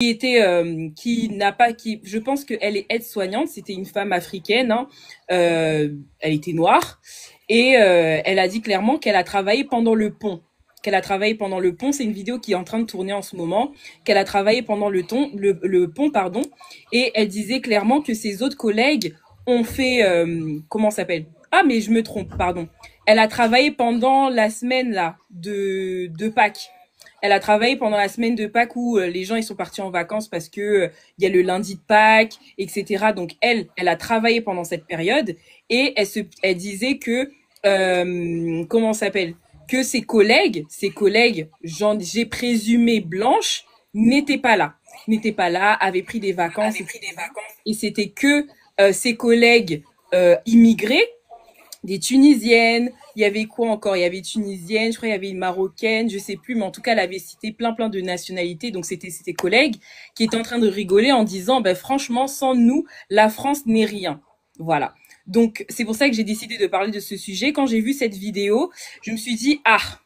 qui n'a pas, qui, je pense qu'elle est aide-soignante. C'était une femme africaine, hein. Elle était noire et elle a dit clairement qu'elle a travaillé pendant le pont. Qu'elle a travaillé pendant le pont, c'est une vidéo qui est en train de tourner en ce moment. Qu'elle a travaillé pendant le pont, pardon, et elle disait clairement que ses autres collègues ont fait, comment ça s'appelle? Ah, mais je me trompe, pardon. Elle a travaillé pendant la semaine là de Pâques. Elle a travaillé pendant la semaine de Pâques où les gens ils sont partis en vacances parce que il y a le lundi de Pâques, etc. Donc elle a travaillé pendant cette période et elle disait que comment ça s'appelle que ses collègues, j'ai présumé blanches, n'étaient pas là, avaient pris des vacances et c'était que ses collègues immigrés des Tunisiennes, il y avait quoi encore? Il y avait Tunisienne, je crois il y avait une Marocaine, je sais plus, mais en tout cas, elle avait cité plein de nationalités, donc c'était ses collègues qui étaient en train de rigoler en disant, ben franchement, sans nous, la France n'est rien. Voilà. Donc c'est pour ça que j'ai décidé de parler de ce sujet. Quand j'ai vu cette vidéo, je me suis dit, ah,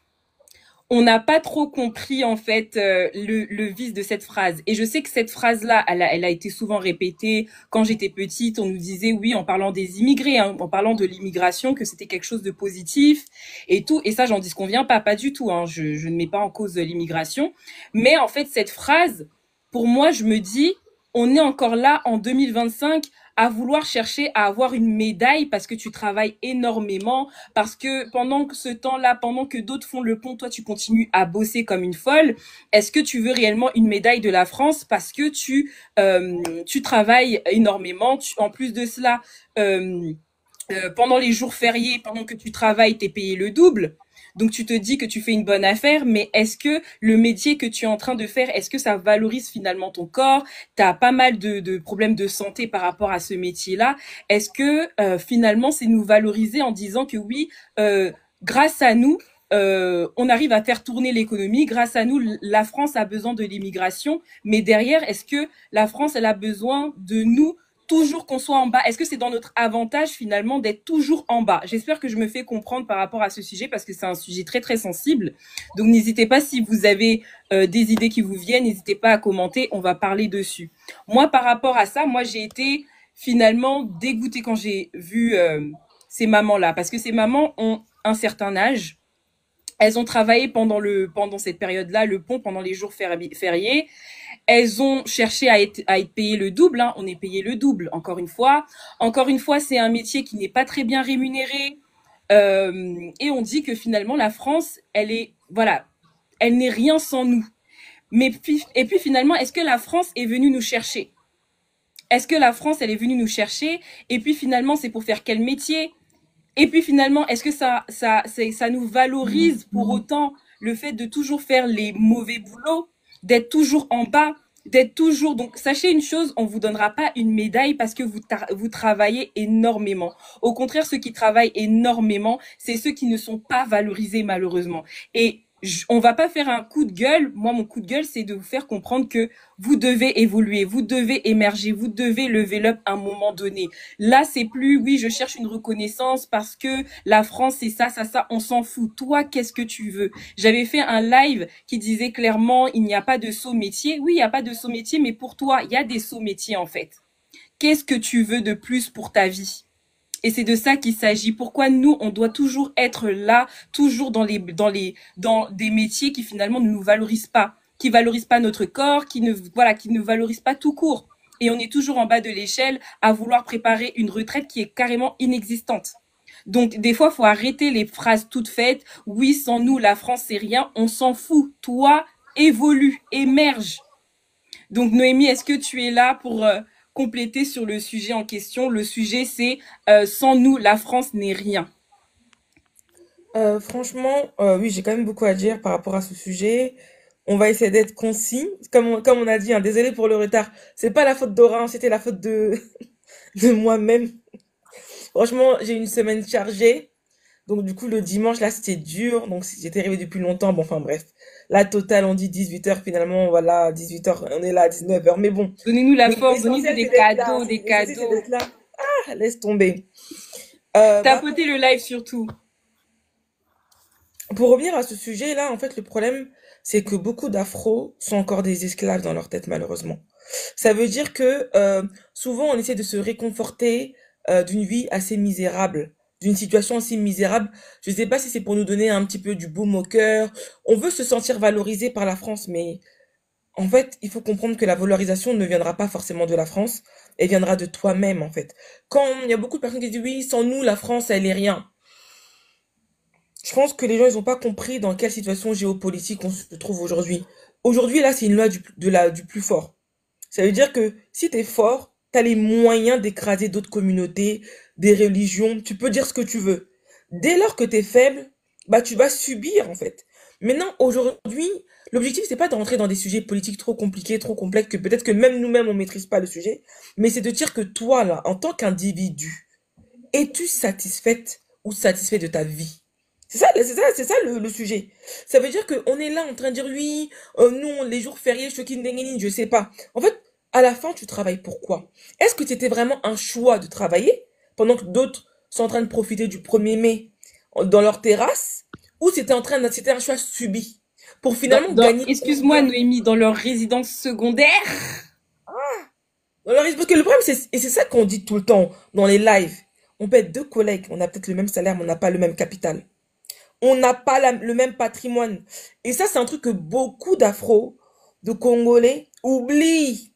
on n'a pas trop compris en fait le vice de cette phrase. Et je sais que cette phrase-là, elle a été souvent répétée. Quand j'étais petite, on nous disait oui, en parlant des immigrés, hein, en parlant de l'immigration, que c'était quelque chose de positif et tout. Et ça, j'en disconviens pas du tout. Hein. Je ne mets pas en cause l'immigration. Mais en fait, cette phrase, pour moi, je me dis, on est encore là en 2025 à vouloir chercher à avoir une médaille parce que tu travailles énormément, parce que pendant ce temps-là, pendant que d'autres font le pont, toi tu continues à bosser comme une folle. Est-ce que tu veux réellement une médaille de la France parce que tu travailles énormément, en plus de cela, pendant les jours fériés, pendant que tu travailles, t'es payé le double. Donc tu te dis que tu fais une bonne affaire, mais est-ce que le métier que tu es en train de faire, est-ce que ça valorise finalement ton corps? T'as pas mal de problèmes de santé par rapport à ce métier-là. Est-ce que finalement c'est nous valoriser en disant que oui, grâce à nous, on arrive à faire tourner l'économie. Grâce à nous, la France a besoin de l'immigration. Mais derrière, est-ce que la France, elle a besoin de nous toujours qu'on soit en bas? Est-ce que c'est dans notre avantage finalement d'être toujours en bas? J'espère que je me fais comprendre par rapport à ce sujet parce que c'est un sujet très sensible. Donc n'hésitez pas si vous avez des idées qui vous viennent, n'hésitez pas à commenter, on va parler dessus. Moi par rapport à ça, moi j'ai été finalement dégoûtée quand j'ai vu ces mamans-là parce que ces mamans ont un certain âge. Elles ont travaillé pendant cette période-là, le pont, pendant les jours fériés. Elles ont cherché à être payées le double. Hein. On est payé le double, encore une fois. Encore une fois, c'est un métier qui n'est pas très bien rémunéré. Et on dit que finalement, la France, voilà, elle n'est rien sans nous. Et puis finalement, est-ce que la France est venue nous chercher? Est-ce que la France, elle est venue nous chercher? Et puis finalement, c'est pour faire quel métier? Et puis finalement, est-ce que ça nous valorise pour autant le fait de toujours faire les mauvais boulots, d'être toujours en bas, d'être toujours... Donc, sachez une chose, on vous donnera pas une médaille parce que vous travaillez énormément. Au contraire, ceux qui travaillent énormément, c'est ceux qui ne sont pas valorisés malheureusement. Et on va pas faire un coup de gueule. Moi, mon coup de gueule, c'est de vous faire comprendre que vous devez évoluer, vous devez émerger, vous devez lever l'up à un moment donné. Là, c'est plus, oui, je cherche une reconnaissance parce que la France, c'est ça, on s'en fout. Toi, qu'est-ce que tu veux? J'avais fait un live qui disait clairement, il n'y a pas de saut métier. Oui, il n'y a pas de saut métier, mais pour toi, il y a des sauts métiers, en fait. Qu'est-ce que tu veux de plus pour ta vie? Et c'est de ça qu'il s'agit. Pourquoi nous, on doit toujours être là, toujours dans des métiers qui finalement ne nous valorisent pas, qui valorisent pas notre corps, qui ne valorisent pas tout court. Et on est toujours en bas de l'échelle à vouloir préparer une retraite qui est carrément inexistante. Donc, des fois, faut arrêter les phrases toutes faites. Oui, sans nous, la France, c'est rien. On s'en fout. Toi, évolue, émerge. Donc Noémie, est-ce que tu es là pour compléter sur le sujet en question? Le sujet, c'est sans nous, la France n'est rien. Franchement, oui, j'ai quand même beaucoup à dire par rapport à ce sujet. On va essayer d'être concis. Comme on a dit, hein, désolé pour le retard. C'est pas la faute d'Aura, hein, c'était la faute de moi-même. Franchement, j'ai une semaine chargée. Donc, du coup, le dimanche, là, c'était dur. Donc, j'étais arrivée depuis longtemps. Bon, enfin, bref. La totale, on dit 18 heures. Finalement, voilà, 18 heures. On est là à 19 heures. Mais bon. Donnez-nous la force, donnez-nous L'essentiel, c'est d'être là. des L'essentiel, c'est cadeaux. d'être là. Ah, laisse tomber. Bah, Tapotez le live surtout. pour revenir à ce sujet-là, en fait, le problème, c'est que beaucoup d'afros sont encore des esclaves dans leur tête, malheureusement. Ça veut dire que souvent on essaie de se réconforter d'une vie assez misérable, d'une situation assez misérable. Je sais pas si c'est pour nous donner un petit peu du baume au cœur. On veut se sentir valorisé par la France, mais en fait, il faut comprendre que la valorisation ne viendra pas forcément de la France, elle viendra de toi-même, en fait. Quand il y a beaucoup de personnes qui disent oui, sans nous, la France, elle est rien. Je pense que les gens, ils ont pas compris dans quelle situation géopolitique on se trouve aujourd'hui. Aujourd'hui, là, c'est une loi du plus fort. Ça veut dire que si t'es fort, t'as les moyens d'écraser d'autres communautés, des religions, tu peux dire ce que tu veux. Dès lors que t'es faible, bah tu vas subir en fait. Maintenant, aujourd'hui, l'objectif c'est pas d'entrer dans des sujets politiques trop compliqués, trop complexes, que peut-être que même nous-mêmes on maîtrise pas le sujet, mais c'est de dire que toi là, en tant qu'individu, es-tu satisfaite ou satisfait de ta vie? C'est ça le sujet. Ça veut dire qu'on est là en train de dire oui, nous, les jours fériés, je sais pas. En fait, à la fin, tu travailles pourquoi? Est-ce que c'était vraiment un choix de travailler pendant que d'autres sont en train de profiter du 1er mai dans leur terrasse? Ou c'était un choix subi pour finalement gagner Excuse-moi, combien? Noémie, dans leur résidence secondaire. Parce que le problème, et c'est ça qu'on dit tout le temps dans les lives. On peut être deux collègues, on a peut-être le même salaire, mais on n'a pas le même capital. On n'a pas le même patrimoine. Et ça, c'est un truc que beaucoup d'Afro, de Congolais, oublient.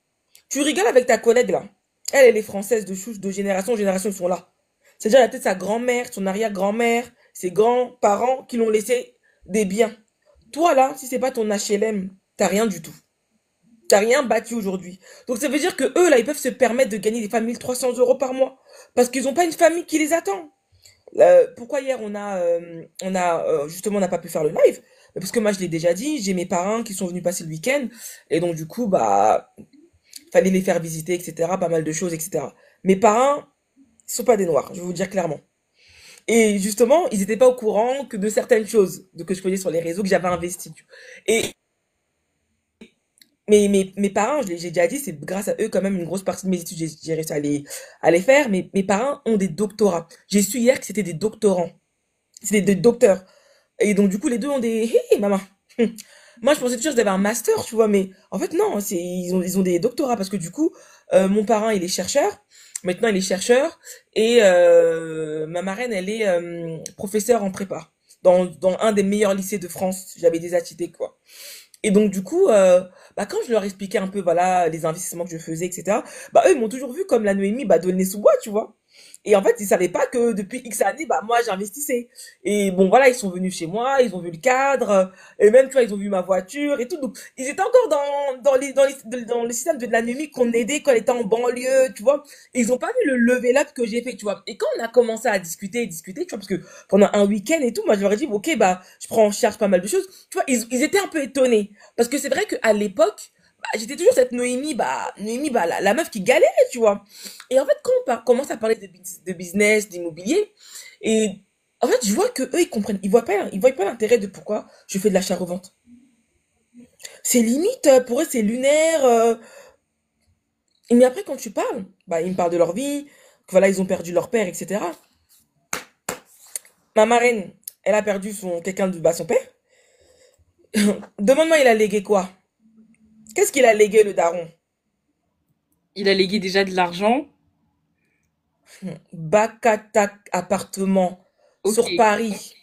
Tu rigoles avec ta collègue là. Elle est française de souche, de génération en génération, ils sont là. C'est-à-dire, il y a peut-être sa grand-mère, son arrière-grand-mère, ses grands-parents qui l'ont laissé des biens. Toi là, si c'est pas ton HLM, t'as rien du tout. T'as rien bâti aujourd'hui. Donc ça veut dire que eux là, ils peuvent se permettre de gagner des familles 300 € par mois. Parce qu'ils n'ont pas une famille qui les attend. Pourquoi hier justement on n'a pas pu faire le live? Parce que moi je l'ai déjà dit, j'ai mes parents qui sont venus passer le week-end et donc du coup bah fallait les faire visiter etc. Pas mal de choses etc. Mes parents ils sont pas des noirs, je vais vous dire clairement. Et justement ils étaient pas au courant que de certaines choses que je faisais sur les réseaux que j'avais investi. Et mes parents, j'ai déjà dit, c'est grâce à eux quand même une grosse partie de mes études, j'ai réussi à les faire. Mais mes parents ont des doctorats. J'ai su hier que c'était des doctorants. C'est des docteurs. Et donc, du coup, les deux ont des... Hé, maman. Moi, je pensais toujours qu'ils avaient un master, tu vois, mais en fait, non, ils ont des doctorats parce que du coup, mon parent, il est chercheur. Maintenant, il est chercheur. Et ma marraine, elle est professeure en prépa. Dans un des meilleurs lycées de France. J'avais déjà cité, quoi. Et donc, du coup, bah, quand je leur expliquais un peu, voilà, les investissements que je faisais, etc., bah, eux, ils m'ont toujours vu comme la Noémie, bah, de le nez sous bois, tu vois. Et en fait, ils savaient pas que depuis X années, bah, moi, j'investissais. Et bon, voilà, ils sont venus chez moi, ils ont vu le cadre, et même, tu vois, ils ont vu ma voiture et tout. Donc, ils étaient encore dans le système de la Noémie qu'on aidait quand elle était en banlieue, tu vois. Et ils ont pas vu le level up que j'ai fait, tu vois. Et quand on a commencé à discuter, tu vois, parce que pendant un week-end et tout, moi, je leur ai dit, ok, bah, je prends en charge pas mal de choses. Tu vois, ils étaient un peu étonnés. Parce que c'est vrai qu'à l'époque, bah, j'étais toujours cette Noémie, bah, la meuf qui galérait, tu vois. Et en fait, quand commence à parler de business, d'immobilier, et en fait, je vois que eux, ils comprennent, ils voient pas l'intérêt de pourquoi je fais de l'achat-revente. C'est limite, pour eux, c'est lunaire. Mais après, quand tu parles, bah, ils me parlent de leur vie, que voilà, ils ont perdu leur père, etc. Ma marraine, elle a perdu son père. Demande-moi, il a légué quoi? Qu'est-ce qu'il a légué, le daron? Il a légué déjà de l'argent. Bacatac appartement Ok, sur Paris,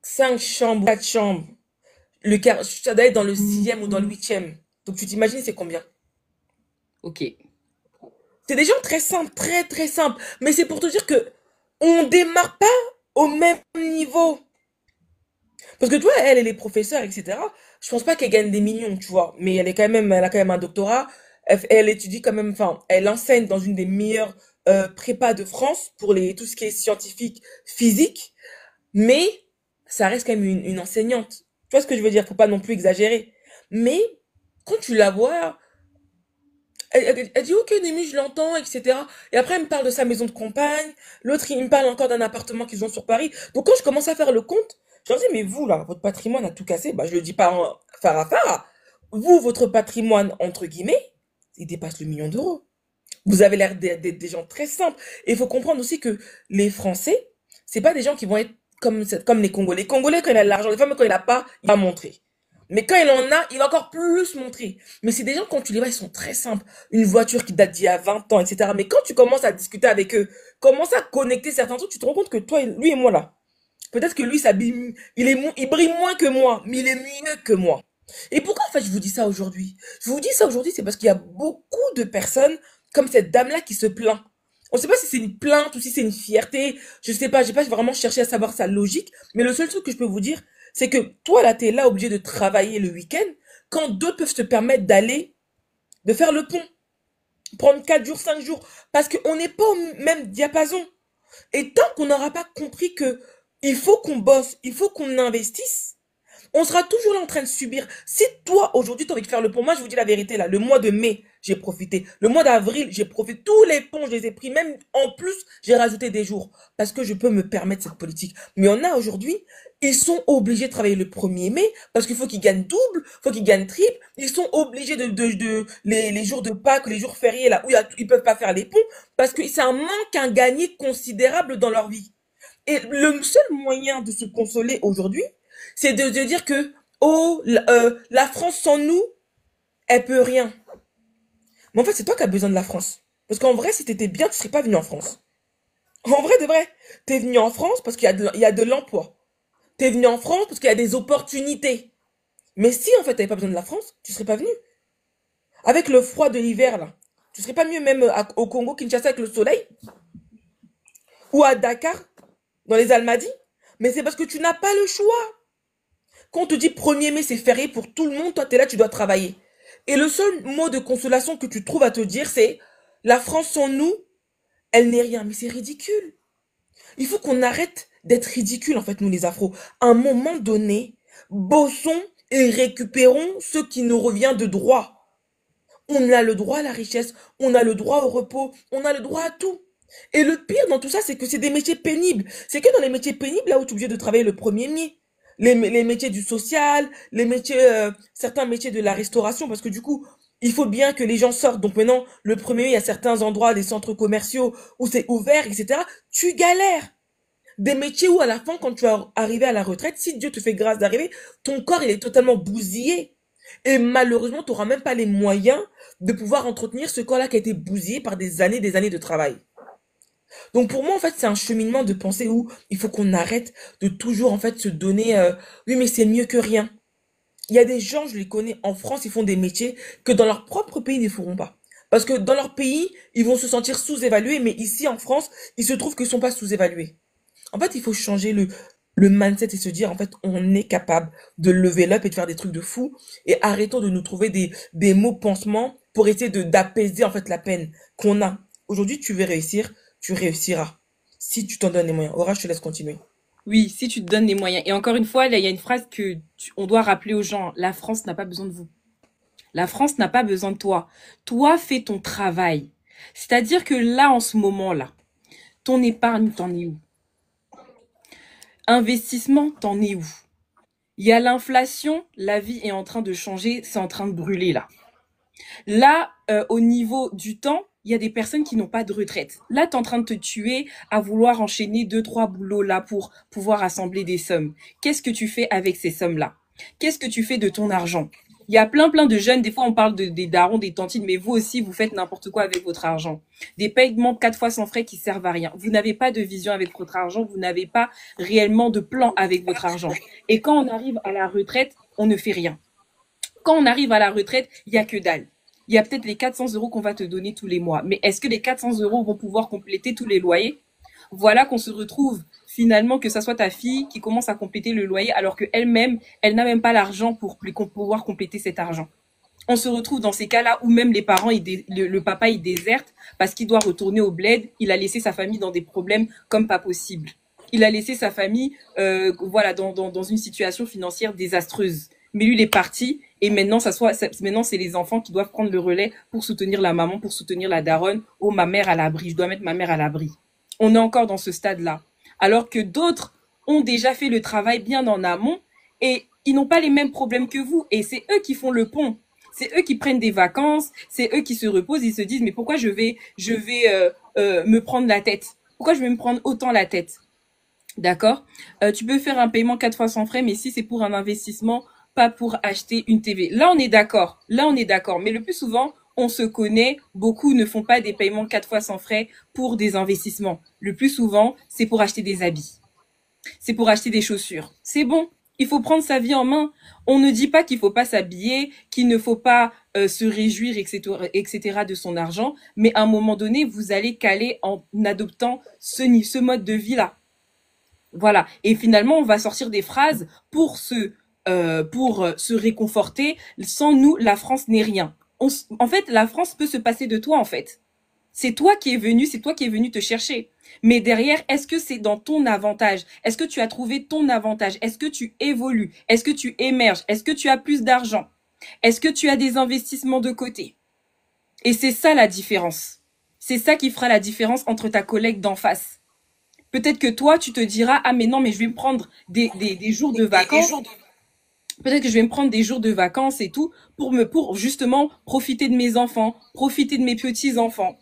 5 chambres, 4 chambres. Ça doit être dans le sixième ou dans le huitième. Donc tu t'imagines c'est combien? ok. C'est des gens très simples, très très simples. Mais c'est pour te dire que on démarre pas au même niveau. Parce que tu vois, elle est professeure, etc. Je pense pas qu'elle gagne des millions, tu vois. Mais elle a quand même un doctorat. Elle étudie quand même, enfin, elle enseigne dans une des meilleures prépas de France pour tout ce qui est scientifique, physique. Mais ça reste quand même une enseignante. Tu vois ce que je veux dire? Faut pas non plus exagérer. Mais quand tu la vois, elle dit ok Némi, je l'entends, etc. Et après elle me parle de sa maison de campagne. L'autre il me parle encore d'un appartement qu'ils ont sur Paris. Donc quand je commence à faire le compte, je leur dis mais vous là, votre patrimoine a tout cassé. Bah je le dis pas en farafara. Vous, votre patrimoine entre guillemets, il dépasse le million d'euros. Vous avez l'air d'être des gens très simples. Et il faut comprendre aussi que les Français, c'est pas des gens qui vont être comme les Congolais. Les Congolais, quand il a de l'argent, les femmes, quand il a pas, il va montrer. Mais quand il en a, il va encore plus montrer. Mais c'est des gens, quand tu les vois, ils sont très simples. Une voiture qui date d'il y a 20 ans, etc. Mais quand tu commences à discuter avec eux, commences à connecter certains trucs, tu te rends compte que toi, lui et moi, là, peut-être que lui, il brille moins que moi, mais il est mieux que moi. Et pourquoi, en fait, je vous dis ça aujourd'hui? Je vous dis ça aujourd'hui, c'est parce qu'il y a beaucoup de personnes comme cette dame-là qui se plaint. On ne sait pas si c'est une plainte ou si c'est une fierté. Je sais pas, j'ai pas vraiment cherché à savoir sa logique. Mais le seul truc que je peux vous dire, c'est que toi, là, t'es là obligé de travailler le week-end quand d'autres peuvent se permettre de faire le pont. Prendre 4 jours, 5 jours. Parce qu'on n'est pas au même diapason. Et tant qu'on n'aura pas compris que il faut qu'on bosse, il faut qu'on investisse, on sera toujours là en train de subir. Si toi, aujourd'hui, tu as envie de faire le pont, moi, je vous dis la vérité, là, le mois de mai, j'ai profité. Le mois d'avril, j'ai profité. Tous les ponts, je les ai pris. Même en plus, j'ai rajouté des jours. Parce que je peux me permettre cette politique. Mais on a aujourd'hui, ils sont obligés de travailler le 1er mai, parce qu'il faut qu'ils gagnent double, faut qu'ils gagnent triple. Ils sont obligés les jours de Pâques, les jours fériés, là, où ils peuvent pas faire les ponts, parce que c'est un manque à gagner considérable dans leur vie. Et le seul moyen de se consoler aujourd'hui, c'est de dire que, oh, la France sans nous, elle peut rien. Mais en fait, c'est toi qui as besoin de la France. Parce qu'en vrai, si t'étais bien, tu serais pas venu en France. En vrai, de vrai. T'es venu en France parce il y a de l'emploi. T'es venu en France parce qu'il y a des opportunités. Mais si, en fait, t'avais pas besoin de la France, tu serais pas venu. Avec le froid de l'hiver, là. Tu serais pas mieux même au Congo, Kinshasa, avec le soleil? Ou à Dakar, dans les Almadies? Mais c'est parce que tu n'as pas le choix. Quand on te dit 1er mai, c'est férié pour tout le monde, toi, t'es là, tu dois travailler. Et le seul mot de consolation que tu trouves à te dire, c'est la France sans nous, elle n'est rien. Mais c'est ridicule. Il faut qu'on arrête d'être ridicule, en fait, nous, les Afros. À un moment donné, bossons et récupérons ce qui nous revient de droit. On a le droit à la richesse, on a le droit au repos, on a le droit à tout. Et le pire dans tout ça, c'est que c'est des métiers pénibles. C'est que dans les métiers pénibles, là où tu es obligé de travailler le 1er mai, les métiers du social, les métiers, certains métiers de la restauration, parce que du coup, il faut bien que les gens sortent. Donc maintenant, le 1er mai, il y a certains endroits, des centres commerciaux où c'est ouvert, etc. Tu galères. Des métiers où à la fin, quand tu vas arriver à la retraite, si Dieu te fait grâce d'arriver, ton corps, il est totalement bousillé. Et malheureusement, tu n'auras même pas les moyens de pouvoir entretenir ce corps-là qui a été bousillé par des années de travail. Donc pour moi, en fait, c'est un cheminement de pensée où il faut qu'on arrête de toujours, en fait, se donner, oui, mais c'est mieux que rien. Il y a des gens, je les connais, en France, ils font des métiers que dans leur propre pays, ils ne feront pas. Parce que dans leur pays, ils vont se sentir sous-évalués, mais ici, en France, il se trouve qu'ils ne sont pas sous-évalués. En fait, il faut changer le mindset et se dire, en fait, on est capable de lever l'up et de faire des trucs de fou. Et arrêtons de nous trouver des mots pansements pour essayer d'apaiser, en fait, la peine qu'on a. Aujourd'hui, tu veux réussir, tu réussiras. Si tu t'en donnes les moyens. Aura, je te laisse continuer. Oui, si tu te donnes les moyens. Et encore une fois, là, il y a une phrase on doit rappeler aux gens. La France n'a pas besoin de vous. La France n'a pas besoin de toi. Toi, fais ton travail. C'est-à-dire que là, en ce moment-là, ton épargne, t'en es où? Investissement, t'en es où? Il y a l'inflation, la vie est en train de changer, c'est en train de brûler là. Là, au niveau du temps, il y a des personnes qui n'ont pas de retraite. Là, tu es en train de te tuer à vouloir enchaîner 2, 3 boulots là pour pouvoir assembler des sommes. Qu'est-ce que tu fais avec ces sommes-là? Qu'est-ce que tu fais de ton argent? Il y a plein de jeunes, des fois on parle des darons, des tantines, mais vous aussi, vous faites n'importe quoi avec votre argent. Des paiements 4 fois sans frais qui servent à rien. Vous n'avez pas de vision avec votre argent, vous n'avez pas réellement de plan avec votre argent. Et quand on arrive à la retraite, on ne fait rien. Quand on arrive à la retraite, il y a que dalle. Il y a peut-être les 400 € qu'on va te donner tous les mois. Mais est-ce que les 400 € vont pouvoir compléter tous les loyers? Voilà qu'on se retrouve finalement que ça soit ta fille qui commence à compléter le loyer alors qu'elle-même, elle n'a même pas l'argent pour pouvoir compléter cet argent. On se retrouve dans ces cas-là où même les parents, le papa, il déserte parce qu'il doit retourner au bled. Il a laissé sa famille dans des problèmes comme pas possible. Il a laissé sa famille voilà, dans une situation financière désastreuse. Mais lui, il est parti et maintenant, maintenant, c'est les enfants qui doivent prendre le relais pour soutenir la maman, pour soutenir la daronne. Oh, ma mère à l'abri, je dois mettre ma mère à l'abri. On est encore dans ce stade-là. Alors que d'autres ont déjà fait le travail bien en amont et ils n'ont pas les mêmes problèmes que vous. Et c'est eux qui font le pont. C'est eux qui prennent des vacances, c'est eux qui se reposent, ils se disent mais pourquoi je vais me prendre la tête? Pourquoi je vais me prendre autant la tête? D'accord. Tu peux faire un paiement 4 fois sans frais, mais si c'est pour un investissement, pas pour acheter une TV. Là, on est d'accord. Là, on est d'accord. Mais le plus souvent, on se connaît. Beaucoup ne font pas des paiements 4 fois sans frais pour des investissements. Le plus souvent, c'est pour acheter des habits. C'est pour acheter des chaussures. C'est bon. Il faut prendre sa vie en main. On ne dit pas qu'il faut pas s'habiller, qu'il ne faut pas se réjouir, etc., de son argent. Mais à un moment donné, vous allez caler en adoptant ce mode de vie-là. Voilà. Et finalement, on va sortir des phrases pour se réconforter. Sans nous, la France n'est rien. En fait, la France peut se passer de toi, en fait. C'est toi qui es venu te chercher. Mais derrière, est-ce que c'est dans ton avantage? Est-ce que tu as trouvé ton avantage? Est-ce que tu évolues? Est-ce que tu émerges? Est-ce que tu as plus d'argent? Est-ce que tu as des investissements de côté? Et c'est ça la différence. C'est ça qui fera la différence entre ta collègue d'en face. Peut-être que toi, tu te diras, ah mais non, mais je vais me prendre des jours de vacances. Peut-être que je vais me prendre des jours de vacances et tout pour justement profiter de mes enfants, profiter de mes petits-enfants.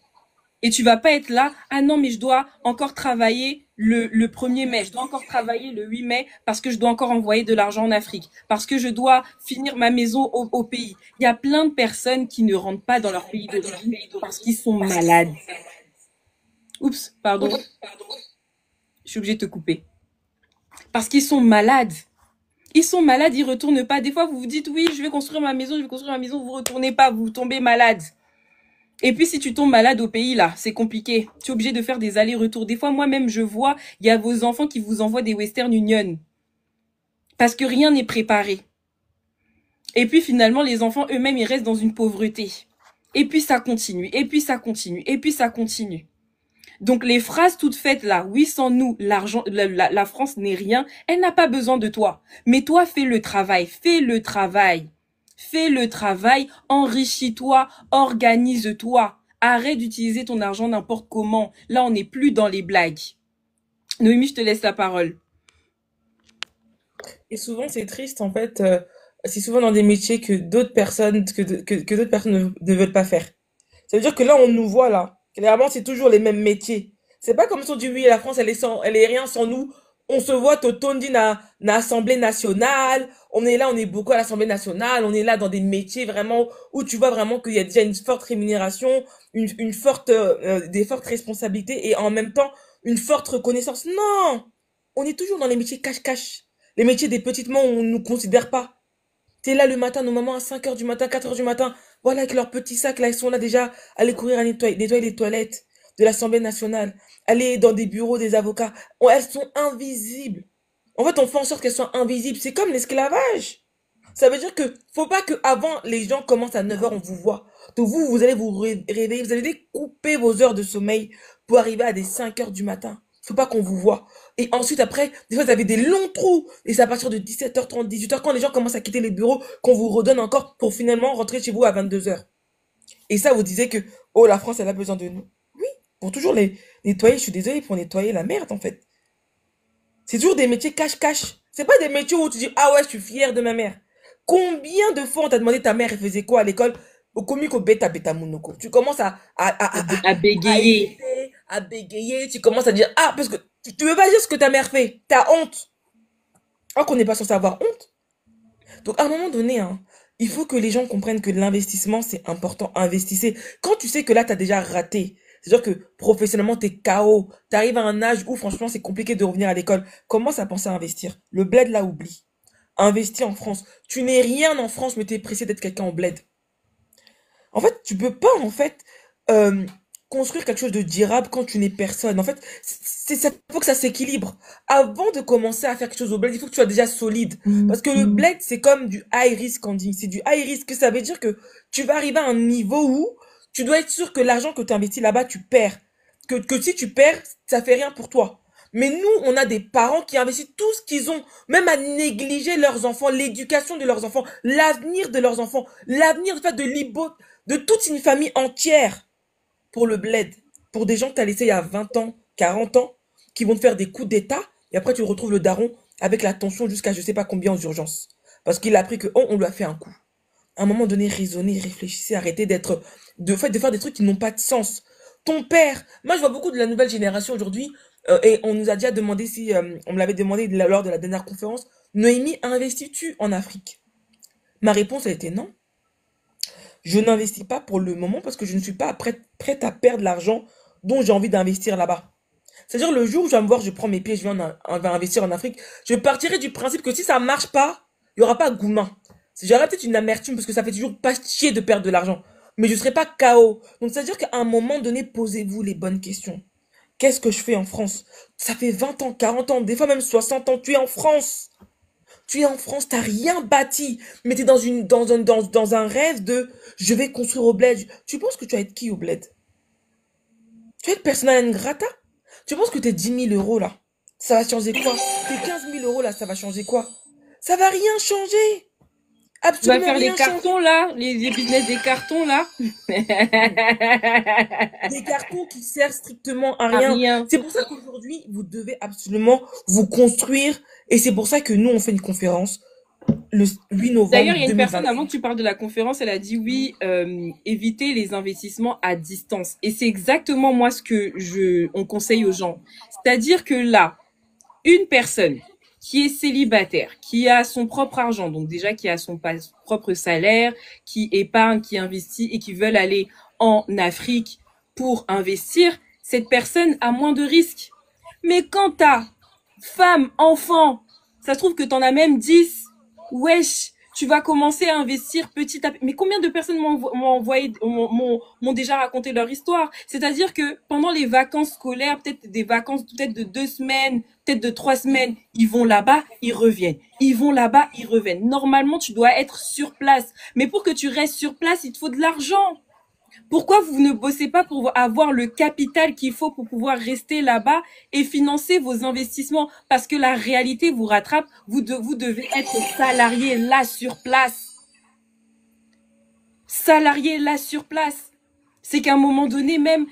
Et tu vas pas être là, ah non, mais je dois encore travailler le 1er mai, je dois encore travailler le 8 mai parce que je dois encore envoyer de l'argent en Afrique, parce que je dois finir ma maison au pays. Il y a plein de personnes qui ne rentrent pas dans leur pays d'origine parce qu'ils sont malades. Oups, pardon, je suis obligée de te couper. Parce qu'ils sont malades. Ils sont malades, ils retournent pas. Des fois, vous vous dites, oui, je vais construire ma maison, je vais construire ma maison, vous retournez pas, vous tombez malade. Et puis, si tu tombes malade au pays, là, c'est compliqué. Tu es obligé de faire des allers-retours. Des fois, moi-même, je vois, il y a vos enfants qui vous envoient des Western Union. Parce que rien n'est préparé. Et puis, finalement, les enfants eux-mêmes, ils restent dans une pauvreté. Et puis, ça continue. Et puis, ça continue. Et puis, ça continue. Donc, les phrases toutes faites là, oui, sans nous, l'argent, la France n'est rien, elle n'a pas besoin de toi. Mais toi, fais le travail. Fais le travail. Fais le travail, enrichis-toi, organise-toi. Arrête d'utiliser ton argent n'importe comment. Là, on n'est plus dans les blagues. Noémie, je te laisse la parole. Et souvent, c'est triste, en fait. C'est souvent dans des métiers que d'autres personnes, que d'autres personnes ne veulent pas faire. Ça veut dire que là, on nous voit, là. Clairement, c'est toujours les mêmes métiers. C'est pas comme si on dit, oui, la France, elle est rien sans nous. On se voit, Totondi, na Assemblée nationale. On est là, on est beaucoup à l'Assemblée nationale. On est là dans des métiers vraiment où tu vois vraiment qu'il y a déjà une forte rémunération, une forte, des fortes responsabilités et en même temps, une forte reconnaissance. Non! On est toujours dans les métiers cache-cache. Les métiers des petites mains où on nous considère pas. T'es là le matin, nos mamans à 5 heures du matin, 4 heures du matin, voilà, avec leurs petits sacs, là, ils sont là déjà, aller courir à nettoyer les toilettes de l'Assemblée nationale, aller dans des bureaux des avocats. Oh, elles sont invisibles. En fait, on fait en sorte qu'elles soient invisibles. C'est comme l'esclavage. Ça veut dire que, faut pas que avant les gens commencent à 9 heures, on vous voit. Donc vous allez vous réveiller, vous allez découper vos heures de sommeil pour arriver à des 5 heures du matin. Faut pas qu'on vous voit. Et ensuite, après, des fois, vous avez des longs trous. Et c'est à partir de 17h30, 18h, quand les gens commencent à quitter les bureaux, qu'on vous redonne encore pour finalement rentrer chez vous à 22h. Et ça, vous disiez que, oh, la France, elle a besoin de nous. Oui, pour toujours les nettoyer, je suis désolée, pour nettoyer la merde, en fait. C'est toujours des métiers cache-cache. C'est pas des métiers où tu dis, ah ouais, je suis fière de ma mère. Combien de fois on t'a demandé ta mère, elle faisait quoi à l'école? Au comico bêta bêta monoko. Tu commences À à bégayer. hésiter, à bégayer, tu commences à dire, ah, parce que tu veux pas dire ce que ta mère fait. T'as honte. Alors qu'on n'est pas censé avoir honte. Donc, à un moment donné, hein, il faut que les gens comprennent que l'investissement, c'est important. Investissez. Quand tu sais que là, t'as déjà raté, c'est-à-dire que professionnellement, t'es KO, t'arrives à un âge où, franchement, c'est compliqué de revenir à l'école, commence à penser à investir. Le bled, là, oublie. Investis en France. Tu n'es rien en France, mais t'es pressé d'être quelqu'un en bled. En fait, tu peux pas, en fait, euh, construire quelque chose de durable quand tu n'es personne. En fait, ça, faut que ça s'équilibre. Avant de commencer à faire quelque chose au bled, il faut que tu sois déjà solide. Parce que le bled, c'est comme du high risk, on dit. C'est du high risk. Ça veut dire que tu vas arriver à un niveau où tu dois être sûr que l'argent que tu investis là-bas, tu perds. Que si tu perds, ça fait rien pour toi. Mais nous, on a des parents qui investissent tout ce qu'ils ont, même à négliger leurs enfants, l'éducation de leurs enfants, l'avenir de leurs enfants, l'avenir, en fait, de toute une famille entière pour le bled. Pour des gens que tu as laissés il y a 20 ans, 40 ans, qui vont te faire des coups d'état, et après tu retrouves le daron avec la tension jusqu'à je sais pas combien aux urgences. Parce qu'il a appris que, oh, on lui a fait un coup. À un moment donné, raisonnez, réfléchissez, arrêtez de faire des trucs qui n'ont pas de sens. Ton père, moi je vois beaucoup de la nouvelle génération aujourd'hui, et on nous a déjà demandé si, on me l'avait demandé lors de la dernière conférence, Noémie, investis-tu en Afrique? Ma réponse a été non. Je n'investis pas pour le moment parce que je ne suis pas prête à perdre l'argent dont j'ai envie d'investir là-bas. C'est-à-dire le jour où je vais me voir, je prends mes pieds, vais investir en Afrique, je partirai du principe que si ça marche pas, il y aura pas gourmand. J'aurai peut-être une amertume parce que ça fait toujours pas chier de perdre de l'argent. Mais je serai pas KO. Donc c'est-à-dire qu'à un moment donné, posez-vous les bonnes questions. Qu'est-ce que je fais en France? Ça fait 20 ans, 40 ans, des fois même 60 ans, tu es en France. Tu es en France, t'as rien bâti, mais t'es dans un rêve de je vais construire au bled. Tu penses que tu vas être qui au bled? Tu vas être persona non grata? Tu penses que tes 10 000 € là, ça va changer quoi? Tes 15 000 € là, ça va changer quoi? Ça va rien changer. Tu vas Absolument faire les rien changer. cartons là, les business des cartons là. Des cartons qui servent strictement à À rien. rien. C'est pour ça qu'aujourd'hui, vous devez absolument vous construire. Et c'est pour ça que nous, on fait une conférence le 8 D'ailleurs, novembre il y a une personne, 2025. avant que tu parles de la conférence, elle a dit oui, éviter les investissements à distance. Et c'est exactement moi ce que on conseille aux gens. C'est-à-dire que là, une personne qui est célibataire, qui a son propre argent, donc déjà qui a son propre salaire, qui épargne, qui investit et qui veut aller en Afrique pour investir, cette personne a moins de risques. Mais quand t'as femme, enfant, ça se trouve que t'en as même 10, wesh, tu vas commencer à investir petit à petit. Mais combien de personnes m'ont déjà raconté leur histoire? C'est-à-dire que pendant les vacances scolaires, peut-être des vacances peut-être de 2 semaines, peut-être de 3 semaines, ils vont là-bas, ils reviennent. Ils vont là-bas, ils reviennent. Normalement, tu dois être sur place. Mais pour que tu restes sur place, il te faut de l'argent. Pourquoi vous ne bossez pas pour avoir le capital qu'il faut pour pouvoir rester là-bas et financer vos investissements? Parce que la réalité vous rattrape, vous devez être salarié là sur place. Salarié là sur place. C'est qu'à un moment donné, même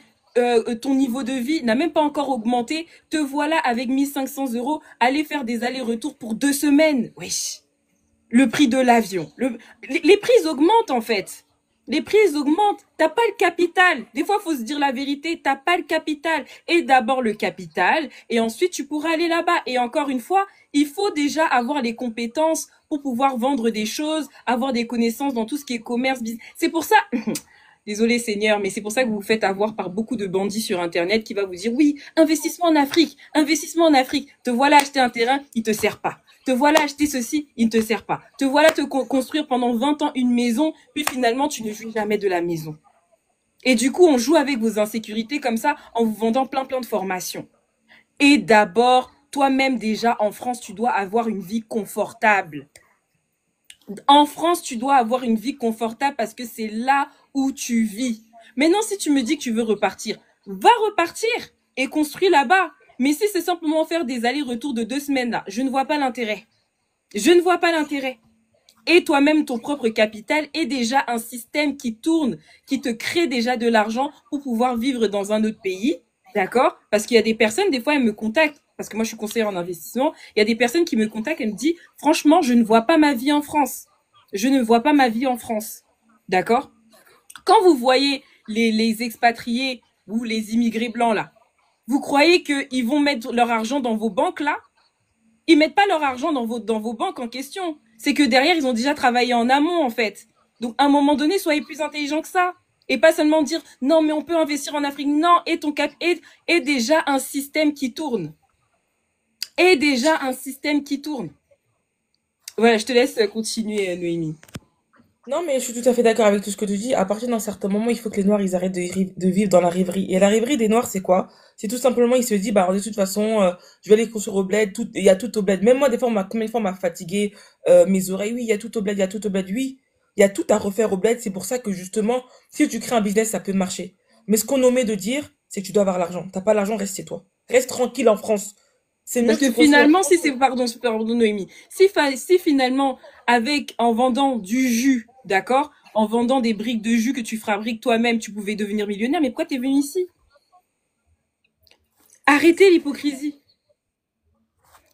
ton niveau de vie n'a même pas encore augmenté. Te voilà avec 1 500 € aller faire des allers-retours pour 2 semaines. Wesh. Le prix de l'avion. Les prix augmentent en fait. Les prix augmentent. T'as pas le capital. Des fois, faut se dire la vérité. T'as pas le capital. Et d'abord le capital, et ensuite tu pourras aller là-bas. Et encore une fois, il faut déjà avoir les compétences pour pouvoir vendre des choses, avoir des connaissances dans tout ce qui est commerce, business. C'est pour ça. Désolé Seigneur, mais c'est pour ça que vous vous faites avoir par beaucoup de bandits sur Internet qui va vous dire oui, investissement en Afrique, investissement en Afrique. Te voilà acheter un terrain, il te sert pas. Te voilà acheter ceci, il ne te sert pas. Te voilà te construire pendant 20 ans une maison, puis finalement tu ne jouis jamais de la maison. Et du coup, on joue avec vos insécurités comme ça en vous vendant plein de formations. Et d'abord, toi-même déjà en France, tu dois avoir une vie confortable. En France, tu dois avoir une vie confortable parce que c'est là où tu vis. Maintenant, si tu me dis que tu veux repartir, va repartir et construis là-bas. Mais si c'est simplement faire des allers-retours de 2 semaines là, je ne vois pas l'intérêt. Je ne vois pas l'intérêt. Et toi-même, ton propre capital est déjà un système qui tourne, qui te crée déjà de l'argent pour pouvoir vivre dans un autre pays. D'accord? Parce qu'il y a des personnes, des fois, elles me contactent. Parce que moi, je suis conseillère en investissement. Il y a des personnes qui me contactent, elles me disent, franchement, je ne vois pas ma vie en France. Je ne vois pas ma vie en France. D'accord? Quand vous voyez les expatriés ou les immigrés blancs là, vous croyez qu'ils vont mettre leur argent dans vos banques là? Ils mettent pas leur argent dans vos banques en question. C'est que derrière, ils ont déjà travaillé en amont, en fait. Donc, à un moment donné, soyez plus intelligent que ça. Et pas seulement dire, non, mais on peut investir en Afrique. Non, et ton cap est déjà un système qui tourne. Est déjà un système qui tourne. Voilà, je te laisse continuer, Noémie. Non, mais je suis tout à fait d'accord avec tout ce que tu dis. À partir d'un certain moment, il faut que les Noirs, ils arrêtent de vivre dans la rêverie. Et la rêverie des Noirs, c'est quoi? C'est tout simplement, ils se disent, bah, de toute façon, je vais aller construire au bled, il y a tout au bled. Même moi, des fois, combien de fois on m'a fatigué, mes oreilles? Oui, il y a tout au bled, il y a tout au bled. Oui, il y a tout à refaire au bled. C'est pour ça que, justement, si tu crées un business, ça peut marcher. Mais ce qu'on omet de dire, c'est que tu dois avoir l'argent. T'as pas l'argent, reste chez toi. Reste tranquille en France. C'est mieux Parce que que tu construis en finalement, France. si c'est, pardon, Noémie, si finalement, en vendant du jus, d'accord, en vendant des briques de jus que tu fabriques toi-même, tu pouvais devenir millionnaire, mais pourquoi t'es venu ici? Arrêtez l'hypocrisie.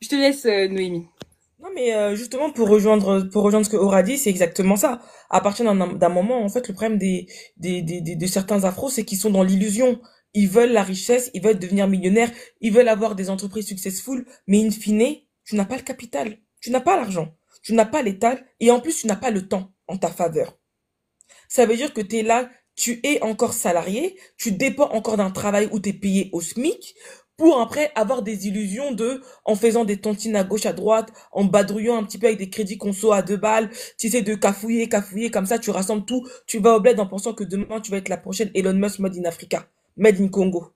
Je te laisse, Noémie. Non, mais justement, pour rejoindre ce que Aura dit, c'est exactement ça. À partir d'un moment, en fait, le problème de certains afros, c'est qu'ils sont dans l'illusion. Ils veulent la richesse, ils veulent devenir millionnaires, ils veulent avoir des entreprises successful, mais in fine, tu n'as pas le capital, tu n'as pas l'argent. tu n'as pas l'étal et en plus, tu n'as pas le temps en ta faveur. Ça veut dire que tu es là, tu es encore salarié, tu dépends encore d'un travail où tu es payé au SMIC pour après avoir des illusions en faisant des tontines à gauche, à droite, en badrouillant un petit peu avec des crédits conso à 2 balles, tu essaies de cafouiller, cafouiller, comme ça tu rassembles tout, tu vas au bled en pensant que demain tu vas être la prochaine Elon Musk made in Africa, made in Congo.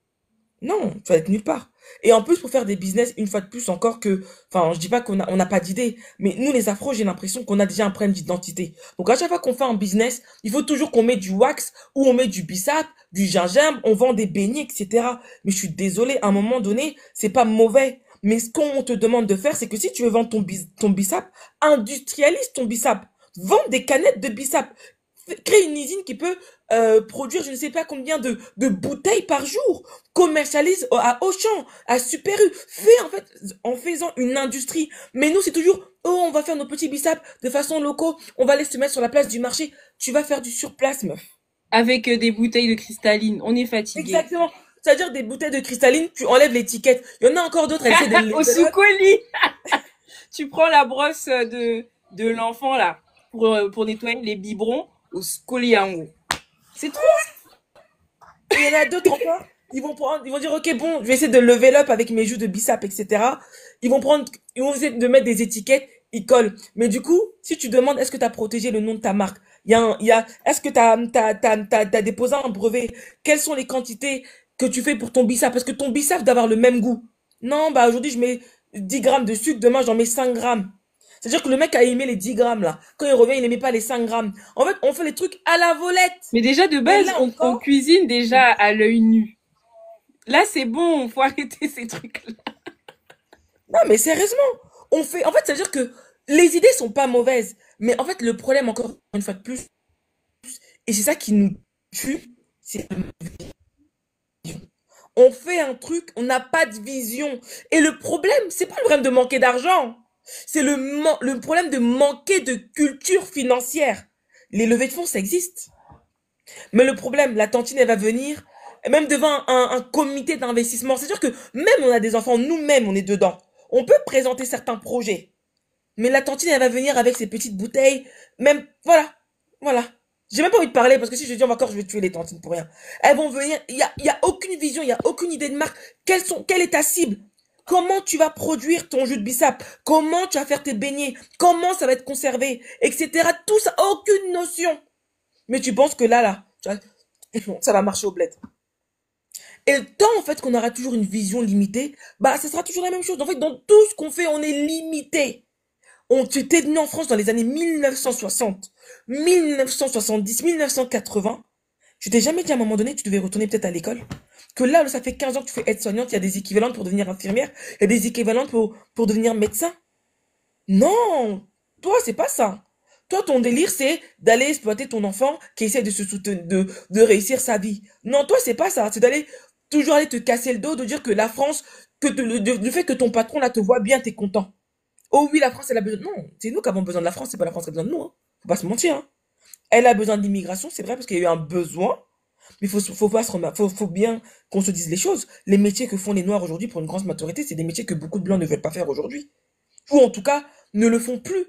Non, tu vas être nulle part. Et en plus, pour faire des business, une fois de plus encore que, enfin, je dis pas on n'a pas d'idée, mais nous, les afros, j'ai l'impression qu'on a déjà un problème d'identité. Donc, à chaque fois qu'on fait un business, il faut toujours qu'on met du wax ou on met du bissap, du gingembre, on vend des beignets, etc. Mais je suis désolée, à un moment donné, c'est pas mauvais. Mais ce qu'on te demande de faire, c'est que si tu veux vendre ton bissap, industrialise ton bissap. Vends des canettes de bissap. Crée une usine qui peut produire je ne sais pas combien de bouteilles par jour. Commercialise à Auchan, à Super U. Fais en fait, en faisant une industrie. Mais nous, c'est toujours, oh, on va faire nos petits bisaps de façon locaux. On va les se mettre sur la place du marché. Tu vas faire du surplace, meuf. Avec des bouteilles de cristalline. On est fatigué. Exactement. C'est-à-dire des bouteilles de cristalline, tu enlèves l'étiquette. Il y en a encore d'autres, elles essaient de Au sous-colis. Tu prends la brosse de l'enfant, là, pour nettoyer les biberons au sous-colis en haut. C'est trop. Et il y en a d'autres encore. Ils vont dire, ok, bon, je vais essayer de level up avec mes jus de bissap, etc. Ils vont essayer de mettre des étiquettes, ils collent. Mais du coup, si tu demandes, est-ce que tu as protégé le nom de ta marque? Est-ce que t'as déposé un brevet? Quelles sont les quantités que tu fais pour ton bissap? Parce que ton bissap doit avoir le même goût. Non, bah, aujourd'hui, je mets 10 grammes de sucre, demain, j'en mets 5 grammes. C'est-à-dire que le mec a aimé les 10 grammes, là. Quand il revient, il n'aimait pas les 5 grammes. En fait, on fait les trucs à la volette. Mais déjà, de Et base, là on encore, cuisine déjà à l'œil nu. Là, c'est bon, faut arrêter ces trucs-là. non, mais sérieusement, en fait, ça veut dire que les idées sont pas mauvaises. Mais en fait, le problème, encore une fois de plus, et c'est ça qui nous tue, c'est on fait un truc, on n'a pas de vision. Et le problème, c'est pas le problème de manquer d'argent. C'est le problème de manquer de culture financière. Les levées de fonds, ça existe. Mais le problème, la tantine, elle va venir, même devant un comité d'investissement. C'est-à-dire que même on a des enfants, nous-mêmes, on est dedans. On peut présenter certains projets. Mais la tantine, elle va venir avec ses petites bouteilles. Même, voilà, voilà. J'ai même pas envie de parler parce que si je dis encore, je vais tuer les tantines pour rien. Elles vont venir, il y a aucune vision, il y a aucune idée de marque. Quelle est ta cible? Comment tu vas produire ton jus de bissap? Comment tu vas faire tes beignets? Comment ça va être conservé? Etc. Tout ça, aucune notion. Mais tu penses que là, ça va marcher au bled. Et tant, en fait, qu'on aura toujours une vision limitée, bah, ça sera toujours la même chose. En fait, dans tout ce qu'on fait, on est limité. Tu t'es venu en France dans les années 1960, 1970, 1980. Tu t'es jamais dit à un moment donné que tu devais retourner peut-être à l'école? Que là, ça fait 15 ans que tu fais aide-soignante, il y a des équivalentes pour devenir infirmière, il y a des équivalentes pour devenir médecin. Non! Toi, c'est pas ça. Toi, ton délire, c'est d'aller exploiter ton enfant qui essaie de se soutenir, de réussir sa vie. Non, toi, c'est pas ça. C'est d'aller toujours aller te casser le dos, de dire que la France, le fait que ton patron là te voit bien, t'es content. Oh oui, la France, elle a besoin. Non, c'est nous qui avons besoin de la France, c'est pas la France qui a besoin de nous. Hein. Faut pas se mentir. Hein. Elle a besoin d'immigration, c'est vrai, parce qu'il y a eu un besoin. Mais faut pas faut bien qu'on se dise les choses. Les métiers que font les Noirs aujourd'hui, pour une grande majorité, c'est des métiers que beaucoup de Blancs ne veulent pas faire aujourd'hui. Ou en tout cas, ne le font plus.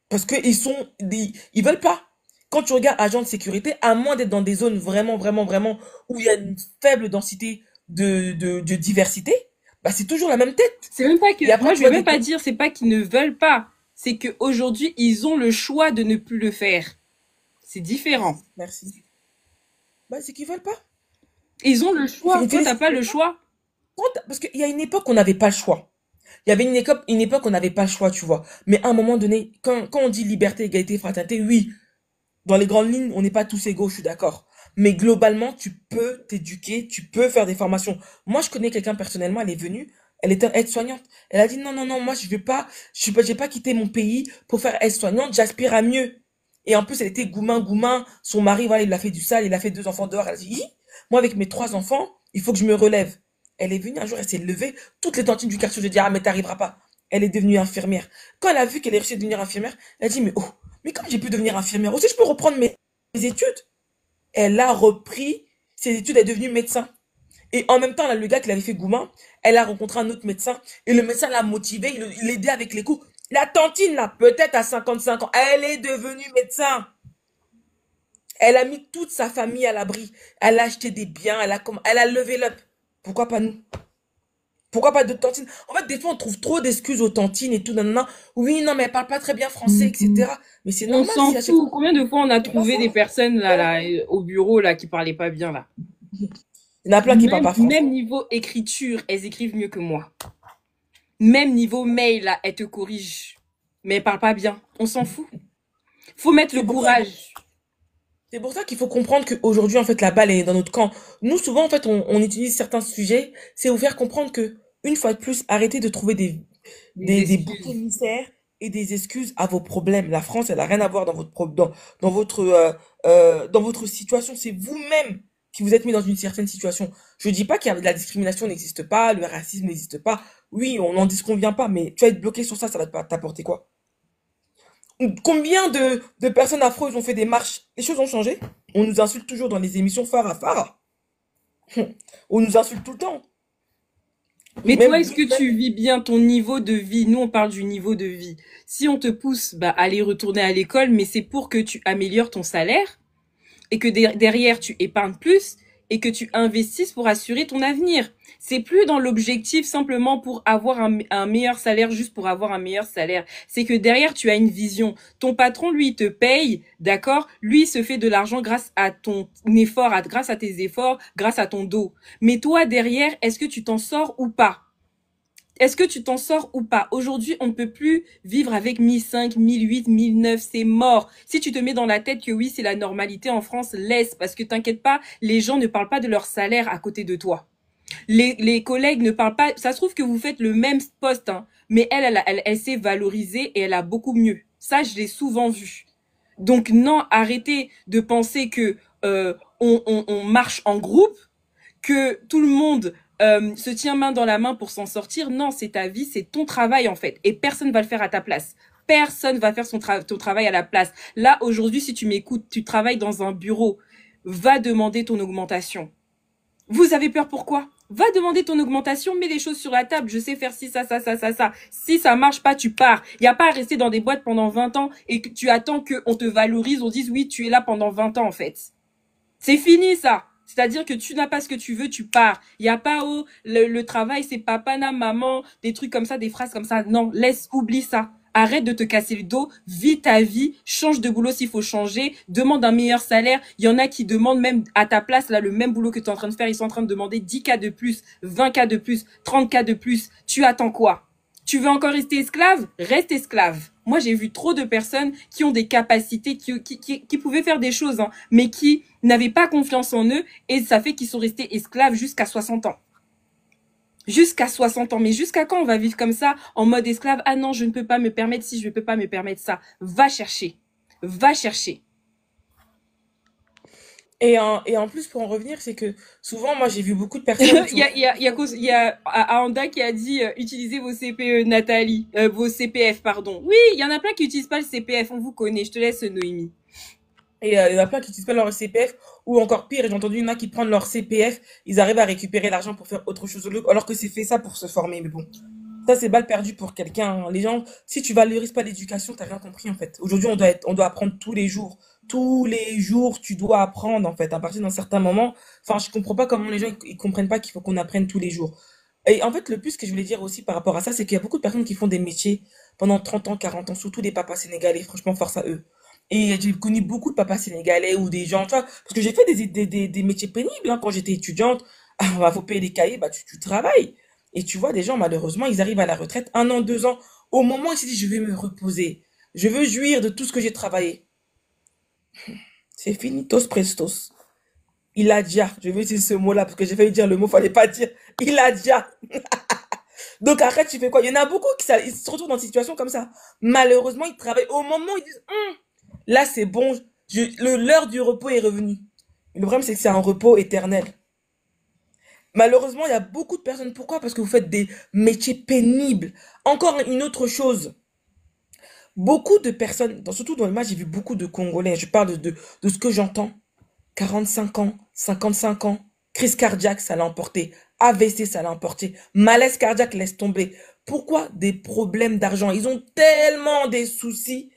Parce ils veulent pas. Quand tu regardes agents de sécurité, à moins d'être dans des zones vraiment, vraiment, vraiment, où il y a une faible densité de diversité, bah, c'est toujours la même tête. C'est même pas Et que, après, moi, tu je vais vois même pas dire, c'est pas qu'ils ne veulent pas. C'est qu'aujourd'hui, ils ont le choix de ne plus le faire. C'est différent. merci. Bah, c'est qu'ils veulent pas. Ils ont le choix. Toi, t'as pas le choix. Parce qu'il y a une époque où on n'avait pas le choix. Il y avait une époque où on n'avait pas le choix, tu vois. Mais à un moment donné, quand on dit liberté, égalité, fraternité, oui, dans les grandes lignes, on n'est pas tous égaux, je suis d'accord. Mais globalement, tu peux t'éduquer, tu peux faire des formations. Moi, je connais quelqu'un personnellement, elle est venue, elle était aide-soignante. Elle a dit non, non, non, moi, je vais pas, j'ai pas quitté mon pays pour faire aide-soignante, j'aspire à mieux. Et en plus, elle était goumin. Son mari, voilà, il a fait du sale, il a fait 2 enfants dehors. Elle a dit, moi, avec mes 3 enfants, il faut que je me relève. Elle est venue un jour, elle s'est levée. Toutes les tantines du quartier, je dis, ah, mais t'arriveras pas. Elle est devenue infirmière. Quand elle a vu qu'elle est réussi à devenir infirmière, elle a dit, mais quand j'ai pu devenir infirmière, aussi je peux reprendre mes études. Elle a repris ses études, elle est devenue médecin. Et en même temps, là, le gars qui l'avait fait Goumin, elle a rencontré un autre médecin. Et le médecin l'a motivé, il l'aidait avec les cours. La tantine, là, peut-être à 55 ans, elle est devenue médecin. Elle a mis toute sa famille à l'abri. Elle a acheté des biens, elle a levé l'up. Pourquoi pas nous? Pourquoi pas de tantine? En fait, des fois, on trouve trop d'excuses aux tantines et tout. Non, non, non. Oui, non, mais elle parle pas très bien français, etc. Mais c'est On normal s'en si à chaque fois. fout. Combien de fois on a C'est pas trouvé ça. des personnes là, au bureau là qui parlaient pas bien là. Il y en a plein qui parlent pas français. Même niveau écriture, elles écrivent mieux que moi. Même niveau mail là, elles te corrigent, mais elles parlent pas bien. On s'en fout. Faut mettre le C'est pour ça. courage. C'est pour ça qu'il faut comprendre qu'aujourd'hui, en fait, la balle est dans notre camp. Nous, souvent, en fait, on utilise certains sujets, c'est vous faire comprendre que, une fois de plus, arrêtez de trouver Des des boucs excuses. émissaires et des excuses à vos problèmes. La France, elle a rien à voir dans dans votre situation. C'est vous-même qui vous êtes mis dans une certaine situation. Je dis pas que la discrimination n'existe pas, le racisme n'existe pas. Oui, on n'en disconvient pas, mais tu vas être bloqué sur ça va t'apporter quoi? Combien de personnes afro, ils ont fait des marches? Les choses ont changé. On nous insulte toujours dans les émissions phare à phare. On nous insulte tout le temps. Mais toi, Même, est-ce que tu vis bien ton niveau de vie? Nous, on parle du niveau de vie. Si on te pousse bah, à aller retourner à l'école, mais c'est pour que tu améliores ton salaire et que derrière, tu épargnes plus et que tu investisses pour assurer ton avenir. C'est plus dans l'objectif simplement pour avoir un meilleur salaire, juste pour avoir un meilleur salaire. C'est que derrière, tu as une vision. Ton patron, lui, il te paye, d'accord? Lui, il se fait de l'argent grâce à ton effort, grâce à tes efforts, grâce à ton dos. Mais toi, derrière, est-ce que tu t'en sors ou pas? Est-ce que tu t'en sors ou pas? Aujourd'hui, on ne peut plus vivre avec 1005, 1008, 1009, c'est mort. Si tu te mets dans la tête que oui, c'est la normalité en France, laisse, parce que t'inquiète pas, les gens ne parlent pas de leur salaire à côté de toi. Les collègues ne parlent pas, ça se trouve que vous faites le même poste, hein, mais elle s'est valorisée et elle a beaucoup mieux. Ça, je l'ai souvent vu. Donc non, arrêtez de penser que on marche en groupe, que tout le monde se tient main dans la main pour s'en sortir. Non, c'est ta vie, c'est ton travail en fait. Et personne va le faire à ta place. Personne va faire ton travail à la place. Là, aujourd'hui, si tu m'écoutes, tu travailles dans un bureau, va demander ton augmentation. Vous avez peur pourquoi? Va demander ton augmentation, mets les choses sur la table. Je sais faire ci, ça, ça, ça, ça, ça. Si ça marche pas, tu pars. Il n'y a pas à rester dans des boîtes pendant 20 ans et que tu attends qu'on te valorise, on dise oui, tu es là pendant 20 ans en fait. C'est fini ça. C'est-à-dire que tu n'as pas ce que tu veux, tu pars. Il n'y a pas le travail, c'est papa, maman, des trucs comme ça, des phrases comme ça. Non, oublie ça. Arrête de te casser le dos, vis ta vie, change de boulot s'il faut changer, demande un meilleur salaire. Il y en a qui demandent même à ta place, là, le même boulot que tu es en train de faire, ils sont en train de demander 10K de plus, 20K de plus, 30K de plus. Tu attends quoi? Tu veux encore rester esclave? Reste esclave. Moi, j'ai vu trop de personnes qui ont des capacités, qui pouvaient faire des choses, hein, mais qui n'avaient pas confiance en eux et ça fait qu'ils sont restés esclaves jusqu'à 60 ans. Jusqu'à 60 ans. Mais jusqu'à quand on va vivre comme ça, en mode esclave? Ah non, je ne peux pas me permettre ci, je ne peux pas me permettre ça. Va chercher. Va chercher. Et en plus, pour en revenir, c'est que souvent, moi, j'ai vu beaucoup de personnes, il tu y vois. a, il y a, il y a, il y a Anda qui a dit utilisez vos CPE, Nathalie. Vos CPF, pardon. Oui, il y en a plein qui n'utilisent pas le CPF. On vous connaît. Je te laisse, Noémie. Et il y en a plein qui n'utilisent pas leur CPF, ou encore pire, j'ai entendu, il y en a qui prennent leur CPF, ils arrivent à récupérer l'argent pour faire autre chose, alors que c'est fait ça pour se former. Mais bon, ça, c'est balle perdue pour quelqu'un, hein. Les gens, si tu valorises pas l'éducation, t'as rien compris, en fait. Aujourd'hui, on doit apprendre tous les jours. Tous les jours, tu dois apprendre, en fait, à partir d'un certain moment. Enfin, je comprends pas comment les gens, ils comprennent pas qu'il faut qu'on apprenne tous les jours. Et en fait, le plus que je voulais dire aussi par rapport à ça, c'est qu'il y a beaucoup de personnes qui font des métiers pendant 30 ans, 40 ans, surtout des papas sénégalais. Franchement, force à eux. Et j'ai connu beaucoup de papas sénégalais ou des gens, tu vois, parce que j'ai fait des métiers pénibles, hein, quand j'étais étudiante. Ah, bah, faut payer les cahiers, bah, tu travailles. Et tu vois, des gens, malheureusement, ils arrivent à la retraite 1 an, 2 ans. Au moment où ils se disent, je vais me reposer. Je veux jouir de tout ce que j'ai travaillé. C'est finitos prestos. Il a déjà. Je vais utiliser ce mot-là parce que j'ai failli dire le mot, fallait pas dire. Il a déjà. Donc arrête, tu fais quoi? Il y en a beaucoup ils se retrouvent dans une situation comme ça. Malheureusement, ils travaillent au moment où ils disent, là c'est bon, l'heure du repos est revenue. Le problème, c'est que c'est un repos éternel. Malheureusement, il y a beaucoup de personnes. Pourquoi? Parce que vous faites des métiers pénibles. Encore une autre chose. Beaucoup de personnes, surtout dans le match, j'ai vu beaucoup de Congolais. Je parle de ce que j'entends. 45 ans, 55 ans, crise cardiaque, ça l'a emporté. AVC, ça l'a emporté. Malaise cardiaque, laisse tomber. Pourquoi des problèmes d'argent? Ils ont tellement des soucis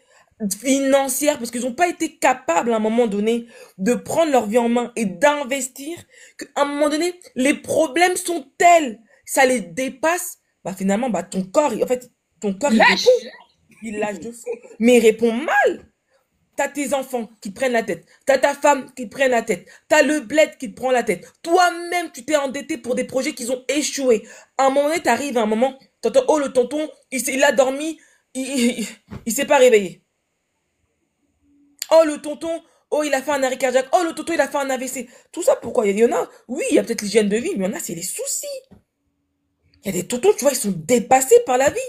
financiers parce qu'ils n'ont pas été capables à un moment donné de prendre leur vie en main et d'investir qu'à un moment donné, les problèmes sont tels, ça les dépasse. Bah finalement, bah ton corps, en fait, ton corps, il répond. Lâche. Il lâche de fou. Mais il répond mal. T'as tes enfants qui te prennent la tête. T'as ta femme qui te prend la tête. T'as le bled qui te prend la tête. Toi-même, tu t'es endetté pour des projets qui ont échoué. À un moment donné, t'arrives à un moment, t'entends, oh, le tonton, il a dormi, il s'est pas réveillé. Oh, le tonton, oh, il a fait un arrêt cardiaque. Oh, le tonton, il a fait un AVC. Tout ça, pourquoi? Il y en a, oui, il y a peut-être l'hygiène de vie, mais il y en a, c'est les soucis. Il y a des tontons, tu vois, ils sont dépassés par la vie.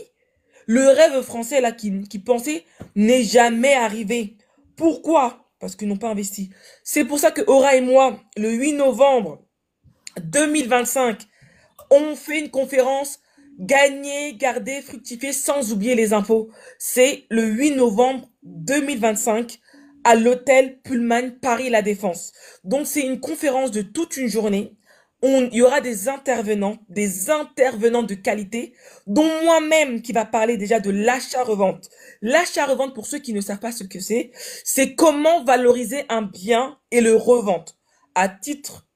Le rêve français là qui pensait n'est jamais arrivé. Pourquoi? Parce qu'ils n'ont pas investi. C'est pour ça que Aura et moi, le 8 novembre 2025, on fait une conférence gagner, garder, fructifier sans oublier les impôts. C'est le 8 novembre 2025 à l'hôtel Pullman Paris La Défense. Donc c'est une conférence de toute une journée. Il y aura des intervenants de qualité, dont moi-même qui va parler déjà de l'achat-revente. L'achat-revente, pour ceux qui ne savent pas ce que c'est comment valoriser un bien et le revendre. À titre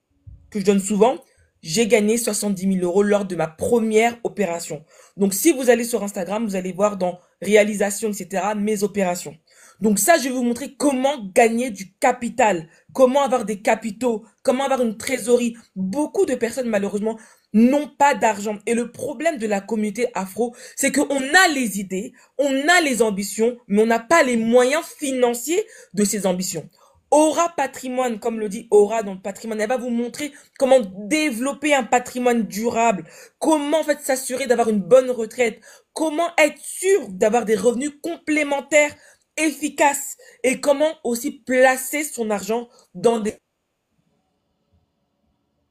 que je donne souvent, j'ai gagné 70 000 € lors de ma première opération. Donc, si vous allez sur Instagram, vous allez voir dans réalisation, etc., mes opérations. Donc ça, je vais vous montrer comment gagner du capital, comment avoir des capitaux, comment avoir une trésorerie. Beaucoup de personnes, malheureusement, n'ont pas d'argent. Et le problème de la communauté afro, c'est qu'on a les idées, on a les ambitions, mais on n'a pas les moyens financiers de ces ambitions. Aura Patrimoine, comme le dit Aura dans le patrimoine, elle va vous montrer comment développer un patrimoine durable, comment en fait s'assurer d'avoir une bonne retraite, comment être sûr d'avoir des revenus complémentaires efficaces et comment aussi placer son argent dans des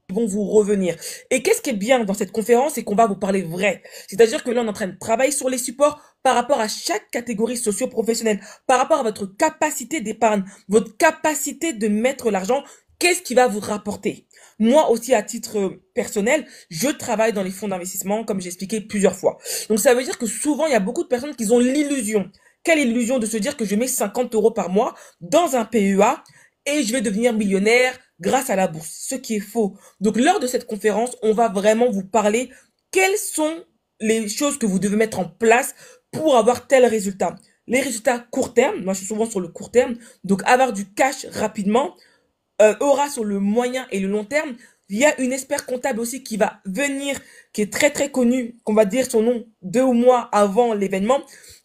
qui vont vous revenir. Et qu'est-ce qui est bien dans cette conférence, c'est qu'on va vous parler vrai. C'est-à-dire que là, on est en train de travailler sur les supports par rapport à chaque catégorie socio-professionnelle, par rapport à votre capacité d'épargne, votre capacité de mettre l'argent, qu'est-ce qui va vous rapporter. Moi aussi, à titre personnel, je travaille dans les fonds d'investissement, comme j'ai expliqué plusieurs fois. Donc ça veut dire que souvent, il y a beaucoup de personnes qui ont l'illusion. Quelle illusion de se dire que je mets 50 € par mois dans un PEA et je vais devenir millionnaire grâce à la bourse, ce qui est faux. Donc lors de cette conférence, on va vraiment vous parler quelles sont les choses que vous devez mettre en place pour avoir tel résultat. Les résultats court terme, moi je suis souvent sur le court terme, donc avoir du cash rapidement, aura sur le moyen et le long terme. Il y a une expert comptable aussi qui va venir, qui est très très connue, qu'on va dire son nom 2 mois avant l'événement,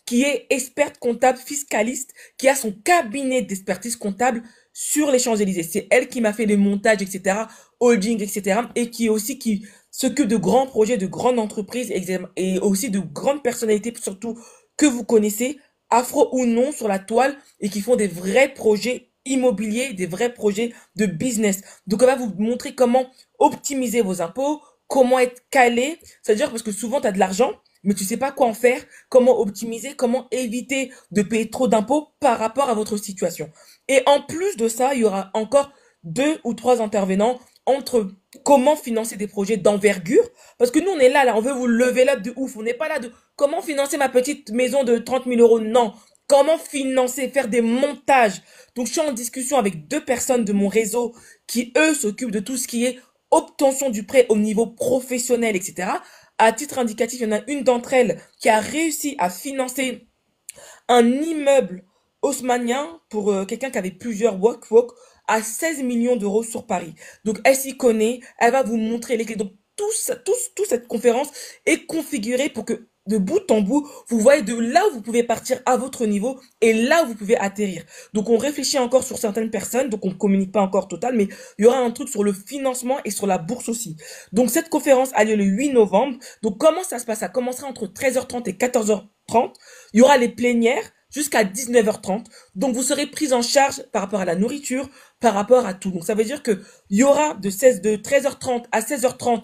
qui est experte comptable fiscaliste, qui a son cabinet d'expertise comptable sur les Champs-Élysées. C'est elle qui m'a fait les montages, etc., holding, etc., et qui est aussi qui s'occupe de grands projets, de grandes entreprises et aussi de grandes personnalités, surtout que vous connaissez, afro ou non, sur la toile, et qui font des vrais projets immobiliers, des vrais projets de business. Donc, elle va vous montrer comment optimiser vos impôts, comment être calé, c'est-à-dire parce que souvent, tu as de l'argent, mais tu sais pas quoi en faire, comment optimiser, comment éviter de payer trop d'impôts par rapport à votre situation. Et en plus de ça, il y aura encore 2 ou 3 intervenants entre comment financer des projets d'envergure, parce que nous on est là, on veut vous lever là de ouf, on n'est pas là de comment financer ma petite maison de 30 000 €, non. Comment financer, faire des montages. Donc je suis en discussion avec 2 personnes de mon réseau qui eux s'occupent de tout ce qui est obtention du prêt au niveau professionnel, etc. À titre indicatif, il y en a une d'entre elles qui a réussi à financer un immeuble haussmannien pour quelqu'un qui avait plusieurs walk à 16 millions d'euros sur Paris. Donc, elle s'y connaît, elle va vous montrer les clés. Donc, toute cette conférence est configurée pour que de bout en bout, vous voyez de là où vous pouvez partir à votre niveau et là où vous pouvez atterrir. Donc, on réfléchit encore sur certaines personnes, donc on ne communique pas encore total, mais il y aura un truc sur le financement et sur la bourse aussi. Donc, cette conférence a lieu le 8 novembre. Donc, comment ça se passe? Ça commencera entre 13h30 et 14h30. Il y aura les plénières jusqu'à 19h30. Donc, vous serez pris en charge par rapport à la nourriture, par rapport à tout. Donc, ça veut dire que il y aura de 13h30 à 16h30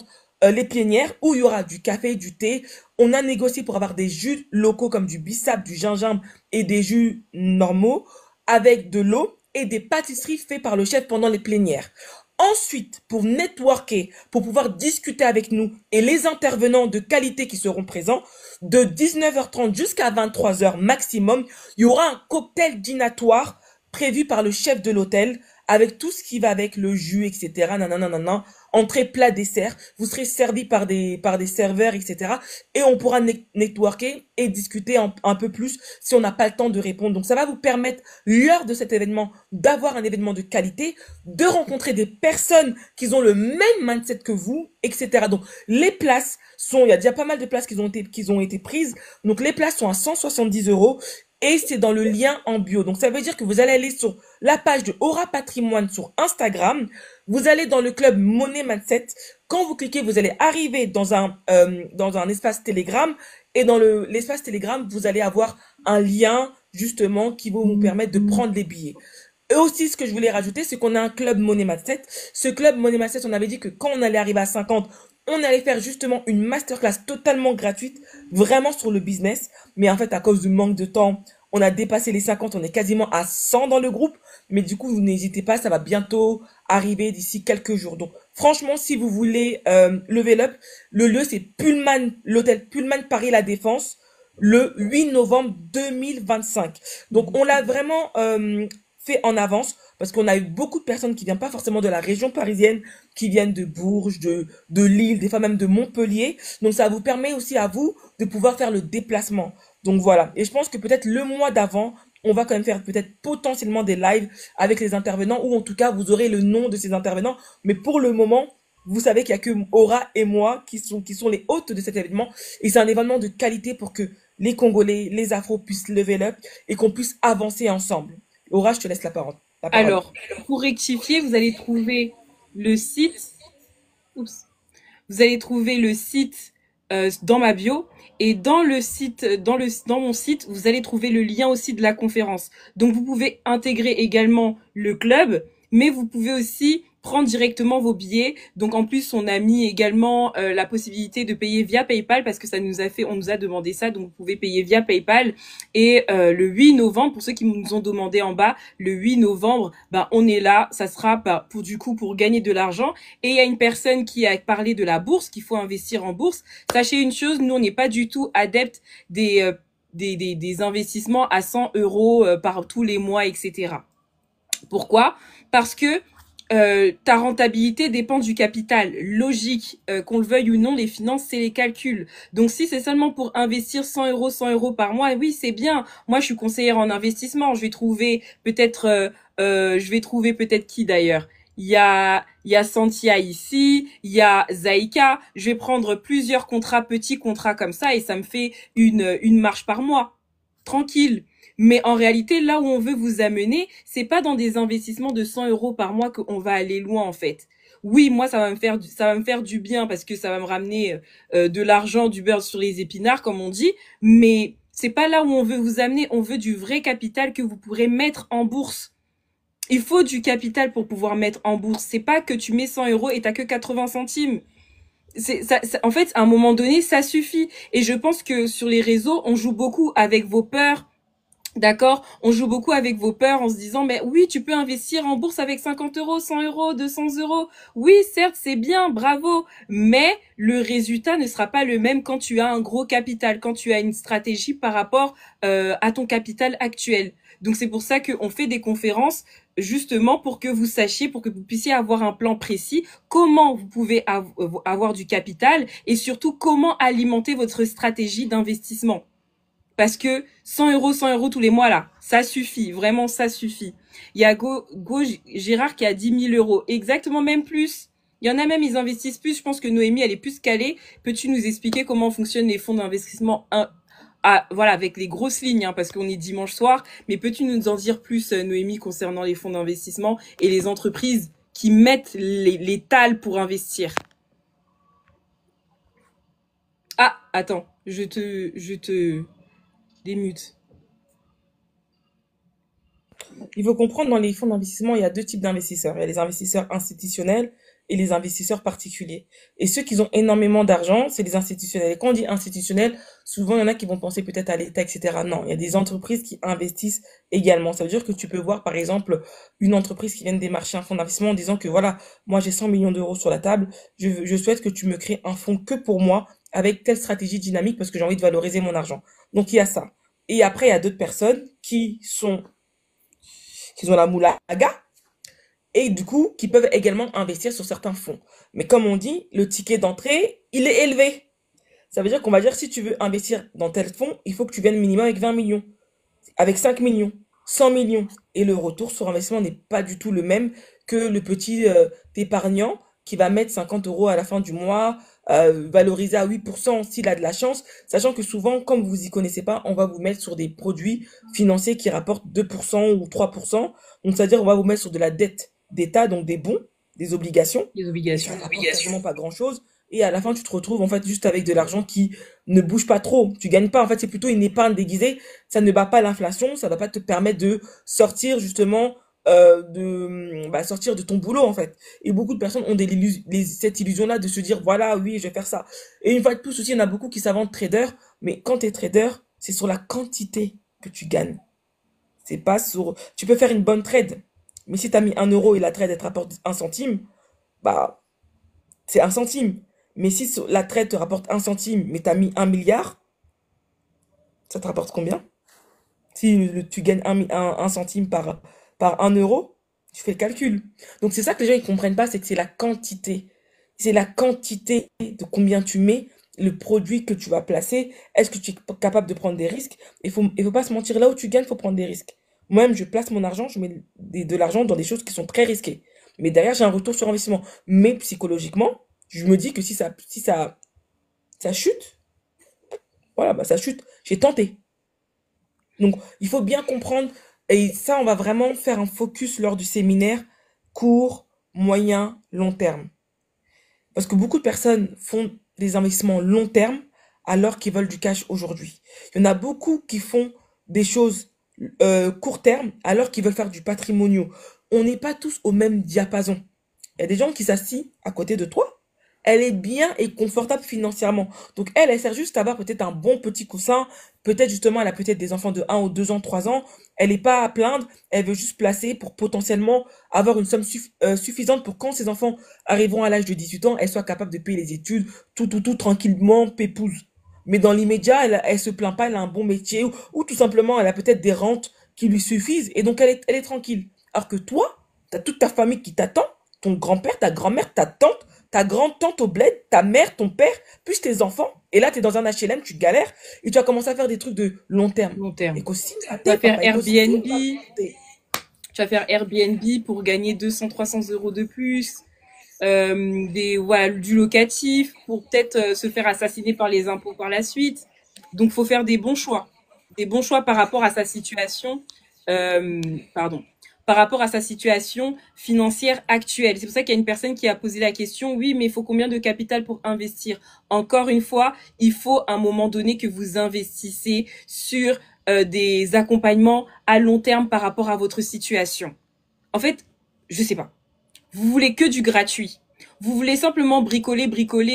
les plénières où il y aura du café, du thé. On a négocié pour avoir des jus locaux comme du bissap, du gingembre et des jus normaux avec de l'eau et des pâtisseries faites par le chef pendant les plénières. Ensuite, pour networker, pour pouvoir discuter avec nous et les intervenants de qualité qui seront présents, de 19h30 jusqu'à 23h maximum, il y aura un cocktail dînatoire prévu par le chef de l'hôtel avec tout ce qui va avec le jus, etc. Nanana, entrée, plat, dessert. Vous serez servi par des serveurs, etc. Et on pourra networker et discuter un peu plus si on n'a pas le temps de répondre. Donc ça va vous permettre, lors de cet événement, d'avoir un événement de qualité, de rencontrer des personnes qui ont le même mindset que vous, etc. Donc les places sont, il y a déjà pas mal de places qui ont été prises. Donc les places sont à 170 € et c'est dans le lien en bio. Donc ça veut dire que vous allez aller sur la page de Aura Patrimoine sur Instagram. Vous allez dans le club Money Mindset. Quand vous cliquez, vous allez arriver dans un espace Telegram. Et dans l'espace Telegram, vous allez avoir un lien justement qui va vous permettre de prendre les billets. Et aussi, ce que je voulais rajouter, c'est qu'on a un club Money Mindset. Ce club Money Mindset, on avait dit que quand on allait arriver à 50, on allait faire justement une masterclass totalement gratuite, vraiment sur le business. Mais en fait, à cause du manque de temps, on a dépassé les 50, on est quasiment à 100 dans le groupe. Mais du coup, vous n'hésitez pas, ça va bientôt arriver d'ici quelques jours. Donc, franchement, si vous voulez level up, le lieu, c'est Pullman, l'hôtel Pullman Paris La Défense, le 8 novembre 2025. Donc, on l'a vraiment fait en avance parce qu'on a eu beaucoup de personnes qui viennent pas forcément de la région parisienne, qui viennent de Bourges, de Lille, des fois même de Montpellier. Donc ça vous permet aussi à vous de pouvoir faire le déplacement. Donc voilà. Et je pense que peut-être le mois d'avant, on va quand même faire peut-être potentiellement des lives avec les intervenants ou en tout cas vous aurez le nom de ces intervenants. Mais pour le moment, vous savez qu'il y a que Aura et moi qui sont les hôtes de cet événement. Et c'est un événement de qualité pour que les Congolais, les Afros puissent level up et qu'on puisse avancer ensemble. Aura, je te laisse la parole. Alors, pour rectifier, vous allez trouver le site. Oups. Vous allez trouver le site dans ma bio et dans le site, dans mon site, vous allez trouver le lien aussi de la conférence. Donc vous pouvez intégrer également le club, mais vous pouvez aussi prendre directement vos billets. Donc en plus, on a mis également la possibilité de payer via PayPal parce que on nous a demandé ça. Donc vous pouvez payer via PayPal. Et le 8 novembre, pour ceux qui nous ont demandé en bas, le 8 novembre, ben on est là. Ça sera pour gagner de l'argent. Et il y a une personne qui a parlé de la bourse, qu'il faut investir en bourse. Sachez une chose, nous on n'est pas du tout adeptes des investissements à 100 € par tous les mois, etc. Pourquoi? Parce que ta rentabilité dépend du capital. Logique, qu'on le veuille ou non, les finances, c'est les calculs. Donc, si c'est seulement pour investir 100 € par mois, oui, c'est bien. Moi, je suis conseillère en investissement. Je vais trouver peut-être qui d'ailleurs? Il y a Santia ici, il y a Zaika. Je vais prendre plusieurs petits contrats comme ça et ça me fait une marge par mois. Tranquille. Mais en réalité, là où on veut vous amener, c'est pas dans des investissements de 100 € par mois qu'on va aller loin, en fait. Oui, moi, ça va me faire du bien parce que ça va me ramener de l'argent, du beurre sur les épinards, comme on dit. Mais c'est pas là où on veut vous amener. On veut du vrai capital que vous pourrez mettre en bourse. Il faut du capital pour pouvoir mettre en bourse. C'est pas que tu mets 100 € et t'as que 80 centimes. En fait, à un moment donné, ça suffit. Et je pense que sur les réseaux, on joue beaucoup avec vos peurs. D'accord? On joue beaucoup avec vos peurs en se disant, mais oui, tu peux investir en bourse avec 50 €, 100 €, 200 €. Oui, certes, c'est bien, bravo. Mais le résultat ne sera pas le même quand tu as un gros capital, quand tu as une stratégie par rapport à ton capital actuel. Donc, c'est pour ça qu'on fait des conférences justement pour que vous sachiez, pour que vous puissiez avoir un plan précis, comment vous pouvez avoir du capital et surtout comment alimenter votre stratégie d'investissement. Parce que 100 €, 100 € tous les mois, là, ça suffit. Vraiment, ça suffit. Il y a Gérard qui a 10 000 €. Exactement, même plus. Il y en a même, ils investissent plus. Je pense que Noémie, elle est plus calée. Peux-tu nous expliquer comment fonctionnent les fonds d'investissement voilà, avec les grosses lignes, hein, parce qu'on est dimanche soir. Mais peux-tu nous en dire plus, Noémie, concernant les fonds d'investissement et les entreprises qui mettent les tales pour investir? Ah, attends. Je te démute. Il faut comprendre, dans les fonds d'investissement, il y a deux types d'investisseurs. Il y a les investisseurs institutionnels et les investisseurs particuliers. Et ceux qui ont énormément d'argent, c'est les institutionnels. Et quand on dit institutionnel, souvent il y en a qui vont penser peut-être à l'État, etc. Non, il y a des entreprises qui investissent également. Ça veut dire que tu peux voir, par exemple, une entreprise qui vient de démarcher un fonds d'investissement en disant que voilà, moi j'ai 100 millions d'euros sur la table, je souhaite que tu me crées un fonds que pour moi, avec telle stratégie dynamique parce que j'ai envie de valoriser mon argent. Donc il y a ça. Et après, il y a d'autres personnes qui ont la moulaga et du coup, qui peuvent également investir sur certains fonds. Mais comme on dit, le ticket d'entrée, il est élevé. Ça veut dire qu'on va dire, si tu veux investir dans tel fonds, il faut que tu viennes minimum avec 20 millions, avec 5 millions, 100 millions. Et le retour sur investissement n'est pas du tout le même que le petit épargnant qui va mettre 50 euros à la fin du mois, valorisé à 8% s'il a de la chance, sachant que souvent, comme vous y connaissez pas, on va vous mettre sur des produits financiers qui rapportent 2% ou 3%. Donc, c'est-à-dire, on va vous mettre sur de la dette d'État, donc des bons, des obligations, Les et ça obligations. rapporte quasiment pas grand-chose. Et à la fin, tu te retrouves en fait juste avec de l'argent qui ne bouge pas trop. Tu gagnes pas. En fait, c'est plutôt une épargne déguisée. Ça ne bat pas l'inflation. Ça va pas te permettre de sortir justement sortir de ton boulot en fait. Et beaucoup de personnes ont cette illusion-là de se dire voilà, oui, je vais faire ça. Et une fois de plus aussi, il y en a beaucoup qui s'inventent trader. Mais quand tu es trader, c'est sur la quantité que tu gagnes. C'est pas sur. Tu peux faire une bonne trade. Mais si tu as mis 1 euro et la trade elle te rapporte 1 centime, bah c'est 1 centime. Mais si la trade te rapporte 1 centime, mais tu as mis 1 milliard, ça te rapporte combien? Si tu gagnes 1 centime par 1 euro, tu fais le calcul. Donc c'est ça que les gens ils comprennent pas, c'est que c'est la quantité. C'est la quantité de combien tu mets, le produit que tu vas placer. Est-ce que tu es capable de prendre des risques? Il faut pas se mentir, là où tu gagnes, il faut prendre des risques. Moi-même, je place mon argent, je mets de l'argent dans des choses qui sont très risquées. Mais derrière, j'ai un retour sur investissement. Mais psychologiquement, je me dis que si ça chute, voilà, bah ça chute. J'ai tenté. Donc, il faut bien comprendre, et ça, on va vraiment faire un focus lors du séminaire, court, moyen, long terme. Parce que beaucoup de personnes font des investissements long terme alors qu'ils veulent du cash aujourd'hui. Il y en a beaucoup qui font des choses court terme alors qu'ils veulent faire du patrimoniaux. On n'est pas tous au même diapason. Il y a des gens qui s'assient à côté de toi. Elle est bien et confortable financièrement. Donc elle sert juste à avoir peut-être un bon petit coussin. Peut-être justement, elle a peut-être des enfants de 1 ou 2 ans, 3 ans. Elle n'est pas à plaindre. Elle veut juste placer pour potentiellement avoir une somme suffisante pour quand ses enfants arriveront à l'âge de 18 ans, elle soit capable de payer les études, tout, tranquillement, pépouse. Mais dans l'immédiat, elle se plaint pas, elle a un bon métier, ou tout simplement, elle a peut-être des rentes qui lui suffisent, et donc elle est tranquille. Alors que toi, t'as toute ta famille qui t'attend, ton grand-père, ta grand-mère, ta tante, ta grande-tante au bled, ta mère, ton père, plus tes enfants, et là, t'es dans un HLM, tu galères, et tu vas commencer à faire des trucs de long terme. Long terme. Tu Écosystème, vas faire papa, Airbnb. écosystème. Tu vas faire Airbnb pour gagner 200, 300 € de plus. Voilà, du locatif pour peut-être se faire assassiner par les impôts par la suite. Donc, faut faire des bons choix par rapport à sa situation, pardon, par rapport à sa situation financière actuelle. C'est pour ça qu'il y a une personne qui a posé la question, oui, mais il faut combien de capital pour investir? Encore une fois, il faut à un moment donné que vous investissez sur des accompagnements à long terme par rapport à votre situation. En fait, je sais pas. Vous voulez que du gratuit. Vous voulez simplement bricoler,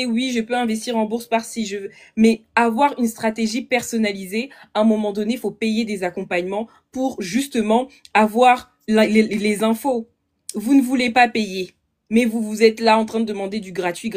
oui, je peux investir en bourse par-ci, je veux. Mais avoir une stratégie personnalisée, à un moment donné, il faut payer des accompagnements pour justement avoir les infos. Vous ne voulez pas payer, mais vous êtes là en train de demander du gratuit.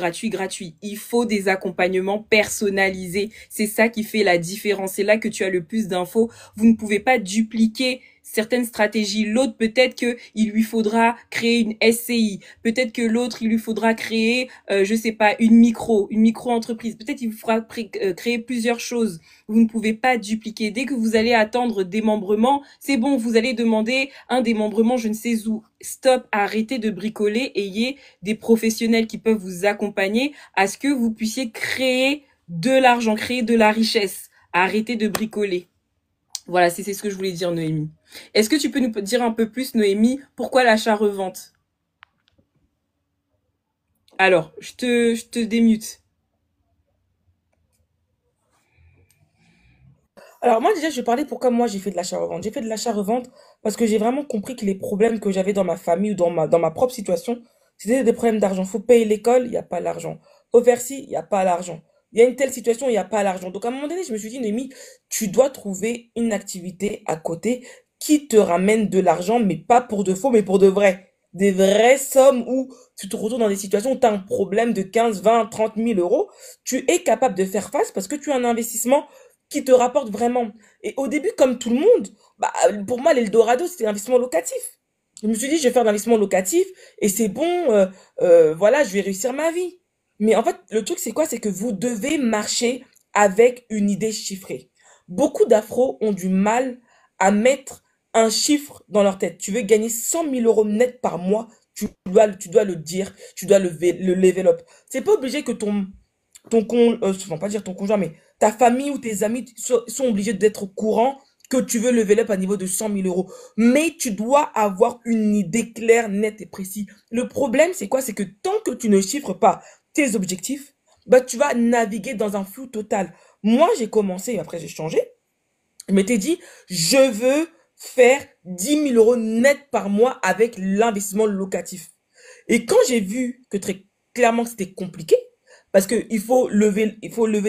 Il faut des accompagnements personnalisés. C'est ça qui fait la différence. C'est là que tu as le plus d'infos. Vous ne pouvez pas dupliquer certaines stratégies. L'autre, peut-être que il lui faudra créer une SCI. Peut-être que l'autre, il lui faudra créer, je sais pas, une micro-entreprise. Peut-être il vous faudra créer plusieurs choses. Vous ne pouvez pas dupliquer. Dès que vous allez attendre démembrement, c'est bon, vous allez demander un démembrement, je ne sais où. Stop, arrêtez de bricoler. Ayez des professionnels qui peuvent vous accompagner à ce que vous puissiez créer de l'argent, créer de la richesse. Arrêtez de bricoler. Voilà, c'est ce que je voulais dire, Noémie. Est-ce que tu peux nous dire un peu plus, Noémie, pourquoi l'achat-revente? Alors, je te démute. Alors moi déjà je vais parler pourquoi moi j'ai fait de l'achat-revente. J'ai fait de l'achat-revente parce que j'ai vraiment compris que les problèmes que j'avais dans ma famille ou dans ma propre situation, C'était des problèmes d'argent. Faut payer l'école, il n'y a pas l'argent. Faut faire ci, il n'y a pas l'argent. Il y a une telle situation, il n'y a pas l'argent. Donc à un moment donné, je me suis dit, Noémie, tu dois trouver une activité à côté qui te ramène de l'argent, mais pas pour de faux, mais pour de vrai. Des vraies sommes où tu te retrouves dans des situations où tu as un problème de 15, 20, 30 000 euros. Tu es capable de faire face parce que tu as un investissement qui te rapporte vraiment. Et au début, comme tout le monde, bah, pour moi, l'Eldorado, c'était l'investissement locatif. Je me suis dit, je vais faire de l'investissement locatif et c'est bon, voilà, je vais réussir ma vie. Mais en fait, le truc, c'est quoi? C'est que vous devez marcher avec une idée chiffrée. Beaucoup d'afros ont du mal à mettre un chiffre dans leur tête. Tu veux gagner 100 000 euros net par mois, tu dois le dire, tu dois le level up. C'est pas obligé que enfin, pas dire ton conjoint, mais ta famille ou tes amis sont obligés d'être au courant que tu veux level up à niveau de 100 000 euros. Mais tu dois avoir une idée claire, nette et précise. Le problème, c'est quoi? C'est que tant que tu ne chiffres pas tes objectifs, bah, tu vas naviguer dans un flou total. Moi, j'ai commencé, après j'ai changé. Je m'étais dit, je veux faire 10 000 euros net par mois avec l'investissement locatif. Et quand j'ai vu que très clairement c'était compliqué, parce que il faut lever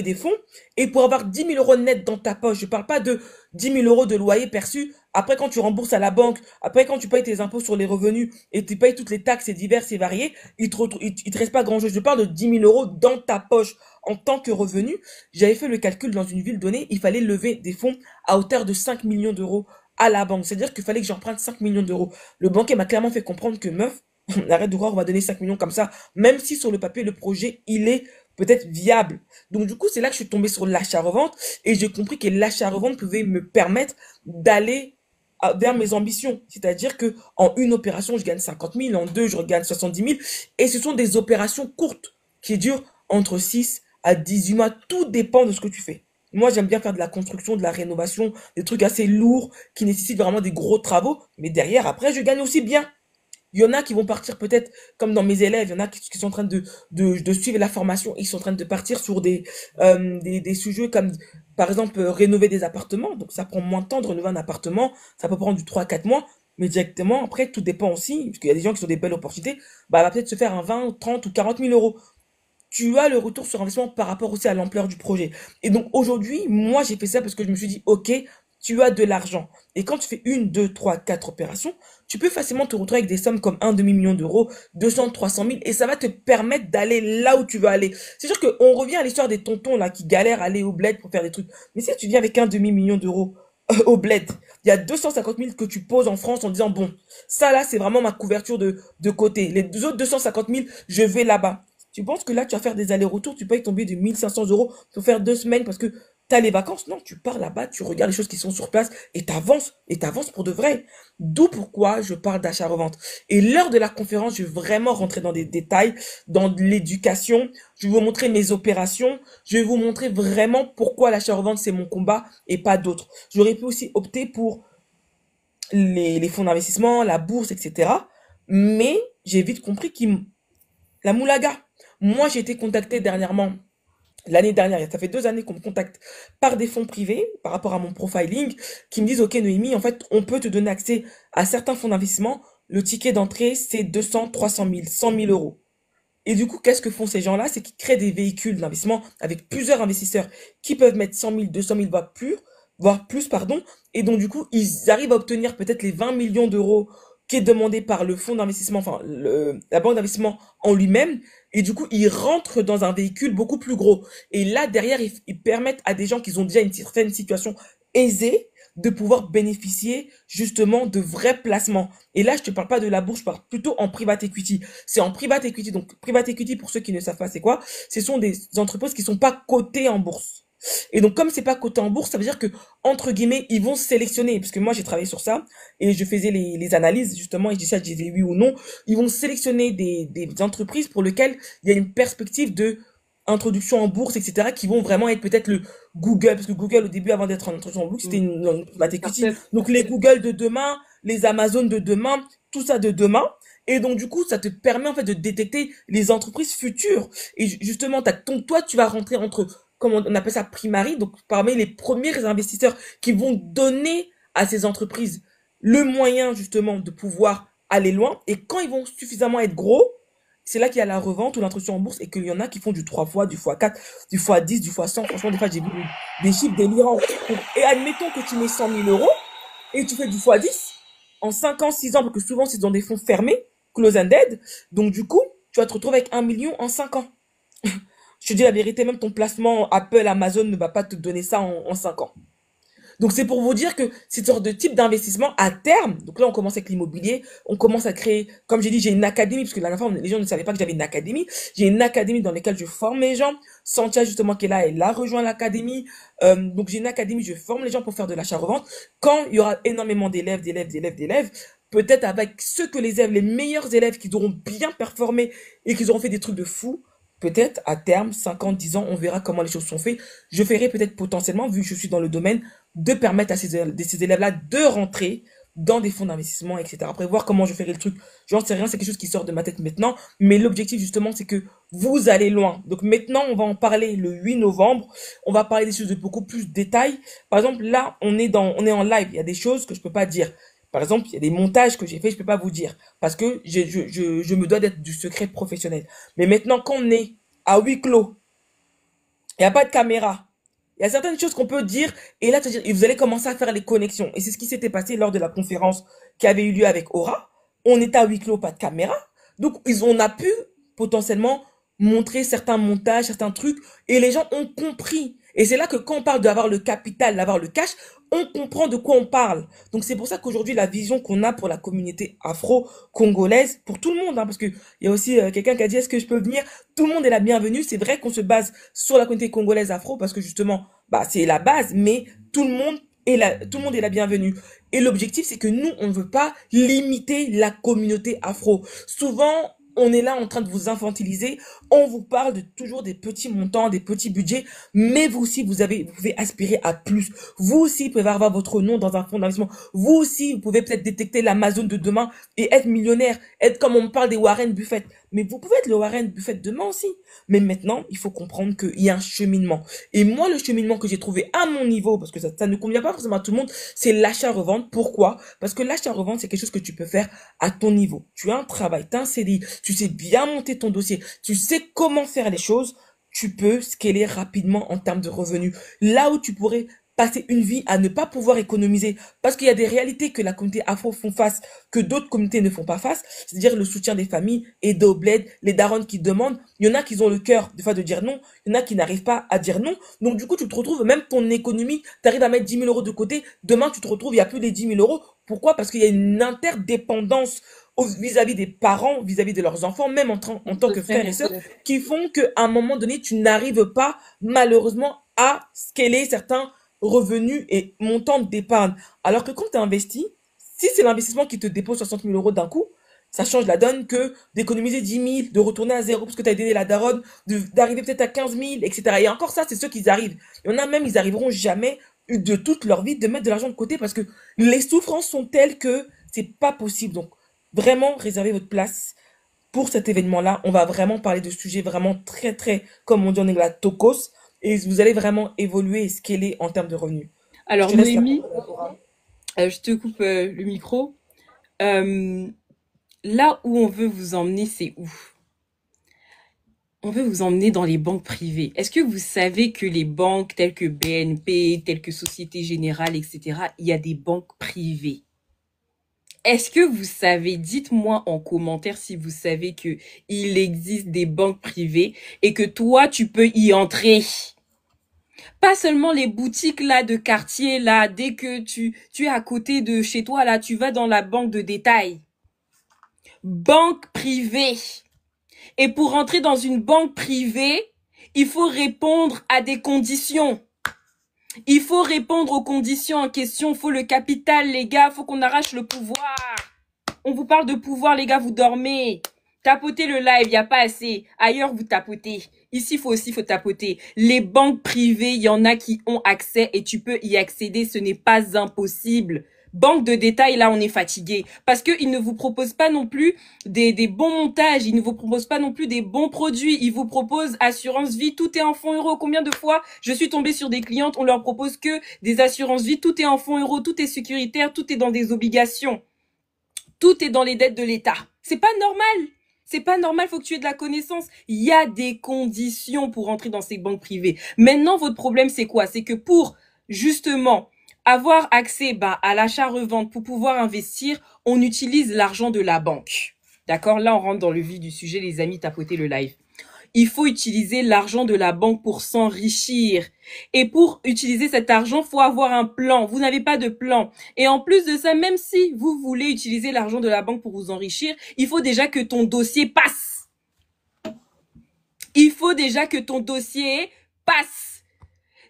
des fonds, et pour avoir 10 000 euros net dans ta poche, je parle pas de 10 000 euros de loyer perçu, après quand tu rembourses à la banque, après quand tu payes tes impôts sur les revenus, et tu payes toutes les taxes et diverses et variées, il te reste pas grand chose. Je parle de 10 000 euros dans ta poche en tant que revenu. J'avais fait le calcul dans une ville donnée, il fallait lever des fonds à hauteur de 5 millions d'euros à la banque. C'est-à-dire qu'il fallait que j'emprunte 5 millions d'euros. Le banquier m'a clairement fait comprendre que meuf, arrête de croire qu'on va donner 5 millions comme ça, même si sur le papier, le projet, il est peut-être viable. Donc du coup, c'est là que je suis tombée sur l'achat-revente et j'ai compris que l'achat-revente pouvait me permettre d'aller vers mes ambitions. C'est-à-dire que en une opération, je gagne 50 000, en deux, je regagne 70 000. Et ce sont des opérations courtes qui durent entre 6 à 18 mois. Tout dépend de ce que tu fais. Moi, j'aime bien faire de la construction, de la rénovation, des trucs assez lourds qui nécessitent vraiment des gros travaux. Mais derrière, après, je gagne aussi bien. Il y en a qui vont partir peut-être, comme dans mes élèves, il y en a qui sont en train de suivre la formation, ils sont en train de partir sur des sujets comme, par exemple, rénover des appartements. Donc, ça prend moins de temps de rénover un appartement. Ça peut prendre du 3 à 4 mois. Mais directement, après, tout dépend aussi, parce qu'il y a des gens qui ont des belles opportunités, bah, elle va peut-être se faire un 20, ou 30 ou 40 000 euros. Tu as le retour sur investissement par rapport aussi à l'ampleur du projet. Et donc aujourd'hui, moi j'ai fait ça parce que je me suis dit, ok, tu as de l'argent. Et quand tu fais une, deux, trois, quatre opérations, tu peux facilement te retrouver avec des sommes comme un demi-million d'euros, 200, 300 000, et ça va te permettre d'aller là où tu veux aller. C'est sûr qu'on revient à l'histoire des tontons là qui galèrent à aller au bled pour faire des trucs. Mais si tu viens avec un demi-million d'euros au bled, il y a 250 000 que tu poses en France en disant, bon, ça là c'est vraiment ma couverture de côté. Les autres 250 000, je vais là-bas. Tu penses que là, tu vas faire des allers-retours, tu payes ton billet de 1 500 € pour faire 2 semaines parce que tu as les vacances? Non, tu pars là-bas, tu regardes les choses qui sont sur place et t'avances pour de vrai. D'où pourquoi je parle d'achat-revente. Et lors de la conférence, je vais vraiment rentrer dans des détails, dans l'éducation. Je vais vous montrer mes opérations. Je vais vous montrer vraiment pourquoi l'achat-revente, c'est mon combat et pas d'autres. J'aurais pu aussi opter pour les fonds d'investissement, la bourse, etc. Mais j'ai vite compris la moulaga. Moi, j'ai été contacté dernièrement, l'année dernière, ça fait 2 années qu'on me contacte par des fonds privés par rapport à mon profiling, qui me disent, OK, Noémie, en fait, on peut te donner accès à certains fonds d'investissement. Le ticket d'entrée, c'est 200, 300 000, 100 000 euros. Et du coup, qu'est-ce que font ces gens-là? C'est qu'ils créent des véhicules d'investissement avec plusieurs investisseurs qui peuvent mettre 100 000, 200 000, voire plus, pardon. Et donc, du coup, ils arrivent à obtenir peut-être les 20 millions d'euros qui est demandé par le fonds d'investissement, enfin, la banque d'investissement en lui-même. Et du coup, ils rentrent dans un véhicule beaucoup plus gros. Et là, derrière, ils permettent à des gens qui ont déjà une certaine situation aisée de pouvoir bénéficier justement de vrais placements. Et là, je te parle pas de la bourse, je parle plutôt en private equity. C'est en private equity. Donc, private equity, pour ceux qui ne savent pas c'est quoi, ce sont des entreprises qui sont pas cotées en bourse. Et donc, comme c'est pas coté en bourse, ça veut dire que, entre guillemets, ils vont sélectionner, parce que moi, j'ai travaillé sur ça, et je faisais les analyses, justement, et je disais oui ou non. Ils vont sélectionner des entreprises pour lesquelles il y a une perspective de introduction en bourse, etc., qui vont vraiment être peut-être le Google, parce que Google, au début, avant d'être en introduction en bourse, c'était une private equity. Donc, les Google de demain, les Amazon de demain, tout ça de demain. Et donc, du coup, ça te permet, en fait, de détecter les entreprises futures. Et justement, toi, tu vas rentrer entre, comment on appelle ça, primary, donc parmi les premiers investisseurs qui vont donner à ces entreprises le moyen, justement, de pouvoir aller loin. Et quand ils vont suffisamment être gros, C'est là qu'il y a la revente ou l'introduction en bourse et qu'il y en a qui font du 3 fois, du x4, du x10, du x100. Franchement, des fois, j'ai vu des chiffres délirants. Et admettons que tu mets 100 000 € et tu fais du x10 en 5 ans, 6 ans, parce que souvent, c'est dans des fonds fermés, close ended. Donc, du coup, tu vas te retrouver avec 1 million en 5 ans. Je te dis la vérité, même ton placement Apple, Amazon ne va pas te donner ça en 5 ans. Donc c'est pour vous dire que cette sorte de type d'investissement à terme, donc là on commence avec l'immobilier, on commence à créer, comme j'ai dit, j'ai une académie, parce que la dernière fois les gens ne savaient pas que j'avais une académie, j'ai une académie dans laquelle je forme les gens, Santia justement qui est là, elle a rejoint l'académie, donc j'ai une académie, je forme les gens pour faire de l'achat-revente, quand il y aura énormément d'élèves, peut-être avec ceux que les élèves, les meilleurs élèves qui auront bien performé et qui auront fait des trucs de fou, peut-être à terme, 50, 10 ans, on verra comment les choses sont faites. Je ferai peut-être potentiellement, vu que je suis dans le domaine, de permettre à ces élèves-là de rentrer dans des fonds d'investissement, etc. Après, voir comment je ferai le truc, j'en sais rien, c'est quelque chose qui sort de ma tête maintenant. Mais l'objectif, justement, c'est que vous allez loin. Donc maintenant, on va en parler le 8 novembre. On va parler des choses de beaucoup plus de détails. Par exemple, là, on est en live. Il y a des choses que je peux pas dire. Par exemple, il y a des montages que j'ai fait, je peux pas vous dire. Parce que je me dois d'être du secret professionnel. Mais maintenant, quand on est à huis clos, il n'y a pas de caméra. Il y a certaines choses qu'on peut dire, et là, et vous allez commencer à faire les connexions. Et c'est ce qui s'était passé lors de la conférence qui avait eu lieu avec Aura. On était à huis clos, pas de caméra. Donc, on a pu potentiellement montrer certains montages, certains trucs, et les gens ont compris. Et c'est là que quand on parle d'avoir le capital, d'avoir le cash, on comprend de quoi on parle. Donc c'est pour ça qu'aujourd'hui, la vision qu'on a pour la communauté afro-congolaise, pour tout le monde, hein, parce que il y a aussi quelqu'un qui a dit, est-ce que je peux venir? Tout le monde est la bienvenue. C'est vrai qu'on se base sur la communauté congolaise afro, parce que justement, bah, c'est la base, mais tout le monde est la bienvenue. Et l'objectif, c'est que nous, on ne veut pas limiter la communauté afro. Souvent, on est là en train de vous infantiliser. On vous parle de toujours des petits montants, des petits budgets, mais vous aussi, vous pouvez aspirer à plus. Vous aussi, vous pouvez avoir votre nom dans un fonds d'investissement. Vous aussi, vous pouvez peut-être détecter l'Amazon de demain et être millionnaire, être comme on parle des Warren Buffett. Mais vous pouvez être le Warren Buffett demain aussi. Mais maintenant, il faut comprendre qu'il y a un cheminement. Et moi, le cheminement que j'ai trouvé à mon niveau, parce que ça ne convient pas forcément à tout le monde, c'est l'achat-revente. Pourquoi? Parce que l'achat-revente, c'est quelque chose que tu peux faire à ton niveau. Tu as un travail, tu as un CDI, tu sais bien monter ton dossier, tu sais comment faire les choses, tu peux scaler rapidement en termes de revenus. Là où tu pourrais passer une vie à ne pas pouvoir économiser, parce qu'il y a des réalités que la communauté afro font face, que d'autres communautés ne font pas face, c'est-à-dire le soutien des familles, aider au bled, les darons qui demandent, il y en a qui ont le cœur, des fois, de dire non, il y en a qui n'arrivent pas à dire non, donc du coup, tu te retrouves, même ton économie, tu arrives à mettre 10 000 € de côté, demain, tu te retrouves, il n'y a plus les 10 000 €, pourquoi? Parce qu'il y a une interdépendance vis-à-vis des parents, vis-à-vis de leurs enfants, même en tant que frères et sœurs, qui font qu'à un moment donné, tu n'arrives pas, malheureusement, à scaler certains revenus et montants d'épargne. Alors que quand tu investis, si c'est l'investissement qui te dépose 60 000 € d'un coup, ça change la donne que d'économiser 10 000, de retourner à zéro parce que tu as aidé la daronne, d'arriver peut-être à 15 000, etc. Et encore ça, c'est ceux qui arrivent. Il y en a même, ils arriveront jamais de toute leur vie de mettre de l'argent de côté parce que les souffrances sont telles que c'est pas possible. Donc, vraiment, réservez votre place pour cet événement-là. On va vraiment parler de sujets vraiment très, très, comme on dit en anglais, tocos. Et vous allez vraiment évoluer et scaler en termes de revenus. Je Alors te laisse la Noémie, parole, Laura. je te coupe le micro. Euh, Là où on veut vous emmener, c'est où? On veut vous emmener dans les banques privées. Est-ce que vous savez que les banques telles que BNP, telles que Société Générale, etc., il y a des banques privées? Est-ce que vous savez, dites-moi en commentaire si vous savez que il existe des banques privées et que toi, tu peux y entrer. Pas seulement les boutiques là de quartier là, dès que tu es à côté de chez toi là, tu vas dans la banque de détail. Banque privée. Et pour entrer dans une banque privée, il faut répondre à des conditions. Il faut répondre aux conditions en question. Il faut le capital, les gars. Il faut qu'on arrache le pouvoir. On vous parle de pouvoir, les gars. Vous dormez. Tapotez le live, il n'y a pas assez. Ailleurs, vous tapotez. Ici, faut tapoter. Les banques privées, il y en a qui ont accès et tu peux y accéder. Ce n'est pas impossible. Banque de détail, là, on est fatigué. Parce qu'ils ne vous proposent pas non plus des bons montages. Ils ne vous proposent pas non plus des bons produits. Ils vous proposent assurance vie. Tout est en fonds euros. Combien de fois je suis tombée sur des clientes, on leur propose que des assurances vie. Tout est en fonds euros. Tout est sécuritaire. Tout est dans des obligations. Tout est dans les dettes de l'État. C'est pas normal. C'est pas normal, faut que tu aies de la connaissance. Il y a des conditions pour entrer dans ces banques privées. Maintenant, votre problème, c'est quoi? C'est que pour, justement, avoir accès à l'achat-revente, pour pouvoir investir, on utilise l'argent de la banque. D'accord? Là, on rentre dans le vif du sujet, les amis, tapotez le live. Il faut utiliser l'argent de la banque pour s'enrichir. Et pour utiliser cet argent, faut avoir un plan. Vous n'avez pas de plan. Et en plus de ça, même si vous voulez utiliser l'argent de la banque pour vous enrichir, il faut déjà que ton dossier passe. Il faut déjà que ton dossier passe.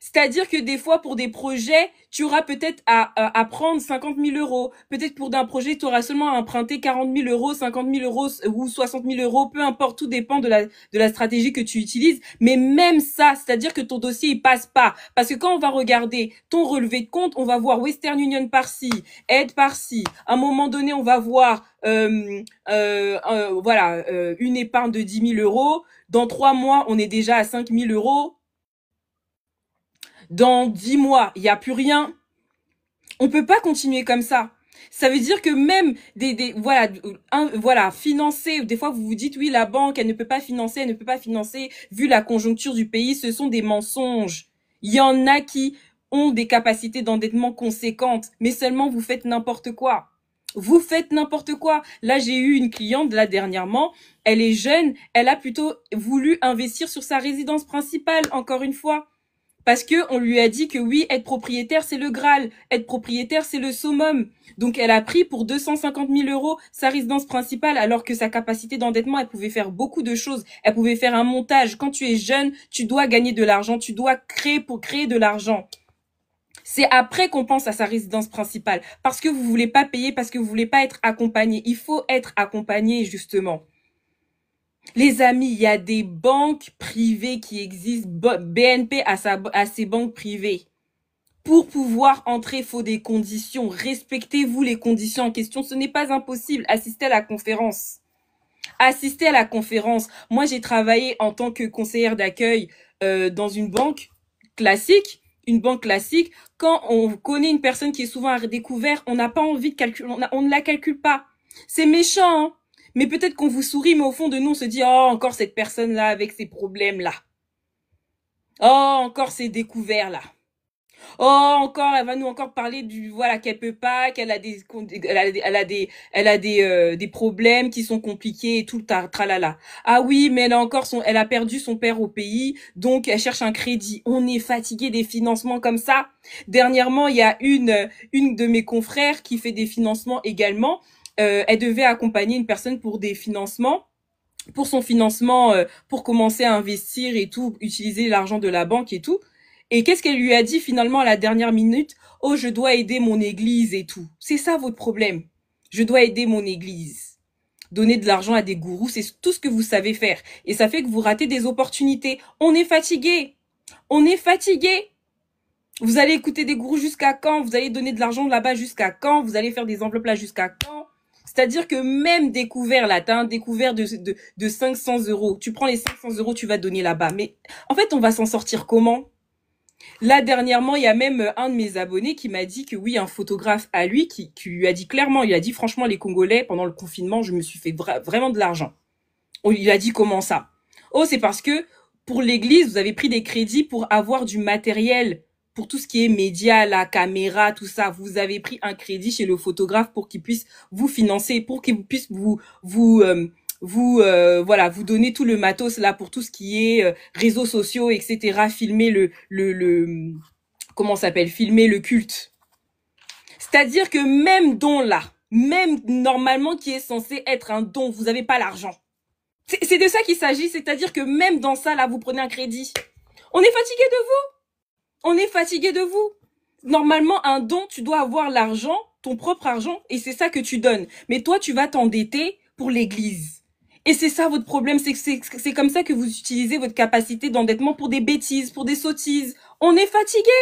C'est-à-dire que des fois, pour des projets, tu auras peut-être à prendre 50 000 euros. Peut-être pour d'un projet, tu auras seulement à emprunter 40 000 euros, 50 000 euros ou 60 000 euros. Peu importe, tout dépend de la stratégie que tu utilises. Mais même ça, c'est-à-dire que ton dossier, il passe pas. Parce que quand on va regarder ton relevé de compte, on va voir Western Union par-ci, aide par-ci. À un moment donné, on va voir une épargne de 10 000 euros. Dans 3 mois, on est déjà à 5 000 euros. Dans 10 mois, il n'y a plus rien. On peut pas continuer comme ça. Ça veut dire que même financer, des fois vous vous dites oui, la banque, elle ne peut pas financer, vu la conjoncture du pays, ce sont des mensonges. Il y en a qui ont des capacités d'endettement conséquentes, mais seulement vous faites n'importe quoi. Vous faites n'importe quoi. Là, j'ai eu une cliente, là, dernièrement, elle est jeune, elle a plutôt voulu investir sur sa résidence principale, encore une fois. Parce que on lui a dit que oui, être propriétaire, c'est le Graal. Être propriétaire, c'est le summum. Donc, elle a pris pour 250 000 euros sa résidence principale, alors que sa capacité d'endettement, elle pouvait faire beaucoup de choses. Elle pouvait faire un montage. Quand tu es jeune, tu dois gagner de l'argent. Tu dois créer pour créer de l'argent. C'est après qu'on pense à sa résidence principale. Parce que vous voulez pas payer, parce que vous voulez pas être accompagné. Il faut être accompagné, justement. Les amis, il y a des banques privées qui existent. BNP a ses banques privées. Pour pouvoir entrer, il faut des conditions. Respectez-vous les conditions en question. Ce n'est pas impossible. Assistez à la conférence. Assistez à la conférence. Moi, j'ai travaillé en tant que conseillère d'accueil dans une banque classique. Une banque classique. Quand on connaît une personne qui est souvent à découvert, on n'a pas envie de calculer. On ne la calcule pas. C'est méchant, hein. Mais peut-être qu'on vous sourit, mais au fond de nous, on se dit, oh, encore cette personne-là avec ses problèmes-là. Oh, encore ces découverts-là. Oh, encore, elle va nous encore parler qu'elle peut pas, qu'elle a des problèmes qui sont compliqués et tout, tralala. Ah oui, mais elle a perdu son père au pays, donc elle cherche un crédit. On est fatigué des financements comme ça. Dernièrement, il y a une de mes confrères qui fait des financements également. Elle devait accompagner une personne pour des financements, pour son financement, pour commencer à investir et tout, utiliser l'argent de la banque et tout. Et qu'est-ce qu'elle lui a dit finalement à la dernière minute? Oh, je dois aider mon église et tout. C'est ça votre problème. Je dois aider mon église. Donner de l'argent à des gourous, c'est tout ce que vous savez faire. Et ça fait que vous ratez des opportunités. On est fatigué. On est fatigué. Vous allez écouter des gourous jusqu'à quand? Vous allez donner de l'argent là-bas jusqu'à quand? Vous allez faire des enveloppes là jusqu'à quand? C'est-à-dire que même découvert là, t'as un découvert de 500 euros. Tu prends les 500 euros, tu vas donner là-bas. Mais en fait, on va s'en sortir comment? Là, dernièrement, il y a même un de mes abonnés qui m'a dit que oui, un photographe à lui qui lui a dit clairement, il a dit franchement, les Congolais, pendant le confinement, je me suis fait vraiment de l'argent. Il a dit comment ça? Oh, c'est parce que pour l'église, vous avez pris des crédits pour avoir du matériel. Pour tout ce qui est médias, la caméra, tout ça, vous avez pris un crédit chez le photographe pour qu'il puisse vous financer, pour qu'il puisse vous donner tout le matos là pour tout ce qui est réseaux sociaux, etc. Filmer filmer le culte. C'est-à-dire que même don là, même normalement qui est censé être un don, vous n'avez pas l'argent. C'est de ça qu'il s'agit, c'est-à-dire que même dans ça là, vous prenez un crédit. On est fatigué de vous. On est fatigué de vous. Normalement, un don, tu dois avoir l'argent, ton propre argent, et c'est ça que tu donnes. Mais toi, tu vas t'endetter pour l'église. Et c'est ça votre problème, c'est comme ça que vous utilisez votre capacité d'endettement pour des bêtises, pour des sottises. On est fatigué.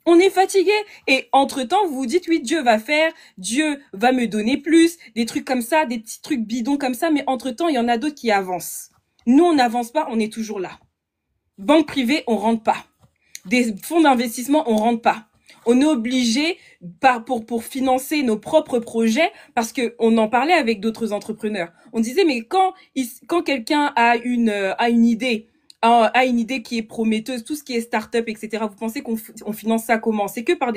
On est fatigué. Et entre-temps, vous vous dites, oui, Dieu va faire, Dieu va me donner plus, des trucs comme ça, des petits trucs bidons comme ça, mais entre-temps, il y en a d'autres qui avancent. Nous, on n'avance pas, on est toujours là. Banque privée, on rentre pas. Des fonds d'investissement, on rentre pas. On est obligé pour financer nos propres projets parce que on en parlait avec d'autres entrepreneurs. On disait mais quand quelqu'un a une idée a une idée qui est prometteuse, tout ce qui est start-up, etc. Vous pensez on finance ça comment? C'est que par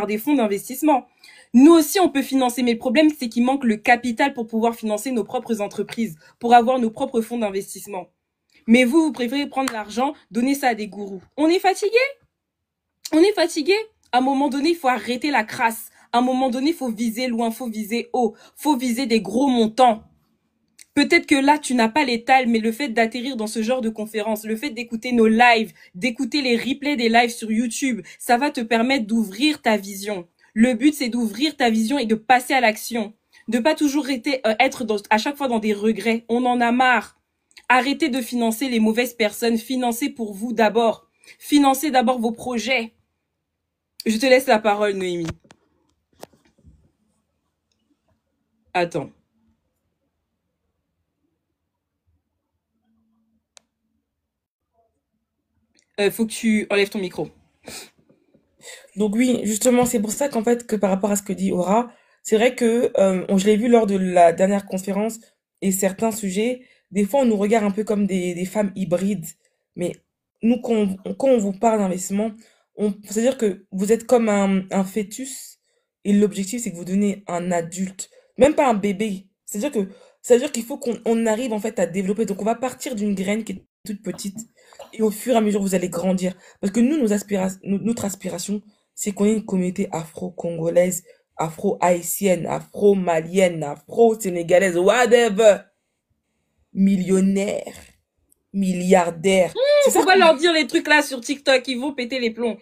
des fonds d'investissement. Nous aussi, on peut financer, mais le problème, c'est qu'il manque le capital pour pouvoir financer nos propres entreprises, pour avoir nos propres fonds d'investissement. Mais vous préférez prendre l'argent, donner ça à des gourous. On est fatigué. On est fatigué. À un moment donné, il faut arrêter la crasse. À un moment donné, il faut viser loin, il faut viser haut, il faut viser des gros montants. Peut-être que là, tu n'as pas l'étal, mais le fait d'atterrir dans ce genre de conférence, le fait d'écouter nos lives, d'écouter les replays des lives sur YouTube, ça va te permettre d'ouvrir ta vision. Le but, c'est d'ouvrir ta vision et de passer à l'action. De pas toujours être à chaque fois dans des regrets. On en a marre. Arrêtez de financer les mauvaises personnes. Financez pour vous d'abord. Financez d'abord vos projets. Je te laisse la parole, Noémie. Attends. Faut que tu enlèves ton micro. Donc oui, justement, c'est pour ça qu'en fait, que par rapport à ce que dit Aura, c'est vrai que je l'ai vu lors de la dernière conférence et certains sujets, des fois on nous regarde un peu comme des femmes hybrides. Mais nous, quand on vous parle d'investissement, c'est-à-dire que vous êtes comme un fœtus et l'objectif c'est que vous devenez un adulte, même pas un bébé. C'est-à-dire qu'il faut qu'on arrive en fait à développer. Donc on va partir d'une graine qui est toute petite et au fur et à mesure vous allez grandir. Parce que nous, notre aspiration, c'est qu'on ait une communauté afro-congolaise, afro-haïtienne, afro-malienne, afro-sénégalaise, whatever, millionnaire, milliardaire. C'est ça Faut pas leur dire les trucs là sur TikTok, ils vont péter les plombs.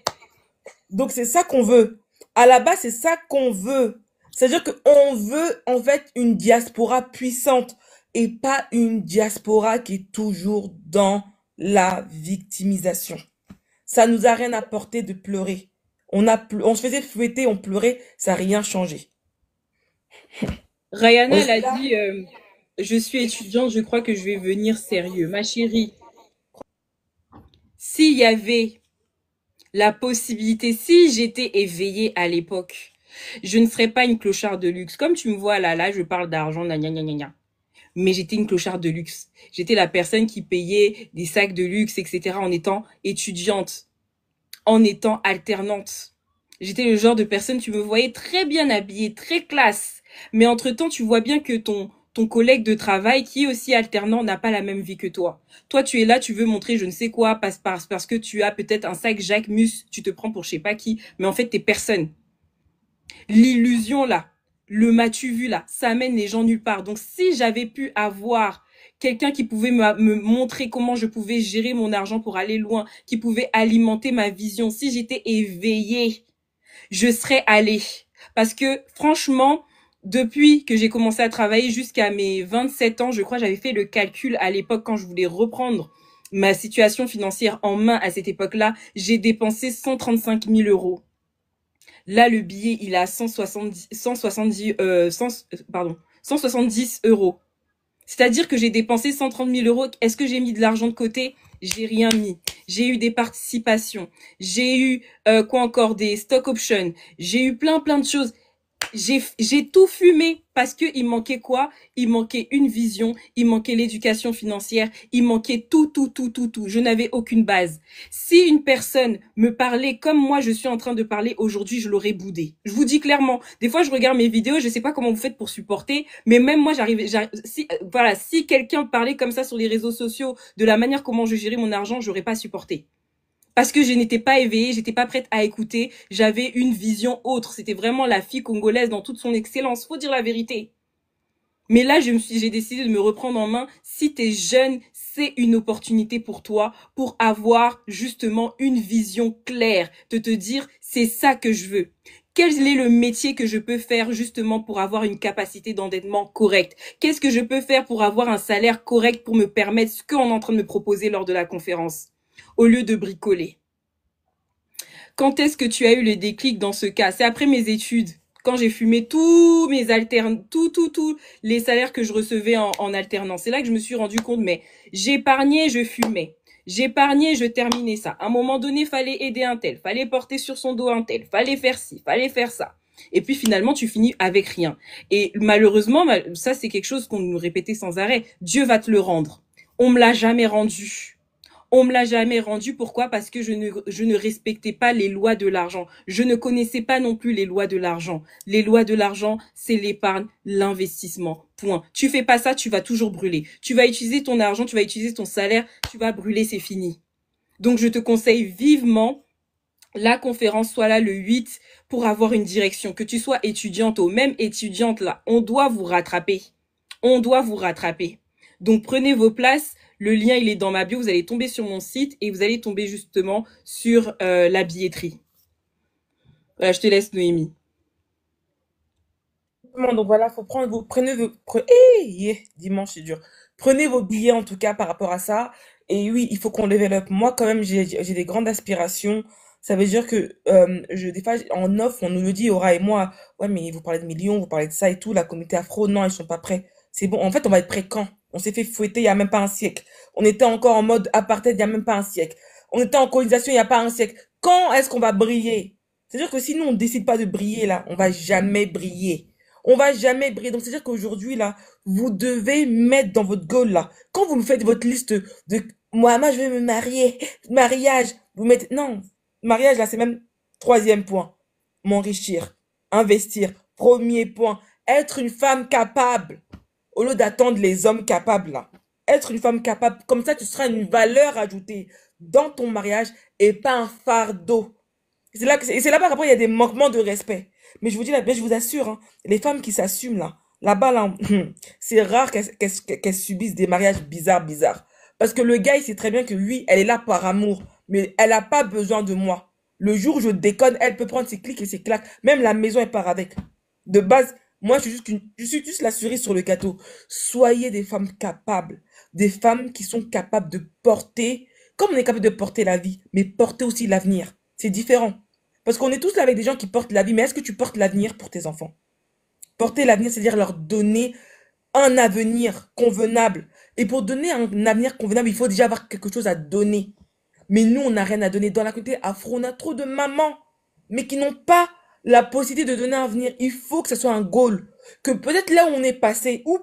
Donc c'est ça qu'on veut. À la base, c'est ça qu'on veut. C'est-à-dire qu'on veut en fait une diaspora puissante et pas une diaspora qui est toujours dans la victimisation. Ça nous a rien apporté de pleurer. On se faisait fouetter, on pleurait, ça n'a rien changé. Rihanna, On elle était a là. dit, je suis étudiante, je crois que je vais venir sérieux. Ma chérie, s'il y avait la possibilité, si j'étais éveillée à l'époque, je ne serais pas une clocharde de luxe. Comme tu me vois là, je parle d'argent, gna gna gna gna gna. Mais j'étais une clocharde de luxe. J'étais la personne qui payait des sacs de luxe, etc. en étant étudiante, en étant alternante. J'étais le genre de personne, tu me voyais très bien habillée, très classe. Mais entre-temps, tu vois bien que ton collègue de travail, qui est aussi alternant, n'a pas la même vie que toi. Toi, tu es là, tu veux montrer je ne sais quoi, parce que tu as peut-être un sac Jacquemus, tu te prends pour je sais pas qui, mais en fait, t'es personne. L'illusion là, le m'as-tu vu là, ça amène les gens nulle part. Donc si j'avais pu avoir quelqu'un qui pouvait me montrer comment je pouvais gérer mon argent pour aller loin, qui pouvait alimenter ma vision, si j'étais éveillée, je serais allée. Parce que franchement, depuis que j'ai commencé à travailler jusqu'à mes 27 ans, je crois, j'avais fait le calcul à l'époque quand je voulais reprendre ma situation financière en main à cette époque-là, j'ai dépensé 135 000 euros. Là, le billet, il est à 170 euros. C'est-à-dire que j'ai dépensé 130 000 euros. Est-ce que j'ai mis de l'argent de côté? J'ai rien mis. J'ai eu des participations. J'ai eu, quoi encore, des stock options. J'ai eu plein de choses. J'ai tout fumé parce que il manquait quoi? Il manquait une vision, il manquait l'éducation financière, il manquait tout. Je n'avais aucune base. Si une personne me parlait comme moi je suis en train de parler aujourd'hui, je l'aurais boudé. Je vous dis clairement. Des fois, je regarde mes vidéos, je sais pas comment vous faites pour supporter, mais même moi, si quelqu'un parlait comme ça sur les réseaux sociaux, de la manière comment je gérais mon argent, j'aurais pas supporté. Parce que je n'étais pas éveillée, j'étais pas prête à écouter, j'avais une vision autre. C'était vraiment la fille congolaise dans toute son excellence, faut dire la vérité. Mais là, j'ai décidé de me reprendre en main. Si t'es jeune, c'est une opportunité pour toi, pour avoir justement une vision claire, de te dire, c'est ça que je veux. Quel est le métier que je peux faire justement pour avoir une capacité d'endettement correcte? Qu'est-ce que je peux faire pour avoir un salaire correct pour me permettre ce qu'on est en train de me proposer lors de la conférence? Au lieu de bricoler. Quand est-ce que tu as eu le déclic dans ce cas? C'est après mes études. Quand j'ai fumé tous mes tous les salaires que je recevais en alternance. C'est là que je me suis rendu compte, mais j'épargnais, je fumais. J'épargnais, je terminais ça. À un moment donné, fallait aider un tel, fallait porter sur son dos un tel, fallait faire ci, fallait faire ça. Et puis finalement, tu finis avec rien. Et malheureusement, ça c'est quelque chose qu'on nous répétait sans arrêt. Dieu va te le rendre. On me l'a jamais rendu. On me l'a jamais rendu. Pourquoi? Parce que je ne respectais pas les lois de l'argent. Je ne connaissais pas non plus les lois de l'argent. Les lois de l'argent, c'est l'épargne, l'investissement. Point. Tu fais pas ça, tu vas toujours brûler. Tu vas utiliser ton argent, tu vas utiliser ton salaire, tu vas brûler, c'est fini. Donc, je te conseille vivement la conférence soit là le 8 pour avoir une direction. Que tu sois étudiante ou même étudiante là, on doit vous rattraper. On doit vous rattraper. Donc, prenez vos places. Le lien, il est dans ma bio. Vous allez tomber sur mon site et vous allez tomber justement sur la billetterie. Voilà, je te laisse, Noémie. Donc voilà, faut prendre vos, prenez vos, dimanche c'est dur. Prenez vos billets en tout cas par rapport à ça. Et oui, il faut qu'on développe. Moi quand même, j'ai des grandes aspirations. Ça veut dire que des fois en off, on nous dit Aura et moi, ouais mais vous parlez de millions, vous parlez de ça et tout. La communauté afro, non, ils sont pas prêts. C'est bon. En fait, on va être prêts quand? On s'est fait fouetter il y a même pas un siècle. On était encore en mode apartheid il y a même pas un siècle. On était en colonisation il y a pas un siècle. Quand est-ce qu'on va briller? C'est-à-dire que si nous on décide pas de briller là, on va jamais briller. On va jamais briller. Donc, c'est-à-dire qu'aujourd'hui, là, vous devez mettre dans votre goal, là. Quand vous me faites votre liste de, moi, je vais me marier, mariage, vous mettez, non, mariage, là, c'est même troisième point. M'enrichir, investir, premier point. Être une femme capable, au lieu d'attendre les hommes capables, là. Être une femme capable, comme ça, tu seras une valeur ajoutée dans ton mariage et pas un fardeau. C'est là et c'est là-bas qu'après, il y a des manquements de respect. Mais je vous dis là, mais je vous assure, hein, les femmes qui s'assument là, là-bas, là, c'est rare qu'elles subissent des mariages bizarres, bizarres. Parce que le gars, il sait très bien que oui, elle est là par amour, mais elle n'a pas besoin de moi. Le jour où je déconne, elle peut prendre ses clics et ses claques. Même la maison, elle part avec. De base, moi, je suis juste la cerise sur le gâteau. Soyez des femmes capables. Des femmes qui sont capables de porter, comme on est capable de porter la vie, mais porter aussi l'avenir. C'est différent. Parce qu'on est tous là avec des gens qui portent la vie, mais est-ce que tu portes l'avenir pour tes enfants? Porter l'avenir, c'est-à-dire leur donner un avenir convenable. Et pour donner un avenir convenable, il faut déjà avoir quelque chose à donner. Mais nous, on n'a rien à donner. Dans la communauté afro, on a trop de mamans, mais qui n'ont pas la possibilité de donner un avenir. Il faut que ce soit un goal. Que peut-être là où on est passé, ou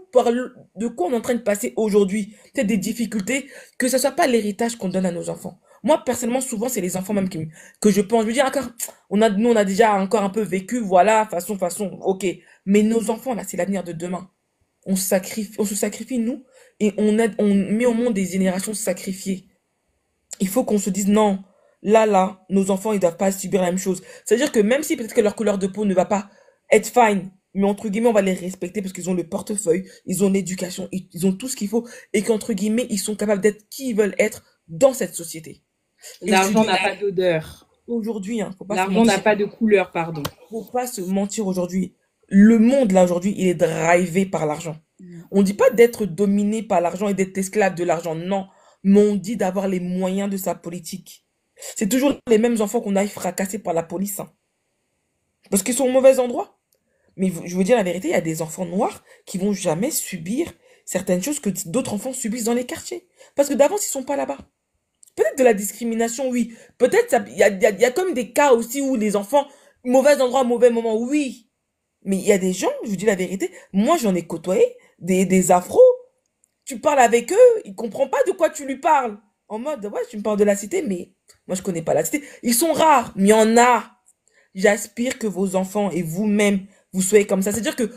de quoi on est en train de passer aujourd'hui, peut-être des difficultés, que ce soit pas l'héritage qu'on donne à nos enfants. Moi, personnellement, souvent, c'est les enfants même que je pense. Je me dis encore, nous, on a déjà encore un peu vécu, voilà, façon, ok. Mais nos enfants, là, c'est l'avenir de demain. On se sacrifie, nous, et on met au monde des générations sacrifiées. Il faut qu'on se dise non, là, nos enfants, ils doivent pas subir la même chose. C'est-à-dire que même si peut-être que leur couleur de peau ne va pas être fine, mais entre guillemets, on va les respecter parce qu'ils ont le portefeuille, ils ont l'éducation, ils ont tout ce qu'il faut, et qu'entre guillemets, ils sont capables d'être qui ils veulent être dans cette société. Et je L'argent dis, n'a pas d'odeur. aujourd'hui, hein, faut pas se L'argent n'a mentir. pas de couleur, pardon. Faut pas se mentir aujourd'hui. Le monde, là, aujourd'hui, il est drivé par l'argent. On dit pas d'être dominé par l'argent et d'être esclave de l'argent, non. Mais on dit d'avoir les moyens de sa politique. C'est toujours les mêmes enfants qu'on aille fracasser par la police, hein. Parce qu'ils sont au mauvais endroit. Mais je veux dire la vérité, il y a des enfants noirs qui vont jamais subir certaines choses que d'autres enfants subissent dans les quartiers. Parce que d'avance, ils sont pas là-bas. Peut-être de la discrimination, oui. Peut-être il y a comme des cas aussi où les enfants, mauvais endroit, mauvais moment, oui. Mais il y a des gens, je vous dis la vérité, moi j'en ai côtoyé, des afros, tu parles avec eux, ils comprennent pas de quoi tu lui parles. En mode, ouais, tu me parles de la cité, mais moi je connais pas la cité. Ils sont rares, mais il y en a. J'aspire que vos enfants et vous-même, vous soyez comme ça. C'est-à-dire que,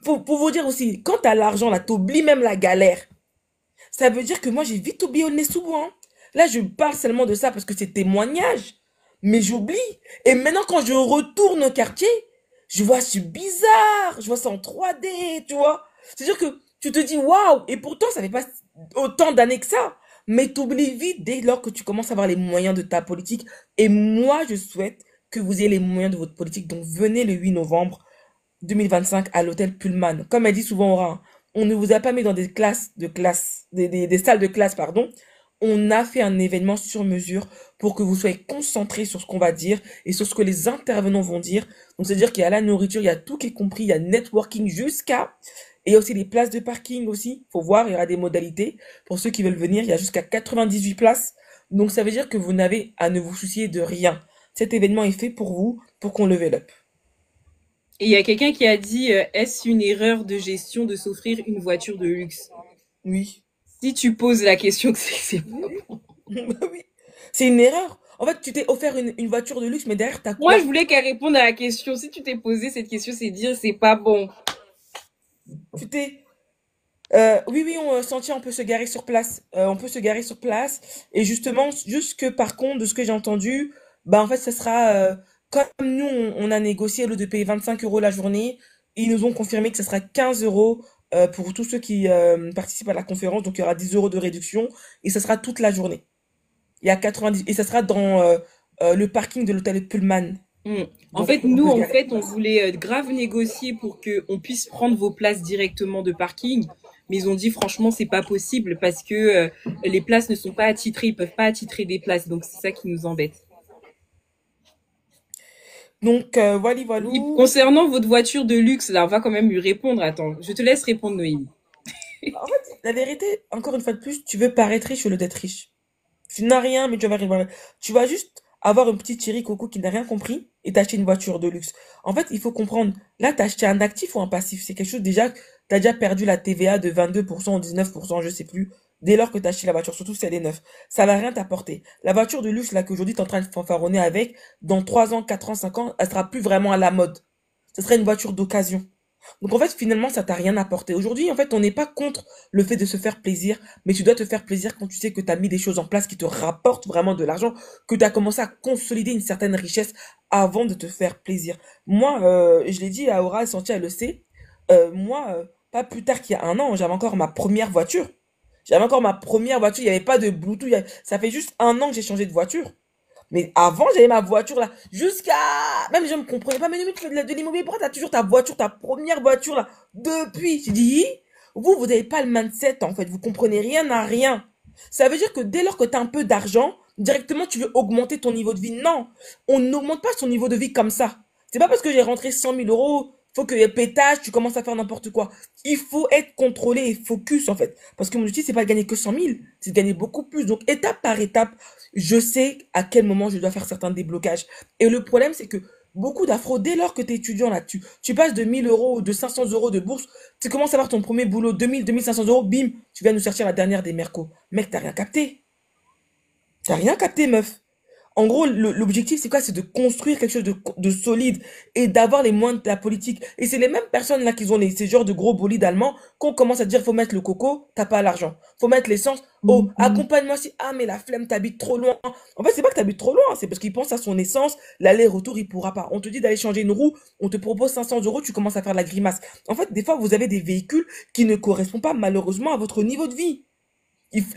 pour vous dire aussi, quand t'as l'argent là, t'oublies même la galère. Ça veut dire que moi, j'ai vite oublié au nez sous bois, hein. Là, je parle seulement de ça parce que c'est témoignage. Mais j'oublie. Et maintenant, quand je retourne au quartier, je vois c'est bizarre. Je vois ça en 3D, tu vois. C'est-à-dire que tu te dis waouh. Et pourtant, ça fait pas autant d'années que ça. Mais t'oublies vite dès lors que tu commences à avoir les moyens de ta politique. Et moi, je souhaite que vous ayez les moyens de votre politique. Donc, venez le 8 novembre 2025 à l'hôtel Pullman. Comme elle dit souvent Aura, on ne vous a pas mis dans des salles de classe, pardon. On a fait un événement sur mesure pour que vous soyez concentrés sur ce qu'on va dire et sur ce que les intervenants vont dire. Donc, c'est-à-dire qu'il y a la nourriture, il y a tout qui est compris, il y a networking jusqu'à, et il y a aussi les places de parking aussi. Faut voir, il y aura des modalités. Pour ceux qui veulent venir, il y a jusqu'à 98 places. Donc ça veut dire que vous n'avez à ne vous soucier de rien. Cet événement est fait pour vous, pour qu'on level up. Et il y a quelqu'un qui a dit, est-ce une erreur de gestion de s'offrir une voiture de luxe? Oui. Si tu poses la question, c'est pas Oui. bon. Bah oui. C'est une erreur. En fait, tu t'es offert une voiture de luxe, mais derrière, t'as Moi, je quoi? voulais qu'elle réponde à la question. Si tu t'es posé cette question, c'est dire c'est pas bon. Tu t'es... oui, oui, on peut se garer sur place. On peut se garer sur place. Et justement, juste que par contre, de ce que j'ai entendu, bah en fait, ça sera... comme nous, on a négocié au lieu de payer 25 € la journée, ils nous ont confirmé que ce sera 15 € pour tous ceux qui participent à la conférence. Donc, il y aura 10 € de réduction. Et ça sera toute la journée. Il y a 90... Et ça sera dans le parking de l'hôtel Pullman. Hmm. En Donc, fait, on nous, peut se en garer fait, sur on place. voulait grave négocier pour que on puisse prendre vos places directement de parking. Mais ils ont dit, franchement, c'est pas possible parce que les places ne sont pas attitrées. Ils peuvent pas attitrer des places. Donc, c'est ça qui nous embête. Donc, voilà, voilà. Et concernant votre voiture de luxe, là, on va quand même lui répondre. Attends, je te laisse répondre, Noémie. En fait, la vérité, encore une fois de plus, tu veux paraître riche au lieu d'être riche. Tu n'as rien, mais tu vas juste avoir une petite chérie coco qui n'a rien compris et t'acheter une voiture de luxe. En fait, il faut comprendre. Là, t'as acheté un actif ou un passif. C'est quelque chose déjà, t'as déjà perdu la TVA de 22% ou 19%, je sais plus, dès lors que t'as acheté la voiture, surtout si elle est neuve. Ça va rien t'apporter. La voiture de luxe, là, qu'aujourd'hui t'es en train de fanfaronner avec, dans 3 ans, 4 ans, 5 ans, elle sera plus vraiment à la mode. Ce sera une voiture d'occasion. Donc en fait, finalement, ça t'a rien apporté. Aujourd'hui, en fait, on n'est pas contre le fait de se faire plaisir, mais tu dois te faire plaisir quand tu sais que tu as mis des choses en place qui te rapportent vraiment de l'argent, que tu as commencé à consolider une certaine richesse avant de te faire plaisir. Moi, je l'ai dit à Aura, Santi, elle le sait, moi, pas plus tard qu'il y a un an, j'avais encore ma première voiture. J'avais encore ma première voiture, il n'y avait pas de Bluetooth, ça fait juste un an que j'ai changé de voiture. Mais avant, j'avais ma voiture là, jusqu'à... Même les gens me comprenaient pas, mais non, mais tu fais de l'immobilier, pourquoi t'as toujours ta voiture, ta première voiture là, depuis? J'ai dit, vous n'avez pas le mindset en fait, vous comprenez rien à rien. Ça veut dire que dès lors que tu as un peu d'argent, directement tu veux augmenter ton niveau de vie. Non, on n'augmente pas son niveau de vie comme ça. C'est pas parce que j'ai rentré 100 000 euros, faut que pétage, tu commences à faire n'importe quoi. Il faut être contrôlé et focus en fait. Parce que mon objectif, c'est pas de gagner que 100 000, c'est de gagner beaucoup plus. Donc étape par étape, je sais à quel moment je dois faire certains déblocages. Et le problème, c'est que beaucoup d'afro, dès lors que tu es étudiant là-dessus, tu passes de 1 000 € ou de 500 € de bourse, tu commences à avoir ton premier boulot, 2000, 2500 €, bim, tu viens nous chercher la dernière des mercos. Mec, t'as rien capté. T'as rien capté, meuf. En gros, l'objectif, c'est quoi? C'est de construire quelque chose de solide et d'avoir les moyens de la politique. Et c'est les mêmes personnes là qui ont ces genres de gros bolides allemands qu'on commence à dire faut mettre le coco, t'as pas l'argent. Faut mettre l'essence, oh, accompagne-moi si, ah, mais la flemme, t'habites trop loin. En fait, c'est pas que t'habites trop loin, c'est parce qu'il pense à son essence, l'aller-retour, il pourra pas. On te dit d'aller changer une roue, on te propose 500 €, tu commences à faire la grimace. En fait, des fois, vous avez des véhicules qui ne correspondent pas malheureusement à votre niveau de vie.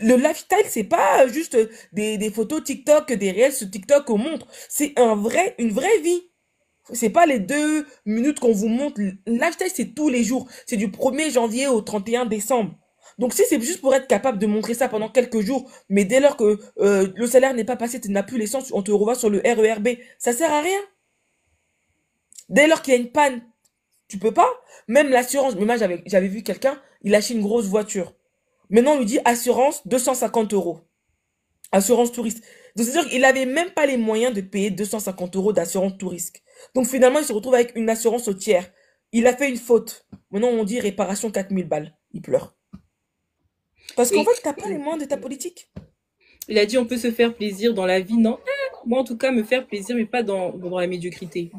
Le lifestyle, c'est pas juste des photos TikTok, des réels sur TikTok qu'on montre. C'est une vraie vie. C'est pas les 2 minutes qu'on vous montre. Le lifestyle, c'est tous les jours. C'est du 1er janvier au 31 décembre. Donc si c'est juste pour être capable de montrer ça pendant quelques jours, mais dès lors que le salaire n'est pas passé, tu n'as plus l'essence, on te revoit sur le RERB, ça sert à rien. Dès lors qu'il y a une panne, tu peux pas. Même l'assurance, mais moi j'avais vu quelqu'un, il a acheté une grosse voiture. Maintenant on lui dit assurance 250 €. Assurance tout risque. Donc c'est-à-dire qu'il avait même pas les moyens de payer 250 € d'assurance tout risque. Donc finalement il se retrouve avec une assurance au tiers. Il a fait une faute. Maintenant on dit réparation 4000 balles. Il pleure. Parce qu'en Et fait t'as pas les moyens de ta politique. il a dit on peut se faire plaisir dans la vie. Non, moi en tout cas me faire plaisir, mais pas dans la médiocrité.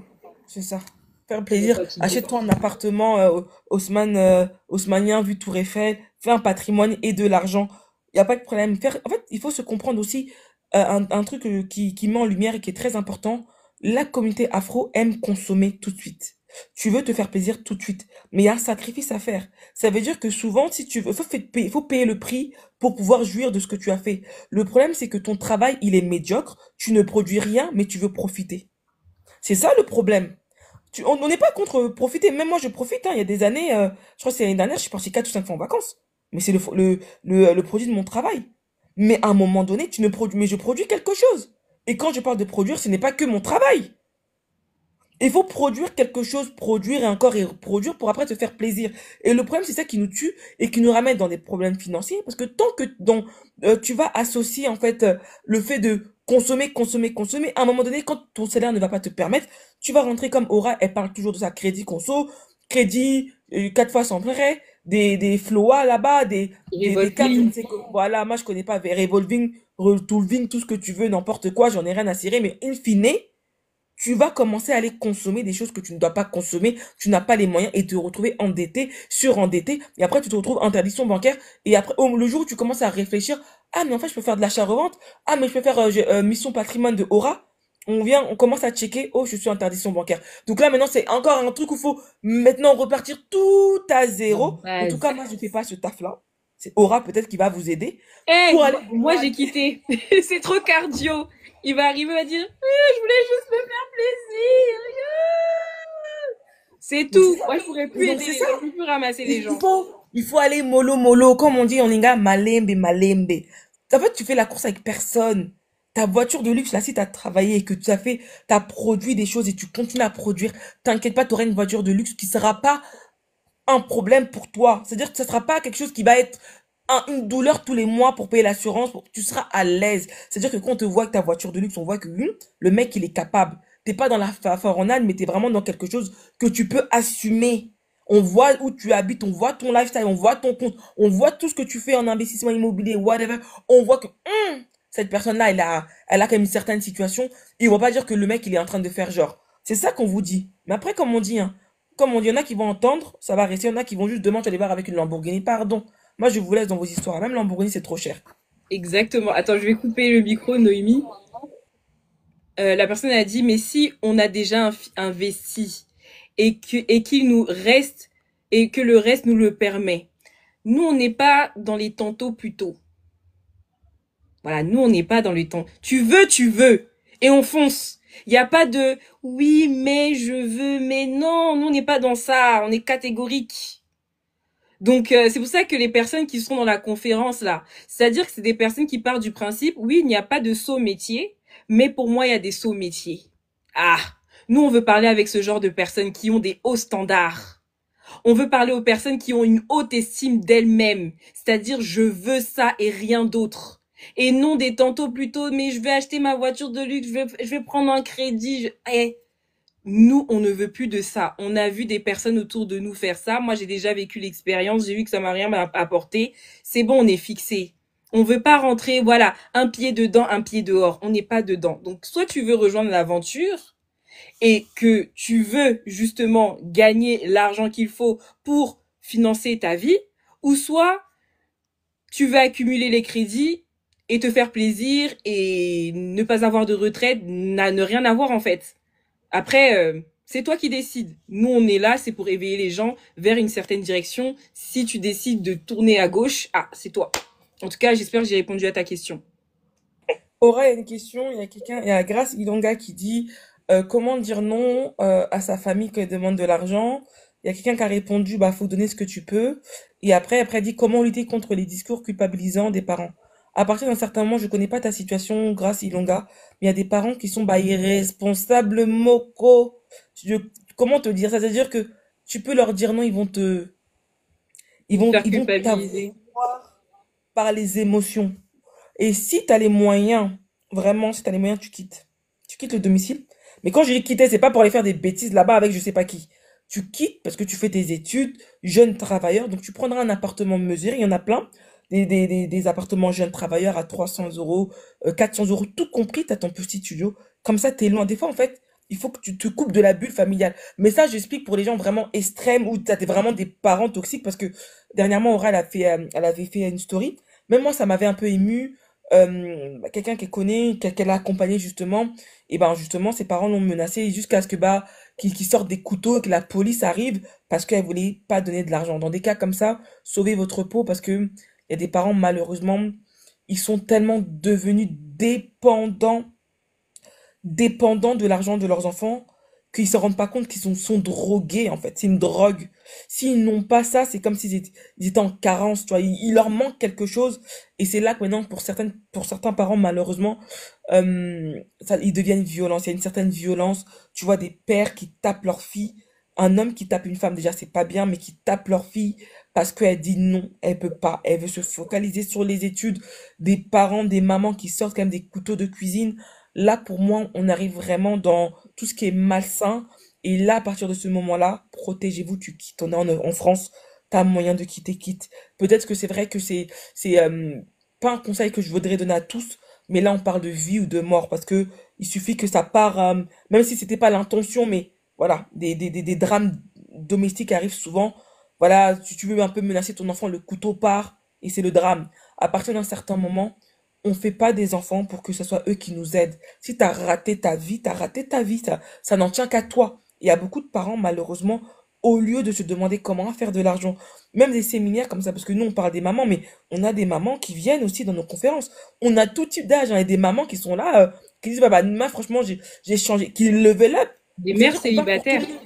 C'est ça. Faire Faut plaisir. fatiguer. Achète-toi un appartement haussmannien, vue Tour Eiffel. Fais un patrimoine et de l'argent. Il n'y a pas de problème. En fait, il faut se comprendre aussi un truc qui met en lumière et qui est très important. La communauté afro aime consommer tout de suite. Tu veux te faire plaisir tout de suite. Mais il y a un sacrifice à faire. Ça veut dire que souvent, si tu veux, faut payer le prix pour pouvoir jouir de ce que tu as fait. Le problème, c'est que ton travail, il est médiocre. Tu ne produis rien, mais tu veux profiter. C'est ça le problème. On n'est pas contre profiter. Même moi, je profite, hein. Il y a des années, je crois que c'est l'année dernière, je suis partie 4 ou 5 fois en vacances. Mais c'est le produit de mon travail. Mais à un moment donné, mais je produis quelque chose. Et quand je parle de produire, ce n'est pas que mon travail. Il faut produire quelque chose, produire et encore et produire pour après te faire plaisir. Et le problème, c'est ça qui nous tue et qui nous ramène dans des problèmes financiers. Parce que tant que tu vas associer en fait le fait de consommer, consommer, consommer, à un moment donné, quand ton salaire ne va pas te permettre, tu vas rentrer comme Aura, elle parle toujours de ça, crédit conso, crédit 4 fois sans frais, des Floa là-bas, des cartes, je ne Revolving. sais quoi. Voilà, moi je connais pas, Revolving, Retooling, tout ce que tu veux, n'importe quoi, j'en ai rien à cirer, mais in fine, tu vas commencer à aller consommer des choses que tu ne dois pas consommer, tu n'as pas les moyens et te retrouver endetté, surendetté, et après tu te retrouves interdiction bancaire, et après, le jour où tu commences à réfléchir, ah mais en fait je peux faire de l'achat-revente, ah mais je peux faire mission patrimoine de Aura, on commence à checker, oh je suis interdiction bancaire. Donc là maintenant c'est encore un truc où il faut maintenant repartir tout à La zéro. En tout cas base. moi je fais pas ce taf-là, c'est Aura peut-être qui va vous aider Eh, pour aller moi j'ai quitté. C'est trop cardio. Il va arriver, il va dire, je voulais juste me faire plaisir. C'est Donc c'est tout. ça. Moi, je pourrais plus Donc aider c'est les ça. gens, je peux plus ramasser les gens. Il faut aller mollo mollo, comme on dit en linga, malembe, malembe. En fait, tu fais la course avec personne. Ta voiture de luxe, là, si tu as travaillé et que tu as fait, tu as produit des choses et tu continues à produire, t'inquiète pas, tu auras une voiture de luxe qui sera pas un problème pour toi. C'est-à-dire que ce sera pas quelque chose qui va être une douleur tous les mois pour payer l'assurance. Tu seras à l'aise. C'est-à-dire que quand on te voit avec ta voiture de luxe, on voit que le mec, il est capable. T'es pas dans la faronade, mais t'es vraiment dans quelque chose que tu peux assumer. On voit où tu habites, on voit ton lifestyle, on voit ton compte, on voit tout ce que tu fais en investissement immobilier, whatever. On voit que cette personne-là, elle a quand même une certaine situation. Et on va pas dire que le mec, il est en train de faire genre. C'est ça qu'on vous dit. Mais après, comme on dit, il y en a qui vont entendre, ça va rester, il y en a qui vont juste demain, tu vas aller voir avec une Lamborghini. Pardon. Moi, je vous laisse dans vos histoires. Même Lamborghini, c'est trop cher. Exactement. Attends, je vais couper le micro, Noémie. La personne a dit, mais si on a déjà investi et qu'il nous reste et que le reste nous le permet, nous, on n'est pas dans les tantôt plutôt. Voilà, nous, on n'est pas dans les temps. Tu veux. Et on fonce. Il n'y a pas de oui, mais je veux, mais non. Nous, on n'est pas dans ça. On est catégorique. Donc, c'est pour ça que les personnes qui seront dans la conférence, là, c'est-à-dire que c'est des personnes qui partent du principe, oui, il n'y a pas de saut métier, mais pour moi, il y a des sauts métiers. Ah, nous, on veut parler avec ce genre de personnes qui ont des hauts standards. On veut parler aux personnes qui ont une haute estime d'elles-mêmes, c'est-à-dire je veux ça et rien d'autre. Et non des tantôt plutôt, mais je vais acheter ma voiture de luxe, je vais prendre un crédit. Nous, on ne veut plus de ça. On a vu des personnes autour de nous faire ça. Moi, j'ai déjà vécu l'expérience, j'ai vu que ça m'a rien apporté. C'est bon, on est fixé. On veut pas rentrer, voilà, un pied dedans, un pied dehors. On n'est pas dedans. Donc, soit tu veux rejoindre l'aventure, et que tu veux justement gagner l'argent qu'il faut pour financer ta vie, ou soit tu veux accumuler les crédits et te faire plaisir et ne pas avoir de retraite n'a ne rien avoir en fait. Après, c'est toi qui décides. Nous, on est là, c'est pour éveiller les gens vers une certaine direction. Si tu décides de tourner à gauche, ah, c'est toi. En tout cas, j'espère que j'ai répondu à ta question. Aura, il y a une question. Il y a Grace Ilonga qui dit comment dire non à sa famille quand elle demande de l'argent. Il y a quelqu'un qui a répondu, bah, faut donner ce que tu peux. Et après, elle dit comment lutter contre les discours culpabilisants des parents. À partir d'un certain moment, je connais pas ta situation, Grace Ilonga, mais il y a des parents qui sont, bah, irresponsables, moco. Je- Comment te dire ça? C'est-à-dire que tu peux leur dire non, Te faire ils vont culpabiliser. t'avoir par les émotions. Et si tu as les moyens, vraiment, si tu as les moyens, tu quittes. Tu quittes le domicile. Mais quand je dis quitter, c'est pas pour aller faire des bêtises là-bas avec je sais pas qui. Tu quittes parce que tu fais tes études, jeune travailleur, donc tu prendras un appartement mesuré, il y en a plein. Des appartements jeunes travailleurs à 300 euros, 400 euros, tout compris, tu as ton petit studio. Comme ça, tu es loin. Des fois, en fait, il faut que tu te coupes de la bulle familiale. Mais ça, j'explique pour les gens vraiment extrêmes où tu as vraiment des parents toxiques parce que dernièrement, Aura, elle avait fait une story. Même moi, ça m'avait un peu ému quelqu'un qu'elle connaît, qu'elle a accompagné justement, et ben justement ses parents l'ont menacé jusqu'à ce que bah qu'il sorte des couteaux et que la police arrive parce qu'elle voulait pas donner de l'argent. Dans des cas comme ça, sauvez votre peau parce que il y a des parents malheureusement, ils sont tellement devenus dépendants de l'argent de leurs enfants qu'ils se rendent pas compte qu'ils sont drogués, en fait. C'est une drogue. S'ils n'ont pas ça, c'est comme ils étaient en carence, tu vois. Il leur manque quelque chose. Et c'est là que maintenant, pour certains parents, malheureusement, ils deviennent violents. Il y a une certaine violence. Tu vois des pères qui tapent leur fille. Un homme qui tape une femme, déjà, c'est pas bien, mais qui tape leur fille parce qu'elle dit non, elle peut pas. Elle veut se focaliser sur les études. Des parents, des mamans qui sortent quand même des couteaux de cuisine. Là, pour moi, on arrive vraiment dans tout ce qui est malsain. Et là, à partir de ce moment-là, protégez-vous, tu quittes. On est en France, t'as moyen de quitter, quitte. Peut-être que c'est vrai que c'est pas un conseil que je voudrais donner à tous, mais là, on parle de vie ou de mort, parce que il suffit que ça part, même si c'était pas l'intention, mais voilà, des drames domestiques arrivent souvent. Voilà, tu veux un peu menacer ton enfant, le couteau part, et c'est le drame. À partir d'un certain moment, on fait pas des enfants pour que ce soit eux qui nous aident. Si t'as raté ta vie, t'as raté ta vie, ça n'en tient qu'à toi. Il y a beaucoup de parents, malheureusement, au lieu de se demander comment faire de l'argent, même des séminaires comme ça, parce que nous, on parle des mamans, mais on a des mamans qui viennent aussi dans nos conférences. On a tout type d'âge, hein, et des mamans qui sont là, qui disent, bah, moi, franchement, j'ai changé, qui level up. Des mères C'est-à-dire qu'on parle pour tout le célibataires monde.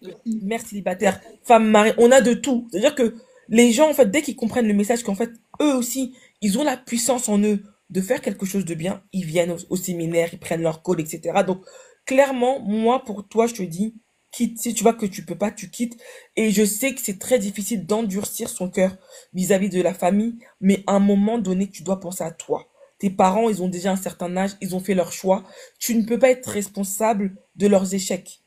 aussi. Mère célibataire, femme mariée, on a de tout. C'est-à-dire que les gens, en fait, dès qu'ils comprennent le message qu'en fait, eux aussi, ils ont la puissance en eux de faire quelque chose de bien, ils viennent au séminaire, ils prennent leur call, etc. Donc, clairement, moi, pour toi, je te dis, quitte. Si tu vois que tu peux pas, tu quittes. Et je sais que c'est très difficile d'endurcir son cœur vis-à-vis de la famille, mais à un moment donné, tu dois penser à toi. Tes parents, ils ont déjà un certain âge, ils ont fait leur choix. Tu ne peux pas être responsable de leurs échecs.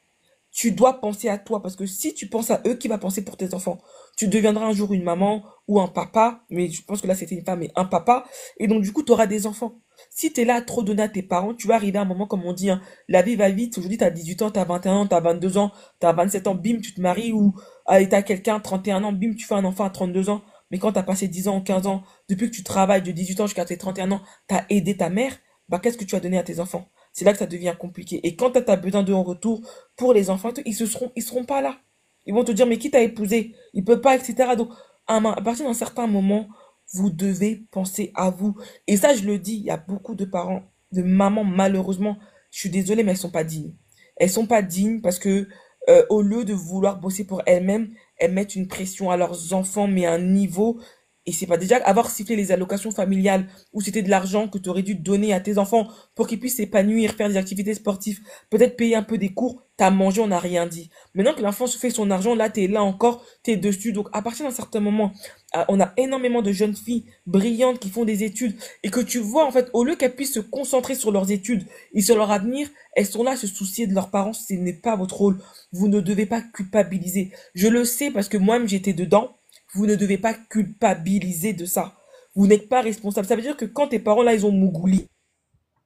Tu dois penser à toi parce que si tu penses à eux, qui va penser pour tes enfants? Tu deviendras un jour une maman ou un papa, mais je pense que là c'était une femme et un papa, et donc du coup tu auras des enfants. Si tu es là à trop donner à tes parents, tu vas arriver à un moment comme on dit, hein, la vie va vite. Aujourd'hui tu as 18 ans, tu as 21 ans, tu as 22 ans, tu as 27 ans, bim, tu te maries ou tu as quelqu'un, 31 ans, bim, tu fais un enfant à 32 ans. Mais quand tu as passé 10 ans, 15 ans, depuis que tu travailles de 18 ans jusqu'à tes 31 ans, tu as aidé ta mère, bah qu'est-ce que tu as donné à tes enfants? C'est là que ça devient compliqué. Et quand tu as besoin d'eux en retour, pour les enfants, ils seront pas là. Ils vont te dire, mais qui t'a épousé? Il peut pas, etc. Donc, à partir d'un certain moment, vous devez penser à vous. Et ça, je le dis, il y a beaucoup de parents, de mamans, malheureusement, je suis désolée, mais elles sont pas dignes. Elles sont pas dignes parce que, au lieu de vouloir bosser pour elles-mêmes, elles mettent une pression à leurs enfants, mais à un niveau. Et c'est pas déjà avoir sifflé les allocations familiales ou c'était de l'argent que tu aurais dû donner à tes enfants pour qu'ils puissent s'épanouir, faire des activités sportives, peut-être payer un peu des cours, t'as mangé, on n'a rien dit. Maintenant que l'enfant se fait son argent, là, t'es là encore, t'es dessus. Donc, à partir d'un certain moment, on a énormément de jeunes filles brillantes qui font des études et que tu vois, en fait, au lieu qu'elles puissent se concentrer sur leurs études et sur leur avenir, elles sont là à se soucier de leurs parents. Ce n'est pas votre rôle. Vous ne devez pas culpabiliser. Je le sais parce que moi-même, j'étais dedans. Vous ne devez pas culpabiliser de ça. Vous n'êtes pas responsable. Ça veut dire que quand tes parents, là, ils ont mougouli,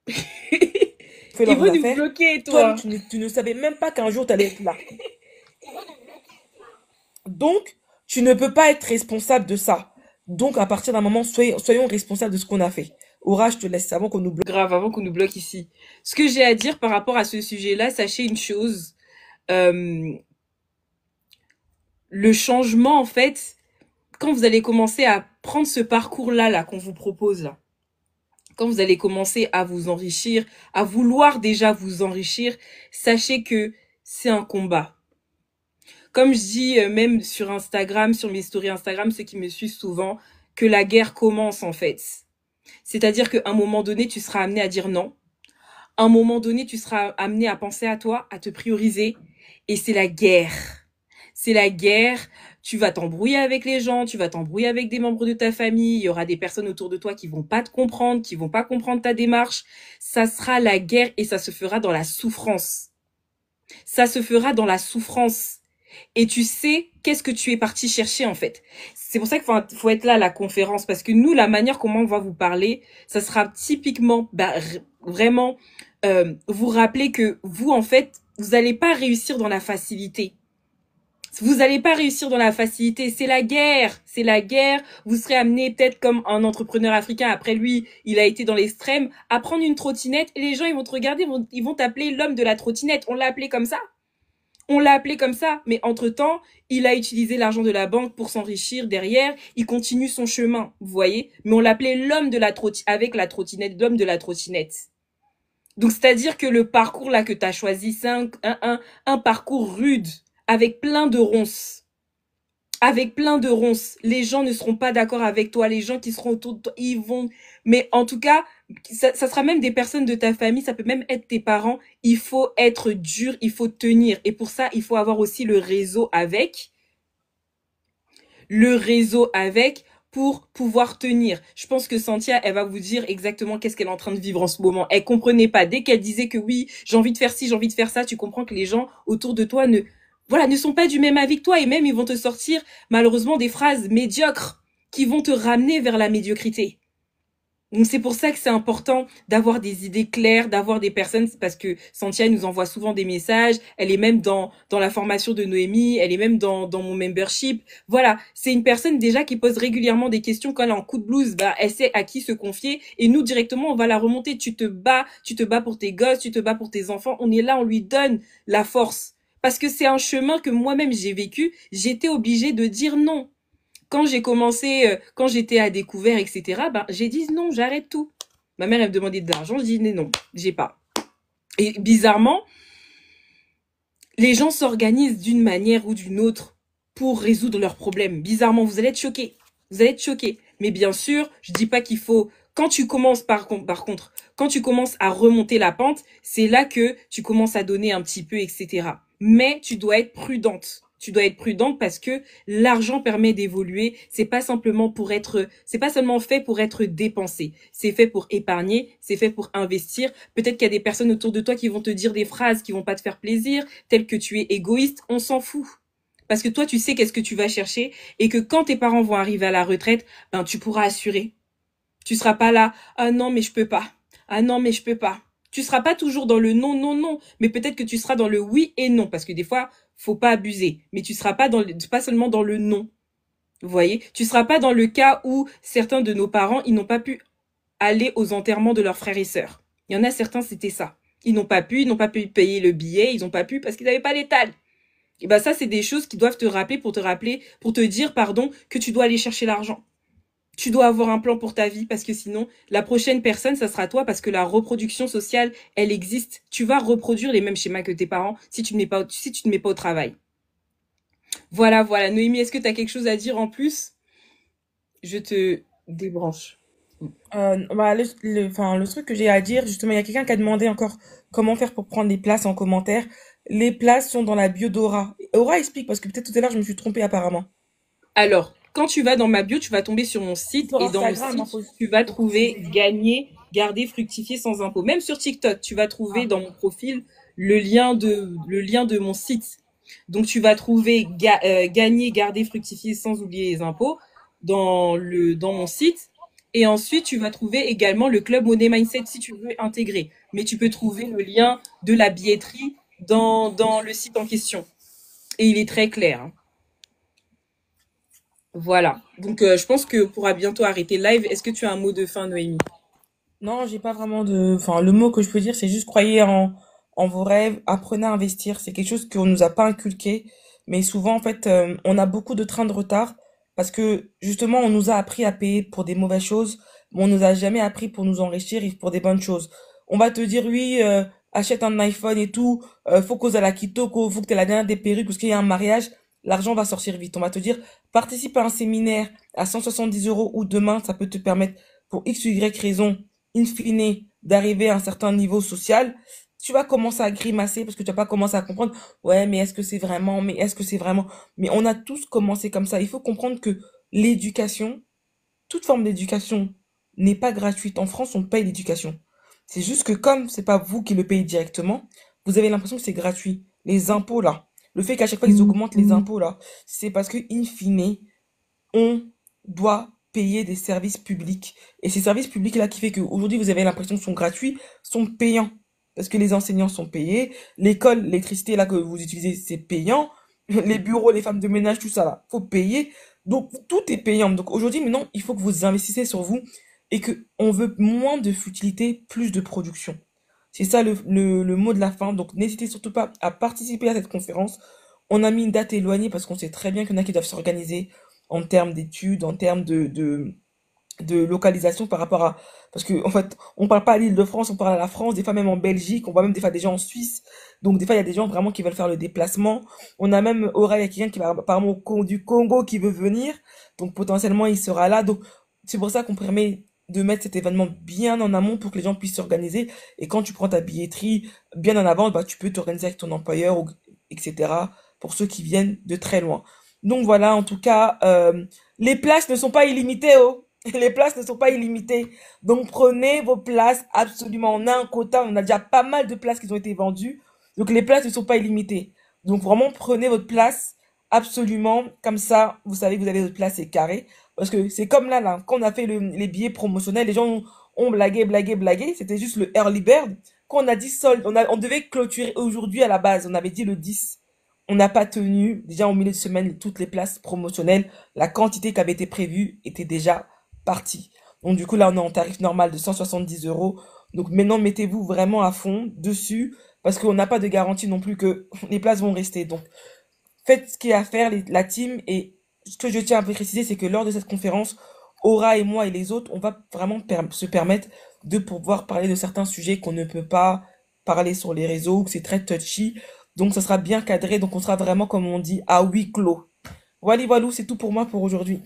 fait Ils leurs vont nous affaires, bloquer, toi-même, toi. tu ne savais même pas qu'un jour, tu allais être là. Donc, tu ne peux pas être responsable de ça. Donc, à partir d'un moment, soyons responsables de ce qu'on a fait. Aura, je te laisse avant qu'on nous bloque. Grave, avant qu'on nous bloque ici. Ce que j'ai à dire par rapport à ce sujet-là, sachez une chose. euh, le changement, en fait, quand vous allez commencer à prendre ce parcours-là, là, qu'on vous propose, là, quand vous allez commencer à vous enrichir, à vouloir déjà vous enrichir, sachez que c'est un combat. Comme je dis même sur Instagram, sur mes stories Instagram, ceux qui me suivent souvent, que la guerre commence en fait. C'est-à-dire qu'à un moment donné, tu seras amené à dire non. À un moment donné, tu seras amené à penser à toi, à te prioriser. Et c'est la guerre. C'est la guerre. Tu vas t'embrouiller avec les gens, tu vas t'embrouiller avec des membres de ta famille. Il y aura des personnes autour de toi qui vont pas te comprendre, qui vont pas comprendre ta démarche. Ça sera la guerre et ça se fera dans la souffrance. Ça se fera dans la souffrance. Et tu sais qu'est-ce que tu es parti chercher en fait. C'est pour ça qu'il faut être là à la conférence parce que nous, la manière comment on va vous parler, ça sera typiquement vraiment vous rappeler que vous en fait, vous n'allez pas réussir dans la facilité. Vous n'allez pas réussir dans la facilité, c'est la guerre, c'est la guerre. Vous serez amené peut-être comme un entrepreneur africain, après lui, il a été dans l'extrême, à prendre une trottinette et les gens ils vont te regarder, ils vont t'appeler l'homme de la trottinette. On l'a appelé comme ça. On l'a appelé comme ça, mais entre-temps, il a utilisé l'argent de la banque pour s'enrichir derrière, il continue son chemin, vous voyez. Mais on l'appelait l'homme de la trottinette, avec la trottinette, l'homme de la trottinette. Donc, c'est-à-dire que le parcours là que tu as choisi, c'est un parcours rude, avec plein de ronces. Avec plein de ronces. Les gens ne seront pas d'accord avec toi. Les gens qui seront autour de toi, ils vont... Mais en tout cas, ça sera même des personnes de ta famille, ça peut même être tes parents. Il faut être dur, il faut tenir. Et pour ça, il faut avoir aussi le réseau avec pour pouvoir tenir. Je pense que Santia, elle va vous dire exactement qu'est-ce qu'elle est en train de vivre en ce moment. Elle comprenait pas. Dès qu'elle disait que oui, j'ai envie de faire ci, j'ai envie de faire ça, tu comprends que les gens autour de toi ne sont pas du même avis que toi et même ils vont te sortir, malheureusement, des phrases médiocres qui vont te ramener vers la médiocrité. Donc c'est pour ça que c'est important d'avoir des idées claires, d'avoir des personnes, parce que Santia nous envoie souvent des messages, elle est même dans la formation de Noémie, elle est même dans mon membership. Voilà, c'est une personne déjà qui pose régulièrement des questions quand elle est en coup de blues, bah elle sait à qui se confier et nous directement on va la remonter. Tu te bats pour tes gosses, tu te bats pour tes enfants, on est là, on lui donne la force. Parce que c'est un chemin que moi-même j'ai vécu, j'étais obligée de dire non quand j'ai commencé, quand j'étais à découvert, etc., ben, j'ai dit non, j'arrête tout. Ma mère, elle me demandait de l'argent, je dis non, j'ai pas. Et bizarrement, les gens s'organisent d'une manière ou d'une autre pour résoudre leurs problèmes. Bizarrement, vous allez être choqués. Vous allez être choqués. Mais bien sûr, je dis pas qu'il faut, quand tu commences par contre, quand tu commences à remonter la pente, c'est là que tu commences à donner un petit peu, etc. Mais tu dois être prudente. Tu dois être prudente parce que l'argent permet d'évoluer. C'est pas seulement fait pour être dépensé. C'est fait pour épargner, c'est fait pour investir. Peut-être qu'il y a des personnes autour de toi qui vont te dire des phrases qui vont pas te faire plaisir, telles que tu es égoïste. On s'en fout. Parce que toi, tu sais qu'est-ce que tu vas chercher et que quand tes parents vont arriver à la retraite, ben, tu pourras assurer. Tu seras pas là, ah non, mais je peux pas. Ah non, mais je peux pas. Tu seras pas toujours dans le non, non, non, mais peut-être que tu seras dans le oui et non, parce que des fois, faut pas abuser. Mais tu seras pas seulement dans le non. Vous voyez? Tu seras pas dans le cas où certains de nos parents, ils n'ont pas pu aller aux enterrements de leurs frères et sœurs. Il y en a certains, c'était ça. Ils n'ont pas pu payer le billet, ils n'ont pas pu parce qu'ils n'avaient pas l'étal. Et ben ça, c'est des choses qui doivent te rappeler, pour te dire, pardon, que tu dois aller chercher l'argent. Tu dois avoir un plan pour ta vie parce que sinon, la prochaine personne, ça sera toi parce que la reproduction sociale, elle existe. Tu vas reproduire les mêmes schémas que tes parents si tu ne mets pas au travail. Voilà, voilà. Noémie, est-ce que tu as quelque chose à dire en plus? Je te débranche. Bah, enfin, le truc que j'ai à dire, justement, il y a quelqu'un qui a demandé encore comment faire pour prendre les places en commentaire. Les places sont dans la bio d'Aura. Aura explique, parce que peut-être tout à l'heure, je me suis trompée apparemment. Alors, quand tu vas dans ma bio, tu vas tomber sur mon site Sur et dans mon Instagram, site, hein, tu vas faut préciser. trouver gagner, garder, fructifier sans impôt. Même sur TikTok, tu vas trouver Ah, dans mon profil le lien de mon site. Donc, tu vas trouver gagner, garder, fructifier sans oublier les impôts dans mon site. Et ensuite, tu vas trouver également le club Money Mindset si tu veux intégrer. Mais tu peux trouver le lien de la billetterie dans le site en question. Et il est très clair, hein. Voilà. Donc, je pense que pourra bientôt arrêter le live. Est-ce que tu as un mot de fin, Noémie? non, j'ai pas vraiment de... Enfin, le mot que je peux dire, c'est juste croyez en vos rêves, apprenez à investir. C'est quelque chose qu'on nous a pas inculqué. Mais souvent, en fait, on a beaucoup de trains de retard parce que, justement, on nous a appris à payer pour des mauvaises choses, mais on nous a jamais appris pour nous enrichir et pour des bonnes choses. On va te dire, oui, achète un iPhone et tout, faut qu'aux à la Quito, faut que t'aies la dernière des perruques parce qu'il y a un mariage. L'argent va sortir vite. On va te dire, participe à un séminaire à 170 euros ou demain, ça peut te permettre, pour X ou Y raison, in fine, d'arriver à un certain niveau social, tu vas commencer à grimacer parce que tu vas pas commencer à comprendre, ouais, mais est-ce que c'est vraiment, mais est-ce que c'est vraiment, mais on a tous commencé comme ça. Il faut comprendre que l'éducation, toute forme d'éducation n'est pas gratuite. En France, on paye l'éducation. C'est juste que comme c'est pas vous qui le payez directement, vous avez l'impression que c'est gratuit. Les impôts, là, le fait qu'à chaque fois ils augmentent les impôts, là, c'est parce que, in fine, on doit payer des services publics. Et ces services publics-là qui fait qu'aujourd'hui, vous avez l'impression qu'ils sont gratuits, sont payants. Parce que les enseignants sont payés, l'école, l'électricité là que vous utilisez, c'est payant, les bureaux, les femmes de ménage, tout ça là, faut payer. Donc tout est payant. Donc aujourd'hui, maintenant, il faut que vous investissez sur vous et que on veut moins de futilité, plus de production. C'est ça le mot de la fin. Donc n'hésitez surtout pas à participer à cette conférence. On a mis une date éloignée parce qu'on sait très bien qu'il y en a qui doivent s'organiser en termes d'études, en termes de localisation par rapport à, parce que en fait on parle pas à l'Île-de-France, on parle à la France, des fois même en Belgique, on voit même des fois des gens en Suisse, donc des fois il y a des gens vraiment qui veulent faire le déplacement. On a même Aura, il y a quelqu'un qui va apparemment du Congo qui veut venir, donc potentiellement il sera là, donc c'est pour ça qu'on permet de mettre cet événement bien en amont pour que les gens puissent s'organiser, et quand tu prends ta billetterie bien en avant, bah tu peux t'organiser avec ton employeur, etc., pour ceux qui viennent de très loin. Donc voilà, en tout cas, les places ne sont pas illimitées, oh. Les places ne sont pas illimitées. Donc prenez vos places absolument. On a un quota, on a déjà pas mal de places qui ont été vendues. Donc les places ne sont pas illimitées. Donc vraiment prenez votre place absolument. Comme ça, vous savez que vous avez votre place, c'est carré. Parce que c'est comme là, quand on a fait les billets promotionnels, les gens ont blagué, blagué, blagué. C'était juste le early bird. Quand on a dit solde, on devait clôturer aujourd'hui à la base. On avait dit le 10. On n'a pas tenu. Déjà, au milieu de semaine, toutes les places promotionnelles, la quantité qui avait été prévue était déjà partie. Donc, du coup, là, on est en tarif normal de 170 euros. Donc, maintenant, mettez-vous vraiment à fond dessus parce qu'on n'a pas de garantie non plus que les places vont rester. Donc, faites ce qu'il y a à faire, la team. Et ce que je tiens à préciser, c'est que lors de cette conférence, Aura et moi et les autres, on va vraiment se permettre de pouvoir parler de certains sujets qu'on ne peut pas parler sur les réseaux, que c'est très touchy. Donc, ça sera bien cadré. Donc, on sera vraiment, comme on dit, à huis clos. Voilà, voilà, c'est tout pour moi pour aujourd'hui.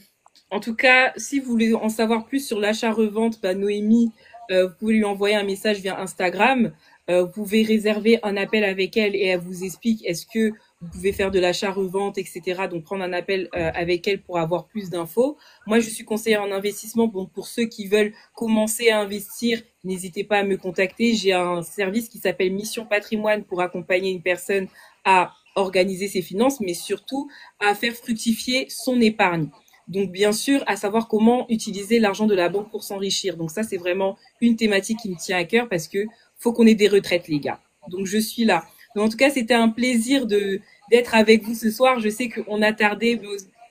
En tout cas, si vous voulez en savoir plus sur l'achat-revente, bah, Noémie, vous pouvez lui envoyer un message via Instagram. Vous pouvez réserver un appel avec elle et elle vous explique est-ce que vous pouvez faire de l'achat-revente, etc. Donc prendre un appel avec elle pour avoir plus d'infos. Moi, je suis conseillère en investissement. Donc pour ceux qui veulent commencer à investir, n'hésitez pas à me contacter. J'ai un service qui s'appelle Mission Patrimoine pour accompagner une personne à organiser ses finances, mais surtout à faire fructifier son épargne. Donc, bien sûr, à savoir comment utiliser l'argent de la banque pour s'enrichir. Donc, ça, c'est vraiment une thématique qui me tient à cœur parce que faut qu'on ait des retraites, les gars. Donc, je suis là. Donc, en tout cas, c'était un plaisir d'être avec vous ce soir. Je sais qu'on a tardé.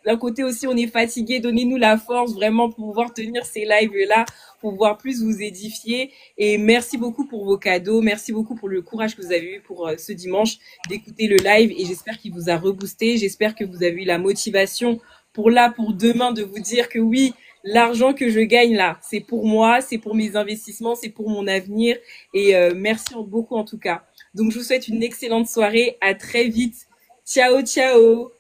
D'un côté aussi, on est fatigué. Donnez-nous la force vraiment pour pouvoir tenir ces lives-là, pour pouvoir plus vous édifier. Et merci beaucoup pour vos cadeaux. Merci beaucoup pour le courage que vous avez eu pour ce dimanche d'écouter le live. Et j'espère qu'il vous a reboosté. J'espère que vous avez eu la motivation pour demain, de vous dire que oui, l'argent que je gagne là, c'est pour moi, c'est pour mes investissements, c'est pour mon avenir. Et merci beaucoup en tout cas. Donc, je vous souhaite une excellente soirée. À très vite. Ciao, ciao.